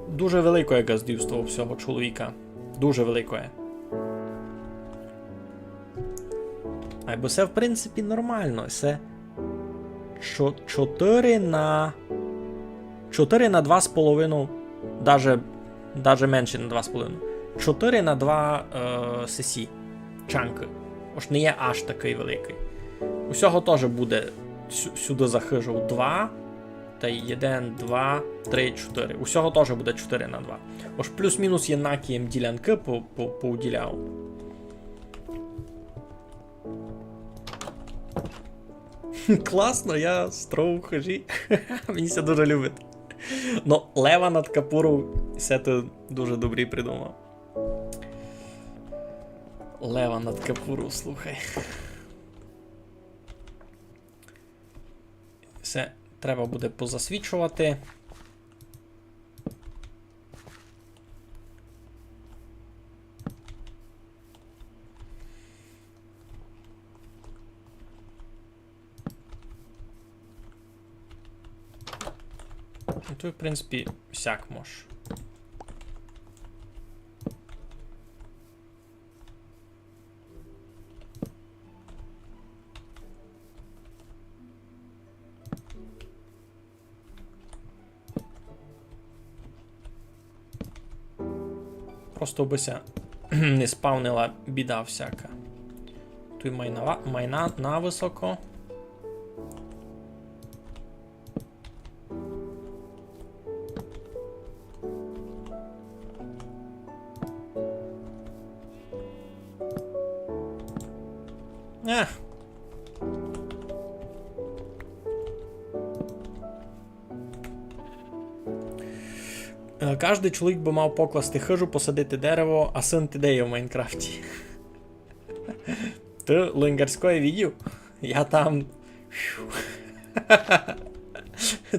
Дуже велике газдівство у всього чоловіка. Дуже велике. Бо це, в принципі, нормально. Це 4 на 2,5. Даже менше на 2,5. 4 на 2 сесі. Чанки. Ось не є аж такий великий. Усього теж буде сюди захижу 2. Та й 1, 2, 3, 4. Усього теж буде 4 на 2. Ось плюс-мінус єднакі їм ділянки поуділяв. Класно, я строю в хижі. Мені це дуже любить. Ну, лева над капуру, все то дуже добре придумав. Лева над капуру, слухай. Все, треба буде позасвічувати. Тут, в принципі, всяк може. Просто бися не спавнила біда всяка. Тут майна на високо. Кожний чоловік би мав покласти хижу, посадити дерево, а син ти де є в Майнкрафті. Ти лингарське відео? Я там.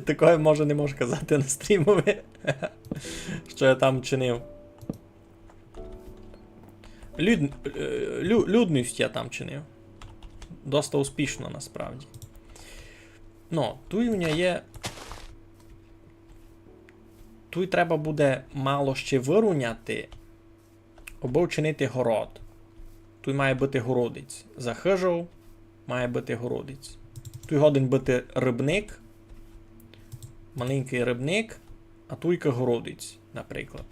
Такое може не можу казати на стрімові. Що я там чинив. Людність я там чинив. Доста успішно насправді. Ну, тут у нього є. Тут треба буде мало ще вирівняти, або вчинити город. Тут має бути городець. За хижу має бути городець. Тут годен бути рибник, маленький рибник, а тут городець, наприклад.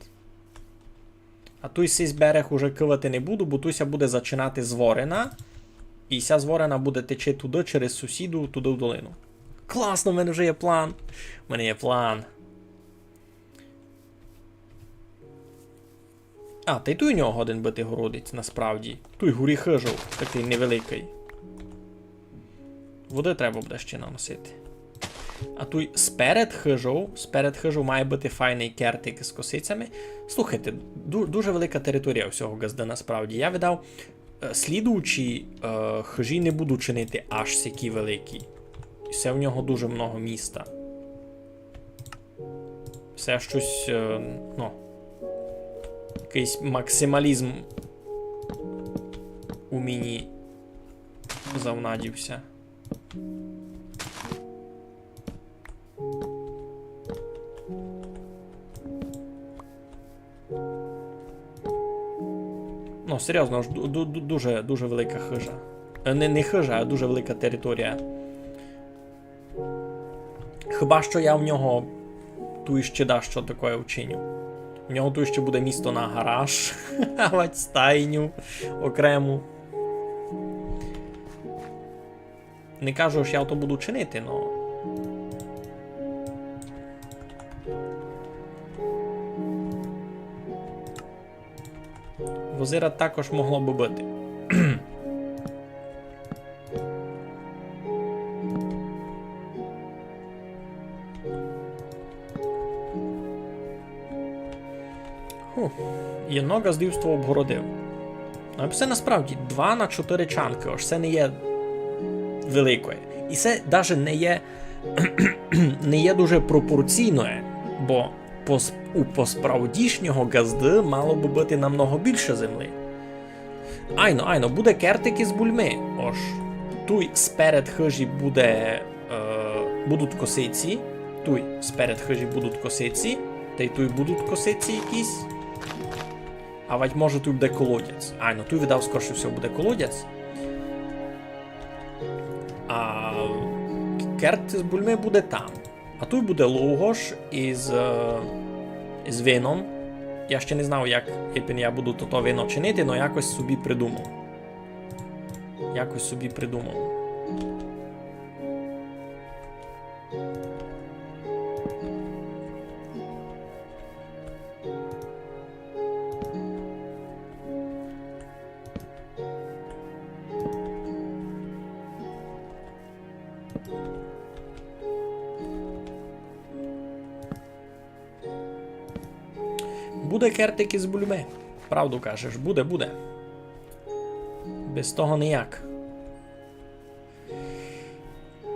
А тут сей берег уже кивати не буду, бо тут буде зачинати зворена, і ця зворена буде тече туди через сусіду, туди в долину. Класно, в мене вже є план. У мене є план. А, та й тут у нього один бити городець, насправді. Тут горі хижу, такий невеликий. Води треба буде ще наносити. А тут сперед хижу має бути файний кертик з косицями. Слухайте, дуже велика територія всього газда, насправді. Я видав, слідуючі хижі не буду чинити аж сякі великі. І все в нього дуже много міста. Все щось, ну... Якийсь максималізм у мені завнадівся. Ну, серйозно, дуже велика хижа. Не хижа, а дуже велика територія. Хіба що я в нього ту ще що таке вчиню. У нього тут ще буде місто на гараж, стайню окрему. Не кажу, що я то буду чинити, но... Возира також могло би бути. Єно газдівство обгородив. Ну, це насправді 2 на 4 чанки, ось це не є великою. І це навіть не є дуже пропорційне, бо у посправдішнього газди мало би бути намного більше землі. Айно, буде кертики з бульми. Ож, тут сперед хижі будуть косиці, тут сперед хижі будуть косиці, та й тут будуть косиці якісь. А ведь може тут буде колодязь. Ну тут видав, скорше всього буде колодязь. А керт з бульми буде там. А тут буде лугош із вином. Я ще не знав, як я буду то вино чинити, але якось собі придумав. Буде кертик із бульми. Правду кажеш, буде, буде. Без того ніяк.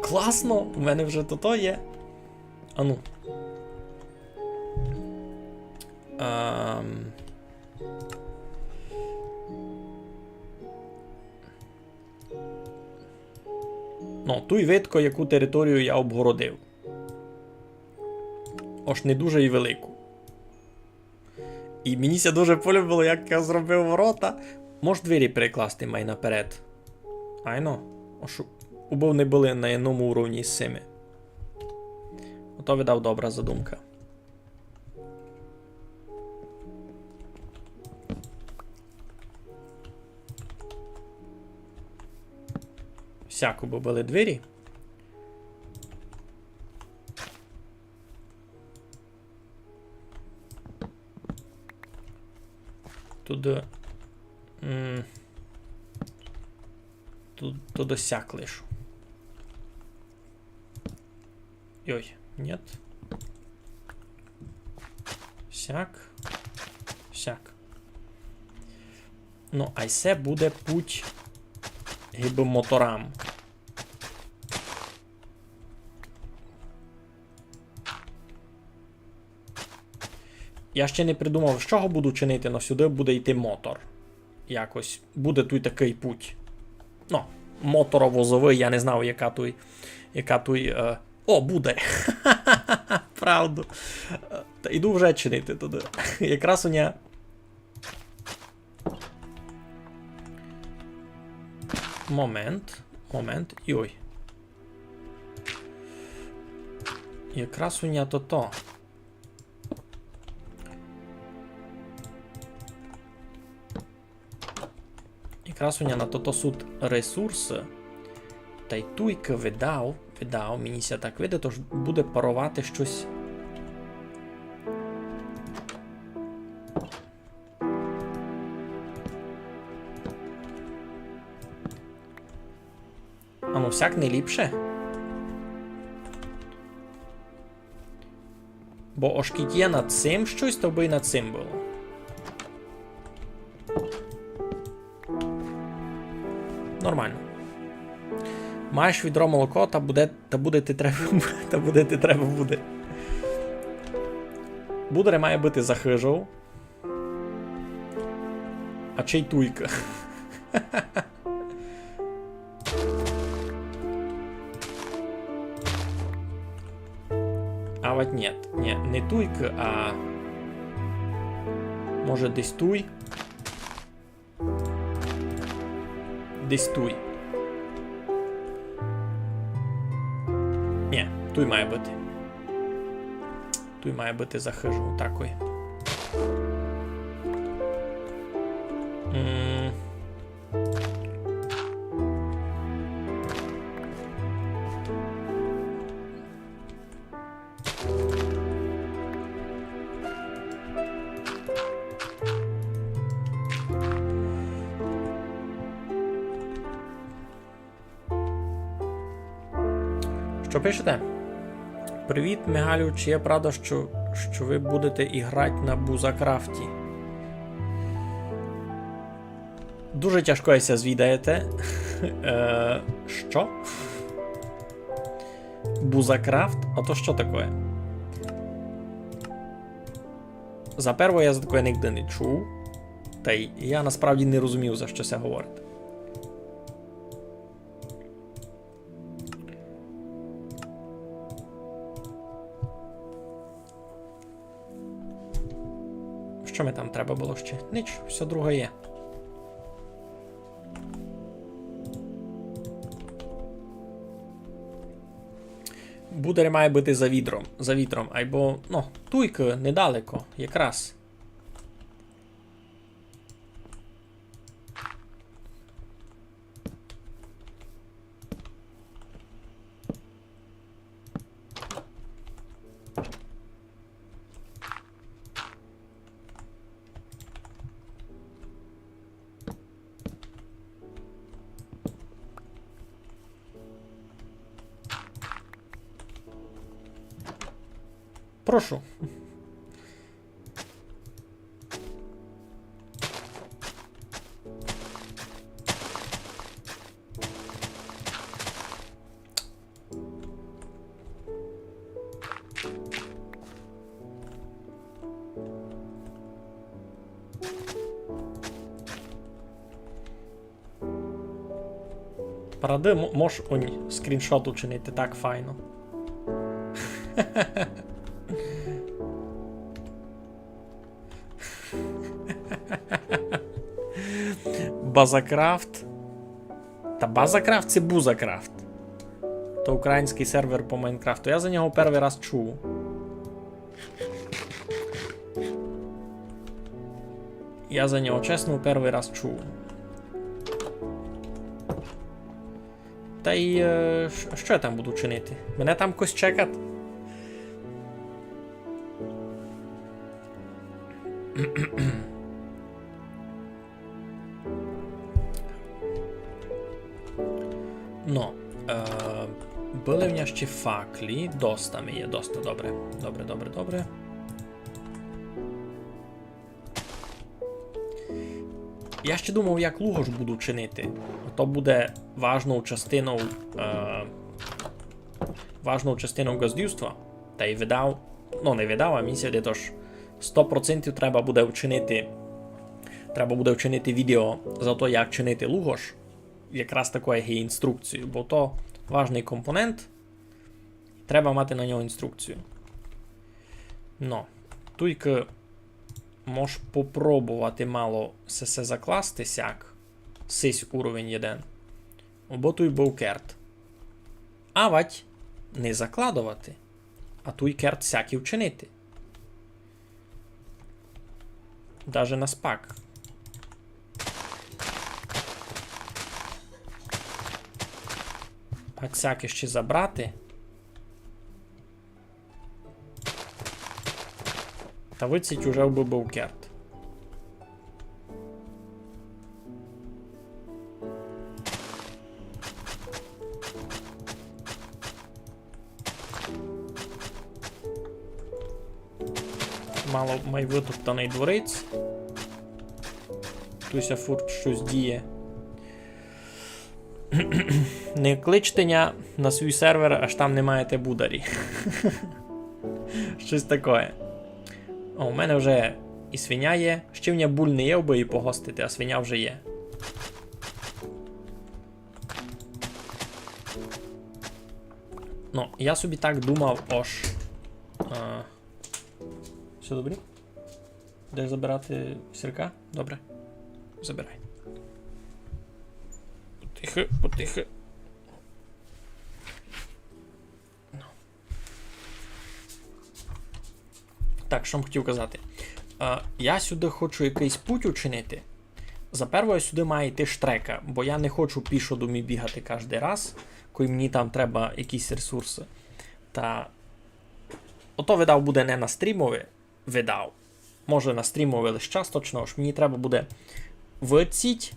Класно! У мене вже то є. Ану. Ну, туй видко, яку територію я обгородив. Ож не дуже і велику. І мені ся дуже полюбило, як я зробив ворота. Можеш двері перекласти май наперед. Айно. Ож убов не були на одному уровні з цими. Ото видав добра задумка. Всяко би були двері. Тут досяк лишу. Ой, нет. Сяк. Сяк. Ну, а це буде путь гібомоторам. Я ще не придумав, з чого буду чинити, але сюди буде йти мотор. Якось. Буде тут такий путь. Ну, моторовозовий, я не знав, яка той... О, буде! Правду. Та йду вже чинити туди. Якраз у ня... Момент. І ой. Якраз у ня то-то. Якраз у ня на то-то суд ресурси. Та й туйка видав, мені ся так видає, тож буде парувати щось. А ну всяк не ліпше. Бо оскільки є над цим щось, то би і над цим було. Нормально. Маєш відро молоко, та буде ти треба буде. Будере має бути захижов. А чий туйка? А вот нет, не туйка, а може десь туй. Десь туй. Ні, туй має бути. Туй має бути захижу, такой. Що пишете? Привіт, Мигалю, чи є правда, що ви будете іграти на Бузакрафті? Дуже тяжко ся звідаєте. Що? Бузакрафт? А то що таке? За перво я за таке нігде не чув. Та й я насправді не розумів, за що це говорить. Що ми там треба було ще? Ніч, все друге є. Будер має бути за вітром, або, ну, туйка недалеко, якраз. Прошу. Ради, можеш скріншот учинити так файно. Базакрафт. Та Базакрафт це Бузакрафт. То український сервер по Майнкрафту. Я за нього перший раз чув. Я за нього, чесно, перший раз чув. Та й що я там буду чинити? Мене там когось чекати? No, były w niej jeszcze fakli, dosta mi je, dosta, dobre, dobre, dobre, dobre. Я ще думав, як лугош буду чинити. То буде важною частиною газдівства. Та й видав, ну не видав, а місія, де тож 100% треба буде вчинити відео за то, як чинити лугош. Якраз такою є інструкцією, бо то важний компонент. Треба мати на нього інструкцію. Но, тільки можеш попробувати мало все закласти сяк. Сись уровень 1. Бо той був керт. А вать не закладувати. А той керт всякий вчинити. Даже на спак. А всяке ще забрати. Та виціть уже був керт. Мало май витоптаний дворець. Туся фурт щось діє. Не кличте на свій сервер, аж там не маєте бударі. Щось таке. О, у мене вже і свиня є. Ще в мене буль не є, аби її погостити, а свиня вже є. Ну, я собі так думав, ож. Все добре? Де забирати сірка? Добре. Забирай. Потихо, потихо. Так, що хотів казати. Я сюди хочу якийсь путь учинити. За перво я сюди має йти штрека, бо я не хочу пішо до мій бігати кожен раз, коли мені там треба якісь ресурси. Та ото видав буде не на стрімові, видав. Може на стрімові лише час точно, ж мені треба буде виціть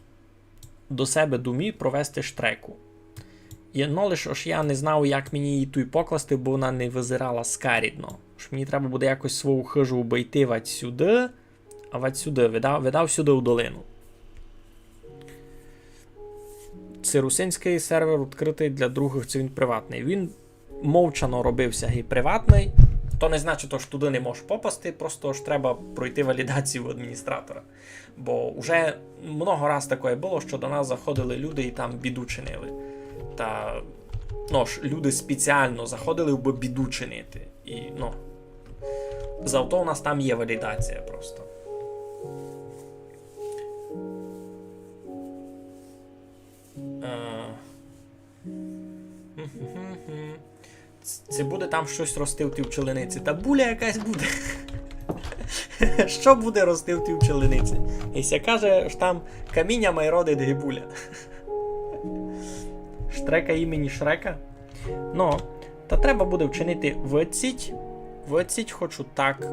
до себе думі провести штреку. Ну лише ж я не знав, як мені її тут покласти, бо вона не визирала скарідно. Мені треба буде якось свою хижу обійти вать сюди, а вать сюди, видав сюди в долину. Це русинський сервер відкритий для других, це він приватний. Він мовчано робився і приватний, то не значить, що туди не можеш попасти, просто ж треба пройти валідацію в адміністратора. Бо вже много раз таке було, що до нас заходили люди і там біду чинили. Та, ну ж, люди спеціально заходили, аби біду чинити. І, ну, зато у нас там є валідація просто. Це буде там щось рости в тій пчелиниці. Та буля якась буде. Що буде рости в тій пчелиниці? Якщо каже, що там каміння має родить гибуля. Штрека імені Шрека. Ну, та треба буде вчинити виціть. Виціть хочу так.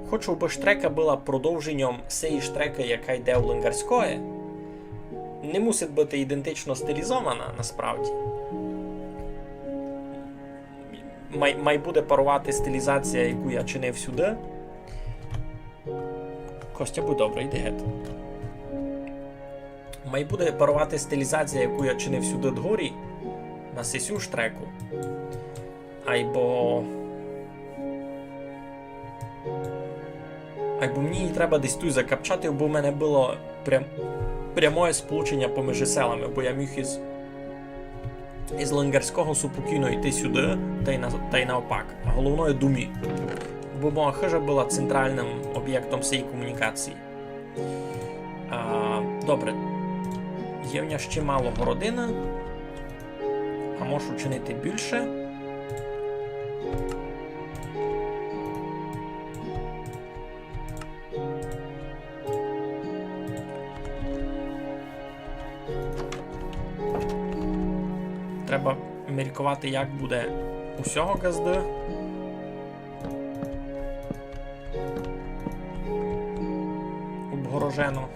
Хочу, аби штрека була продовженням цієї штрека, яка йде у Ленгарської. Не мусить бути ідентично стилізована, насправді. Май буде парувати стилізація, яку я чинив сюди. Костя, будь добре, йди геть. Май буде парувати стилізація, яку я чинив сюди дгорі, на сесю штреку. Айбо мені її треба десь тут закапчати, бо в мене було прям прямое сполучення поміж селами, бо я міг із Ленгарського спокійно йти сюди, та й навпак. А головною Думі. Бо моя хижа була центральним об'єктом цієї комунікації. Добре. Є в мене ще мало городина. А можу чинити більше. Треба міркувати, як буде усього газди. Обгорожено.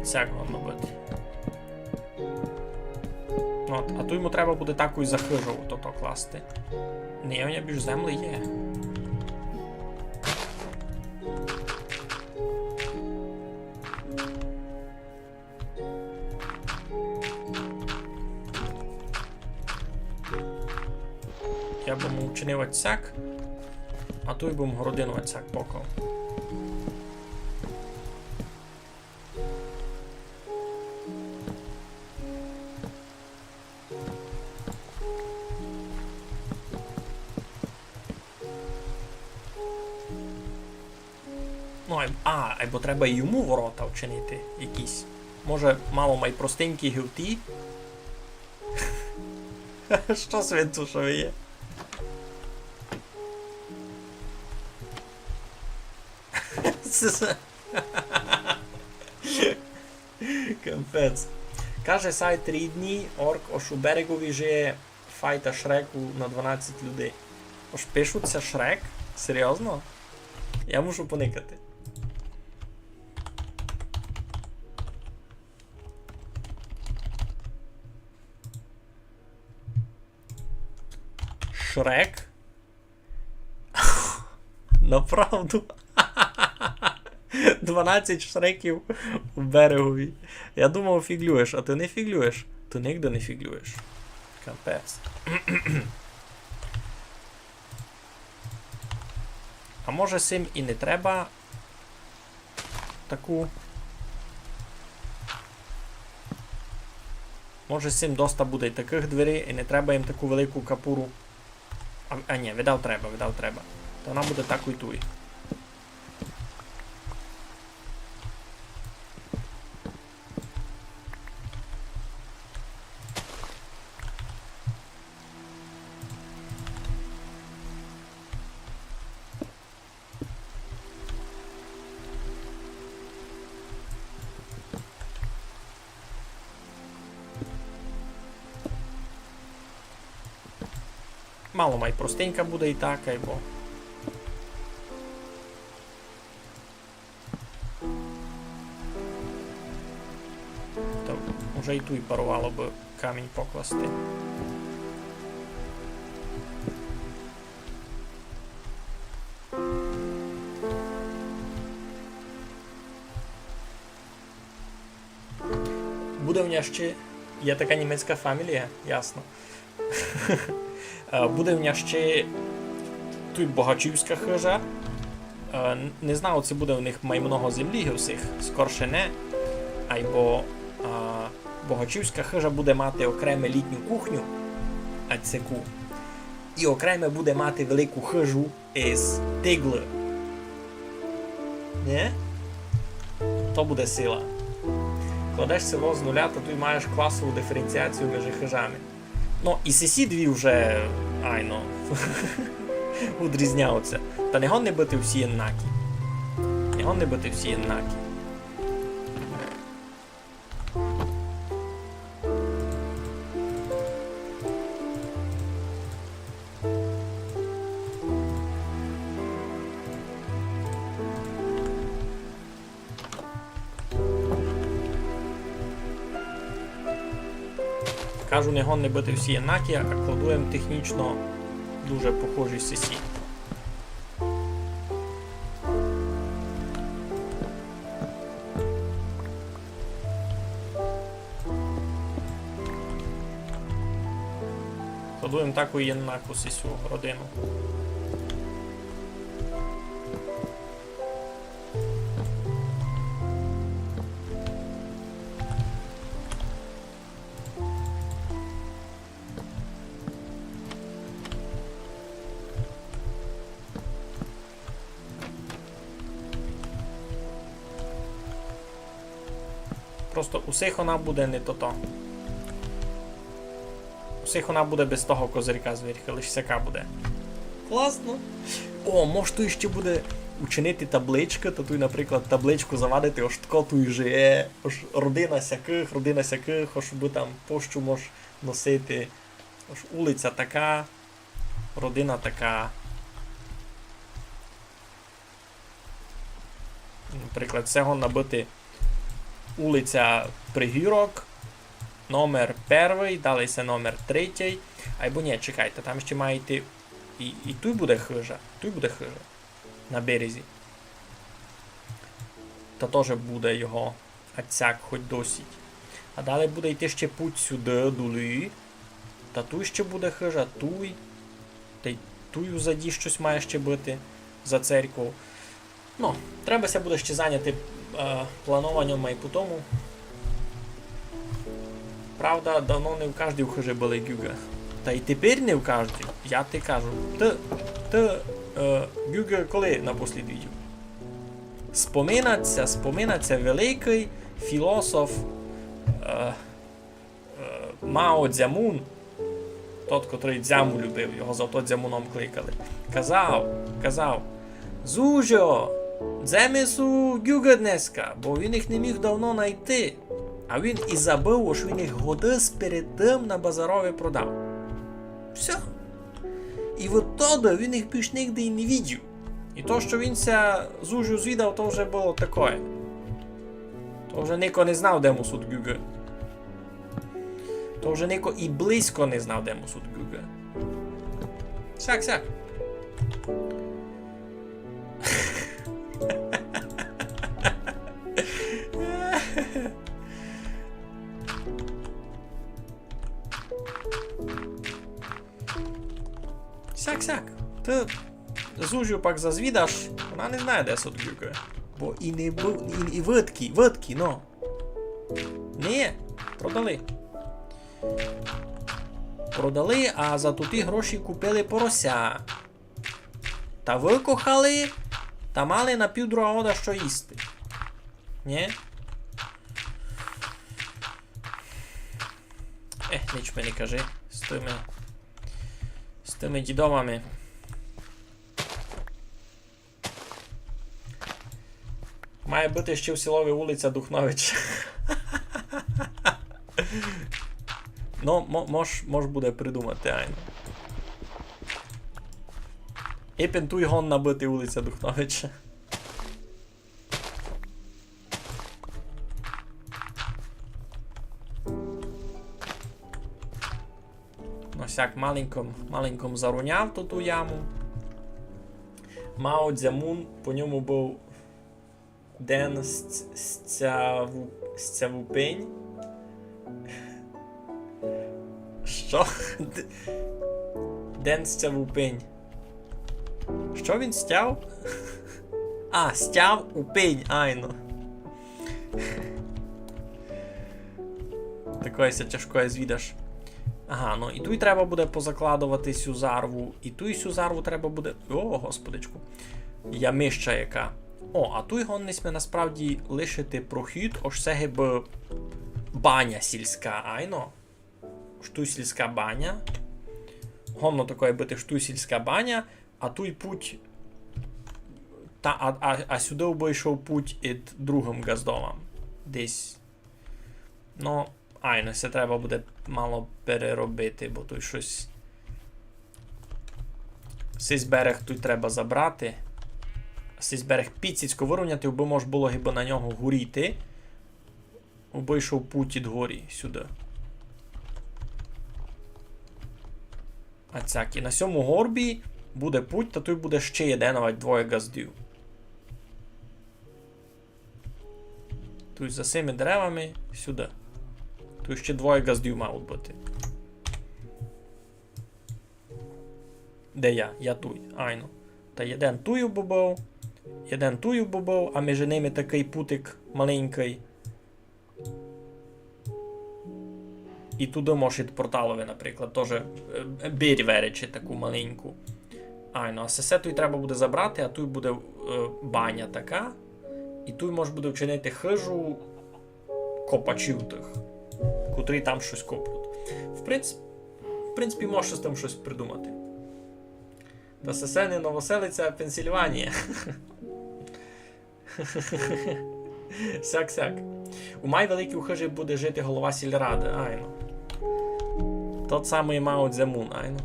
Цяк годно бути. От, а то йому треба буде таку і захижу то класти. Ні, у мене більш землі є. Я б йому вчинив отсяк, а то й б йому городину отсяк покав. Ну, або треба і йому ворота вчинити якісь. Може, мало май простенькі гівті? Що свинцушові є? Капець. Каже сайт рідній, орк, аж у берегові жиє файта Шреку на 12 людей. Аж пишуться Шрек? Серйозно? Я мушу поникати. Шрек? Направду? 12 шреків у берегові. Я думав, фіглюєш, а ти не фіглюєш. Ти ніде не фіглюєш. Капець. А може сим і не треба таку. Може сим доста буде і таких дверей, і не треба їм таку велику капуру. А ні, видав треба. То вона буде таку і туй. Мало май простенька буде і так, айбо. То вже і ту і парувало би камінь покласти. Буде в мене ще... Є така німецька фамілія, ясно. Буде в мене ще тут богачівська хижа. Не знаю, чи буде в них много землі всіх, скорше не. Або богачівська хижа буде мати окреме літню кухню, ацеку. І окреме буде мати велику хижу із тигли. Не? То буде сила. Кладеш село з нуля, то ти маєш класову диференціацію між хижами. Ну, і сесі дві вже, айно, відрізняються. Та не гон не бити всі однакі. Не гон не бити всі однакі. Кажу, не гон не бити всі однакі, а кладуємо технічно дуже похожі сесі. Кладуємо таку єднаку сесю родину. Просто усіх вона буде не то. Усіх вона буде без того козирка зверху, лише сяка буде. Класно. О, може тут ще буде учинити табличка, то тут, наприклад, табличку завадити, ось тако тут же ось родина сяких, ось би там пощу може носити, ось вулиця така, родина така. Наприклад, всього набити вулиця Пригірок, номер 1, далі це номер 3. Або ні, чекайте, там ще має йти і тут буде хижа, на березі. Та теж буде його ацяк хоч досить. А далі буде йти ще путь сюди, долі. Та тут ще буде хижа, туй. Та й тую заді щось має ще бути за церкву. Ну, треба буде ще зайняти плануванням майбутньому. Правда, давно не в кожній хижі були гюга. Та й тепер не в кожній. Я ти кажу. Гюга коли напослід видів? Споминаться великий філософ Мао Цзямун, тот, котрий Дзяму любив, його за то Дзямуном кликали. Казав, Зужо, дземесу гюга днеска, бо він їх не міг давно знайти. А він і забув, що він їх годис перед тим на базарові продав. Все. І от тоді він їх більш нігде і не видів. І то, що він ся Зужу звідав, то вже було таке. То вже ніко не знав, де мусуть гюга. То вже ніко і близько не знав, де мусуть гюга. Сяк. Сяк. Ти Зужу пак зазвідаш, вона не знає, де сот гюга. Бо і не був, і видкі, ну. Не, продали, а за туті гроші купили порося. Та викохали, та мали на півдруга года що їсти. Ні? Ніч мені кажи, з тими дідомами. Має бути ще в сіловій вулиця Духнович. Ну, мож буде придумати, айно. І пентуй гон набити вулиця Духновича. Ну, сяк маленьком заруняв ту яму. Мао Цзямун, по ньому був Ден Сцявупень. Що? Ден Сцявупень. Що він стяв? А, стяв у пень, айно. Такое ся тяжкое звідаш. Ага, ну і тут треба буде позакладувати сю зарву. І ту сю зарву треба буде... О, господичку. Ямища яка. О, а тут гоннись насправді лишити прохід, ось це б баня сільська, айно. Штуй сільська баня. Гонно такое бити штуй сільська баня, а тут путь... А сюди обійшов путь ід другим газдомам. Десь. Ну, айно, це треба буде мало переробити, бо тут щось... Цей берег тут треба забрати. Цей берег підсіцько вирівняти, бо може було гіба на нього горіти. Обійшов путь ід горі сюди. А цяк, і на цьому горбі буде путь, та тут буде ще єдиновать двоє газдів. Тут за цими деревами сюди. Тут ще двоє газдів мають бути. Де я? Я туй. Айно. Та один тую бубов, а між ними такий путик маленький. І туди може порталове, наприклад, теж бірь веречі таку маленьку. Айно, а все тут треба буде забрати, а тут буде баня така. І тут може буде вчинити хижу копачів тих, котрі там щось коплють. В принципі, можеш з тим щось придумати. Та се не Новоселиця, Пенсільванія. Сяк-сяк. У май великій у хижі буде жити голова сільради, айно. Тот самий Мао Цземун, айно.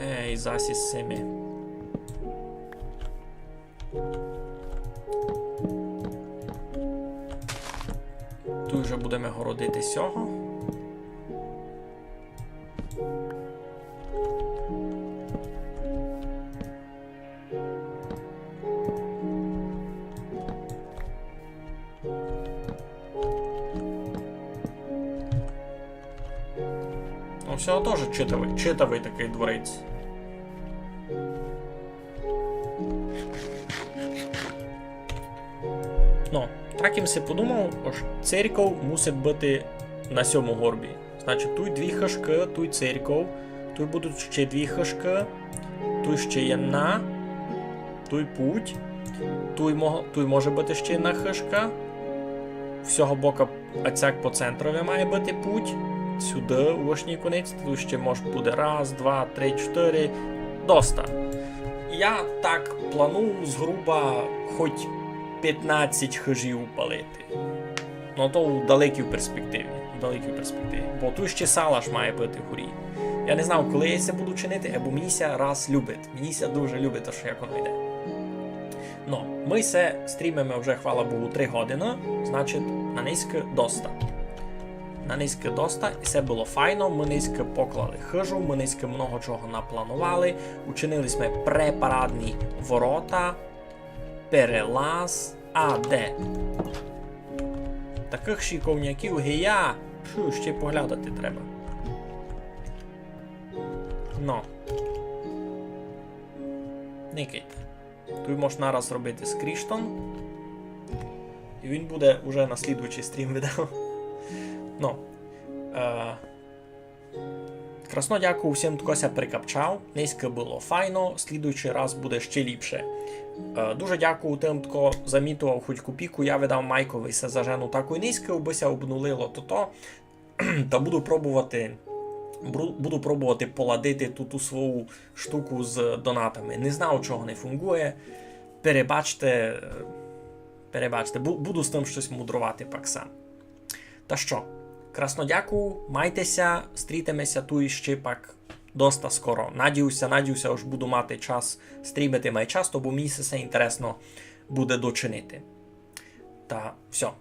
Ей, засіс семі. Тут вже будемо городити сього. Ну, всього теж читавий такий дворець. Ну, так їм си подумав, що церков мусить бути на сьому горбі. Значить, тут дві хашки, тут церков, тут будуть ще дві хашки, тут ще одна, тут путь, тут може бути ще одна хашка. Всього боку, оцяк по центрові має бути путь. Сюди, у верхній кінець, тут ще може буде раз, два, три, чотири, доста. Я так планую згруба хоч 15 хижів палити. Ну то в далекій перспективі. Бо тут ще салаш має бути в горі. Я не знав, коли я це буду чинити, або Мініся раз любить. Мініся дуже любить те, що як воно йде. Ну, ми се стрімимо вже, хвала Богу, 3 години, значить, на низьке доста. І це було файно, ми низько поклали хижу, ми низько много чого напланували, учинили ми препарадні ворота, перелаз, а де? Таких шиковняків гея, ще поглядати треба. Ну. Никайте. Тут можна нараз робити скріштон. І він буде уже на слідуючий стрім відео. Ну. Красно дякую всім, хто ся прикапчав. Низько було файно, слідуючий раз буде ще ліпше. Дуже дякую тим, хто замітував хоч копійку, я видав Майкові се зажену таку низько, бися обнулило то-то. Та буду пробувати поладити ту свою штуку з донатами. Не знав, чого не фунгує. Перебачте, буду з тим щось мудрувати пак сам. Та що, красно дякую, майтеся, стрітимеся тут ще пак доста скоро. Надіюся, аж буду мати час стрімити часто, бо мені все інтересно буде дочинити. Та все.